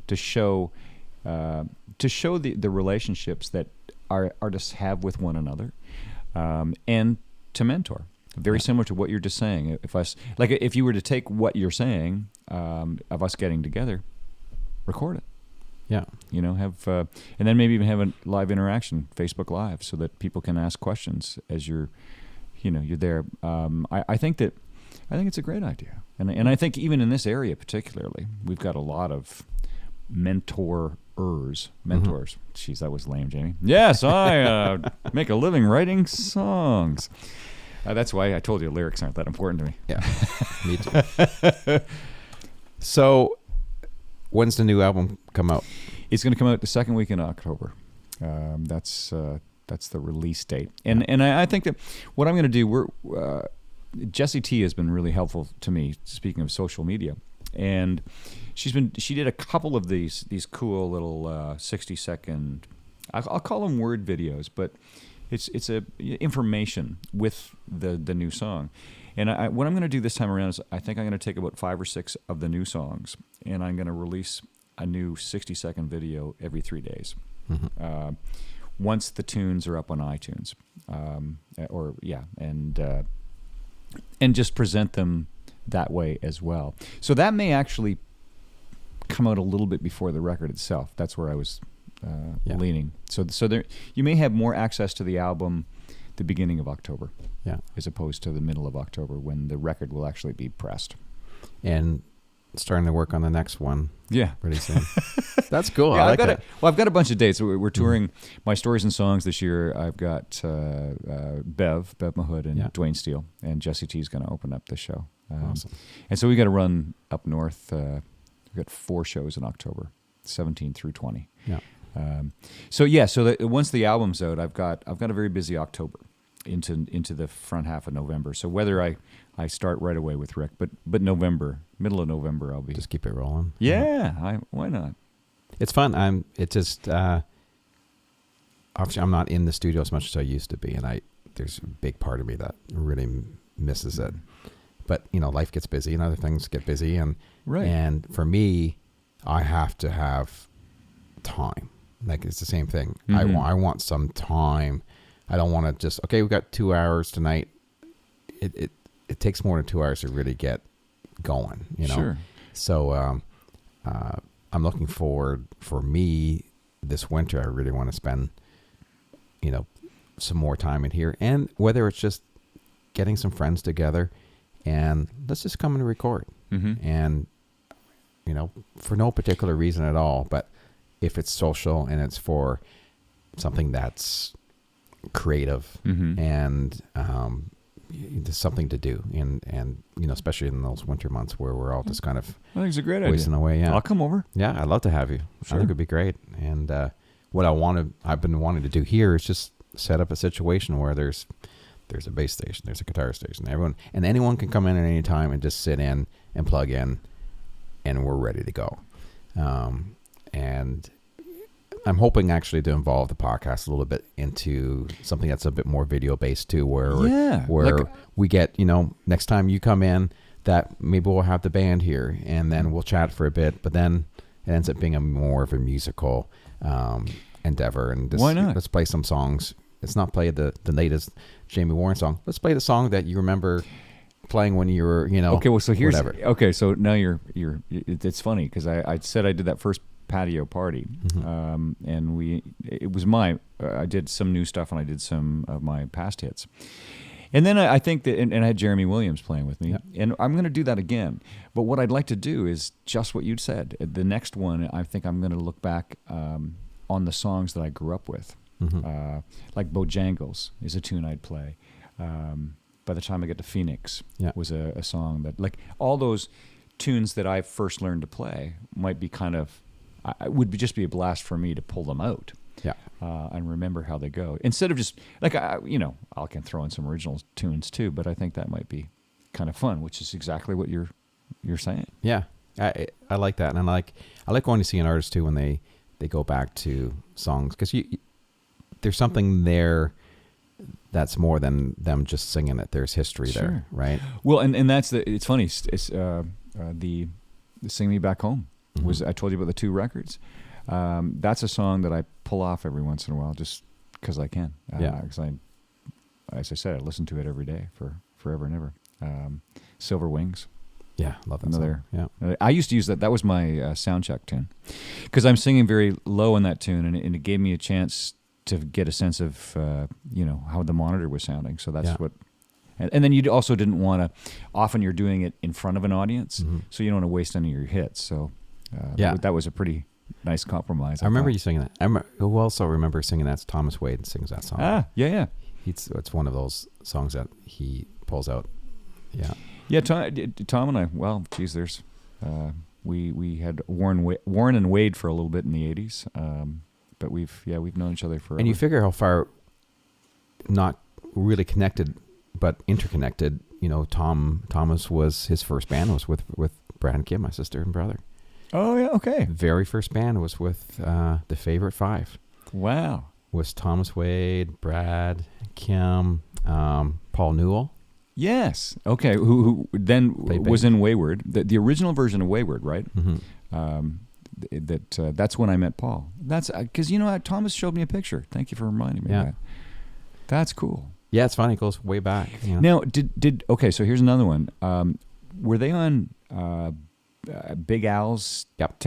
to show the relationships that our artists have with one another, and to mentor. Very similar to what you're just saying. If you were to take what you're saying of us getting together, record it.
Yeah.
You know, and then maybe even have a live interaction, Facebook Live, so that people can ask questions as you're there. I think it's a great idea. And I think even in this area particularly, we've got a lot of mentors. Jeez, that was lame, Jamie. Yes, I make a living writing songs. That's why I told you lyrics aren't that important to me.
Yeah, me too. So, when's the new album come out?
It's going to come out the second week in October. That's the release date. And I think that what I'm going to do, Jessie T has been really helpful to me, speaking of social media. And she did a couple of these cool little 60-second, I'll call them word videos, but it's a information with the new song. And what I'm going to do this time around is I think I'm going to take about 5 or 6 of the new songs, and I'm going to release a new 60-second video every 3 days. Once the tunes are up on iTunes, and just present them that way as well. So that may actually come out a little bit before the record itself. That's where I was leaning. So there, you may have more access to the album the beginning of October, as opposed to the middle of October when the record will actually be pressed.
And starting to work on the next one.
Yeah,
pretty soon. That's cool.
Yeah,
I like that.
I've got a bunch of dates. We're touring My Stories and Songs this year. I've got Bev Mahood and Dwayne Steele, and Jessie T is going to open up the show.
Awesome.
And so we got to run up north. We've got 4 shows in October, 17 through 20.
Yeah.
So once the album's out, I've got a very busy October into the front half of November. So whether I start right away with Rick, but November, middle of November, I'll be
just keep it rolling.
Yeah, why not?
It's fun. Obviously I'm not in the studio as much as I used to be, and there's a big part of me that really misses it. But you know, life gets busy and other things get busy, and for me, I have to have time. Like it's the same thing. I want some time. I don't want to just we've got 2 hours tonight. It takes more than 2 hours to really get going. You know.
Sure.
So I'm looking forward, for me this winter. I really want to spend, you know, some more time in here, and whether it's just getting some friends together and let's just come and record. And you know, for no particular reason at all, but if it's social and it's for something that's creative and there's something to do, and you know, especially in those winter months where we're all just kind of
I think it's a great
wasting
idea.
away. Yeah,
I'll come over.
Yeah, I'd love to have you.
Sure.
I think it'd be great. And I've been wanting to do here is just set up a situation where there's a bass station, there's a guitar station, anyone can come in at any time and just sit in and plug in, and we're ready to go. And I'm hoping actually to involve the podcast a little bit into something that's a bit more video based too, where we get, next time you come in, that maybe we'll have the band here and then we'll chat for a bit, but then it ends up being more of a musical endeavor. And
why not?
Let's play some songs. Let's not play the latest Jamie Warren song. Let's play the song that you remember playing when you were,
Okay, well, so here's
whatever.
Okay, so now it's funny because I said I did that first patio party, and it was I did some new stuff and I did some of my past hits, and then I think that and I had Jeremy Williams playing with me, and I'm going to do that again. But what I'd like to do is just what you'd said. The next one, I think I'm going to look back on the songs that I grew up with, like Bojangles is a tune I'd play. By the time I get to Phoenix, was a song that, like, all those tunes that I first learned to play might be just be a blast for me to pull them out, and remember how they go instead of just like I can throw in some original tunes too. But I think that might be kind of fun, which is exactly what you're saying.
Yeah, I like that, and I like going to see an artist too when they go back to songs, because there's something there that's more than them just singing it. There's history there, right?
Well, and that's it's funny. It's the Sing Me Back Home was, I told you about the 2 records. That's a song that I pull off every once in a while just because I can. Because as I said, I listen to it every day for forever and ever. Silver Wings.
Yeah, love that
another
song. Yeah.
I used to use that. That was my sound check tune, because I'm singing very low in that tune, and it gave me a chance to get a sense of how the monitor was sounding. So that's what. And then you also didn't want to. Often you're doing it in front of an audience, so you don't want to waste any of your hits. So that was a pretty nice compromise.
I remember you singing that. Who also remember singing that? Thomas Wade sings that song.
Yeah.
It's one of those songs that he pulls out. Yeah.
Yeah, Tom and I. Well, geez, there's we had Warren and Wade for a little bit in the '80s, but we've known each other forever.
And you figure how far, not really connected, but interconnected. Thomas was his first band was with Brad and Kim, my sister and brother.
Oh yeah, okay.
Very first band was with the Favorite Five.
Wow.
Was Thomas Wade, Brad, Kim, Paul Newell.
Yes. Okay. Who then was in Wayward, the original version of Wayward, right? That's when I met Paul. That's because Thomas showed me a picture. Thank you for reminding me of that. That's cool.
Yeah, it's funny. It goes way back.
Now, okay? So here's another one. Were they on Big Al's?
Yep.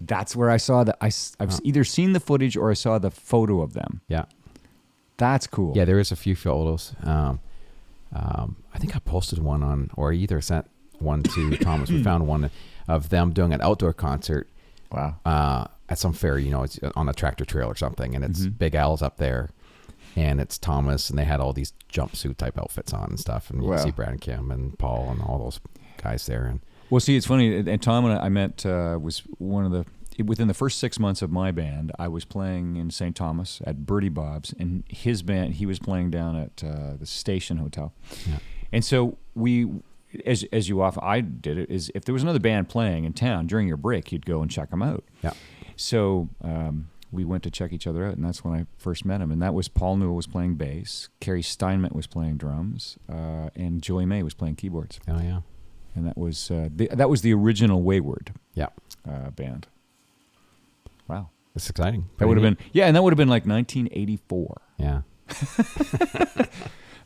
That's where I saw that. I've either seen the footage or I saw the photo of them.
Yeah.
That's cool.
Yeah, there is a few photos. I think I posted one on, or either sent one to Thomas. We found one of them doing an outdoor concert.
Wow.
At some fair, it's on a tractor trail or something, and it's Big Al's up there, and it's Thomas, and they had all these jumpsuit type outfits on and stuff, and you can see Brad and Kim and Paul and all those guys there. And
well, see, it's funny, and Tom and I met was one of the. Within the first 6 months of my band, I was playing in St. Thomas at Bertie Bob's, and his band, he was playing down at the Station Hotel. Yeah. And so as you often, I did it, is if there was another band playing in town during your break, you'd go and check them out.
Yeah.
So we went to check each other out, and that's when I first met him. And that was Paul Newell was playing bass, Carrie Steinmetz was playing drums, and Joey May was playing keyboards.
Oh, yeah.
And that was the original Wayward band. Wow.
It's exciting.
That would have been, and that would have been like 1984.
Yeah.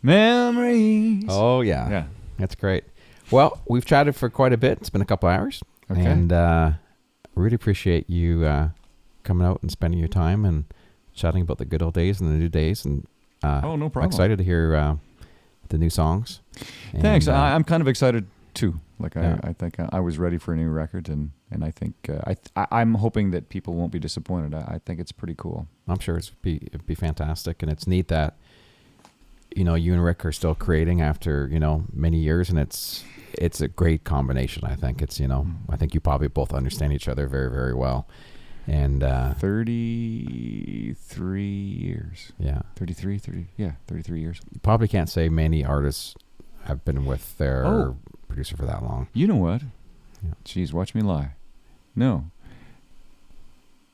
Memories.
Oh, yeah.
Yeah.
That's great. Well, we've chatted for quite a bit. It's been a couple hours.
Okay.
And really appreciate you coming out and spending your time and chatting about the good old days and the new days. And
no problem.
I'm excited to hear the new songs.
Thanks. I'm kind of excited too. Like I think I was ready for a new record, and I think I'm hoping that people won't be disappointed. I think it's pretty cool.
I'm sure it'd be fantastic, and it's neat that you and Rick are still creating after many years, and it's a great combination. I think it's I think you probably both understand each other very, very well, And
33 years.
yeah,
33 years.
you probably can't say many artists have been with their producer for that long.
You know what?
Yeah.
Jeez, watch me lie. No.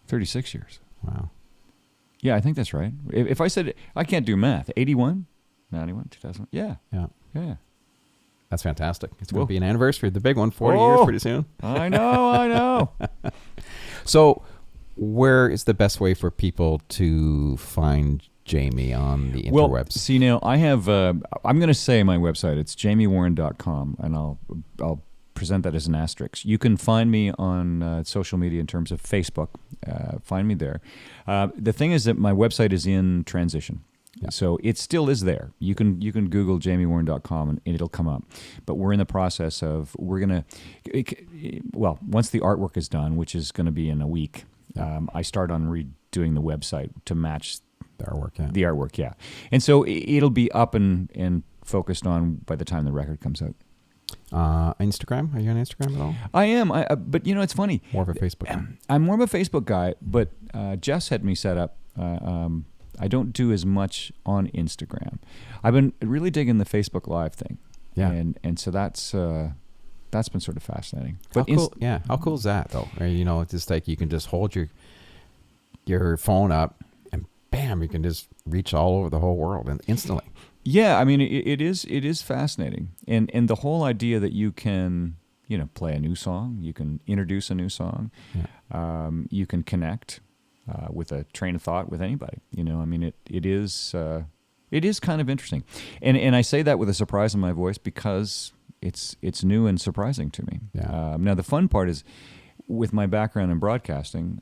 36 years.
Wow.
Yeah, I think that's right. If I said, I can't do math. 81? 91? 2000? Yeah.
Yeah.
Yeah.
That's fantastic. It's going
Whoa.
to be an anniversary, the big one, 40 years
Oh.
pretty soon.
I know.
So where is the best way for people to find Jamie on the
Well,
interwebs?
see now, I have, I'm going to say my website. It's jamiewarren.com, and I'll present that as an asterisk. You can find me on social media in terms of Facebook. Find me there. The thing is that my website is in transition.
Yeah.
So it still is there. You can Google jamiewarren.com and it'll come up. But we're in the process of, once the artwork is done, which is going to be in a week, I start on redoing the website to match
The artwork, yeah.
the artwork, yeah. And so it'll be up and focused on by the time the record comes out.
Instagram? Are you on Instagram at all?
I am, but you know, it's funny.
More of a Facebook guy.
I'm more of a Facebook guy, but Jess had me set up. I don't do as much on Instagram. I've been really digging the Facebook Live thing.
Yeah.
And so that's been sort of fascinating.
How
But
cool, how cool is that, though? You know, it's just like you can just hold your phone up and bam, you can just reach all over the whole world and instantly.
yeah, I mean, it is fascinating. And the whole idea that you can, play a new song, you can introduce a new song, you can connect with a train of thought with anybody. I mean, it is kind of interesting. And I say that with a surprise in my voice because it's new and surprising to me.
Yeah.
Now, the fun part is, with my background in broadcasting,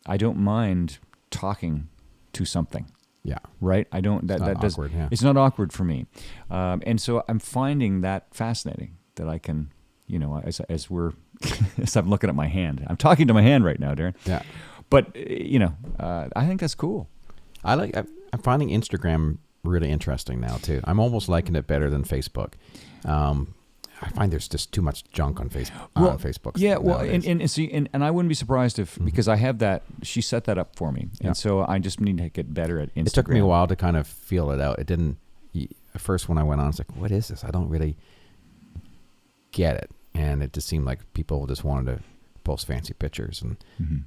I don't mind talking to something.
Yeah.
Right? I don't. That
not
does.
awkward, yeah.
It's not awkward for me, and so I'm finding that fascinating. That I can, as I'm looking at my hand, I'm talking to my hand right now, Darren.
Yeah.
But I think that's cool.
I'm finding Instagram really interesting now too. I'm almost liking it better than Facebook. I find there's just too much junk on Facebook. On Facebook.
Yeah, well,
nowadays.
and I wouldn't be surprised if because I have that. She set that up for me, and so I just need to get better at Instagram.
It took me a while to kind of feel it out. It didn't. At first, when I went on, it's like, what is this? I don't really get it, and it just seemed like people just wanted to post fancy pictures,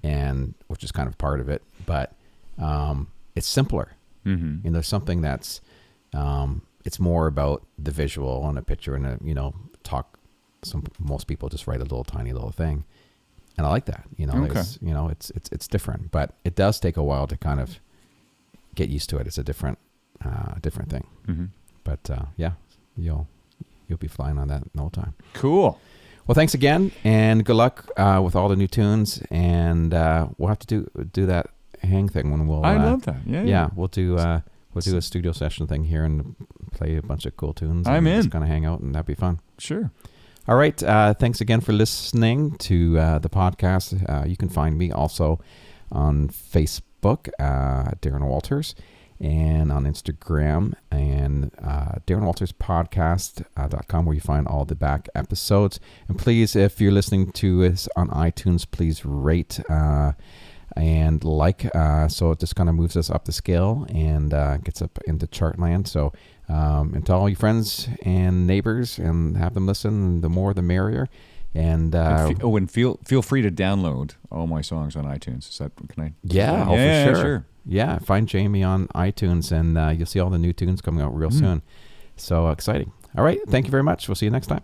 and which is kind of part of it, but it's simpler.
Mm-hmm.
And there's something that's it's more about the visual on a picture and talk. Most people just write a tiny little thing, and I like that.
Okay.
It's different, but it does take a while to kind of get used to it. It's a different thing.
Mm-hmm.
But you'll be flying on that in no time.
Cool.
Well, thanks again, and good luck with all the new tunes. And we'll have to do that hang thing when we'll.
I love that. Yeah.
We'll do a studio session thing here and play a bunch of cool tunes.
I'm in.
Just kind of hang out, and that'd be fun.
Sure.
All right. Thanks again for listening to the podcast. You can find me also on Facebook, Darren Walters, and on Instagram, and DarrenWaltersPodcast.com, where you find all the back episodes. And please, if you're listening to us on iTunes, please rate and like. So it just kind of moves us up the scale and gets up into chart land. So and to all your friends and neighbors, and have them listen. The more, the merrier. And
feel free to download all my songs on iTunes. Is that can I?
Yeah,
Yeah,
for sure.
sure.
Yeah, find Jamie on iTunes, and you'll see all the new tunes coming out real soon. So exciting. All right, thank you very much. We'll see you next time.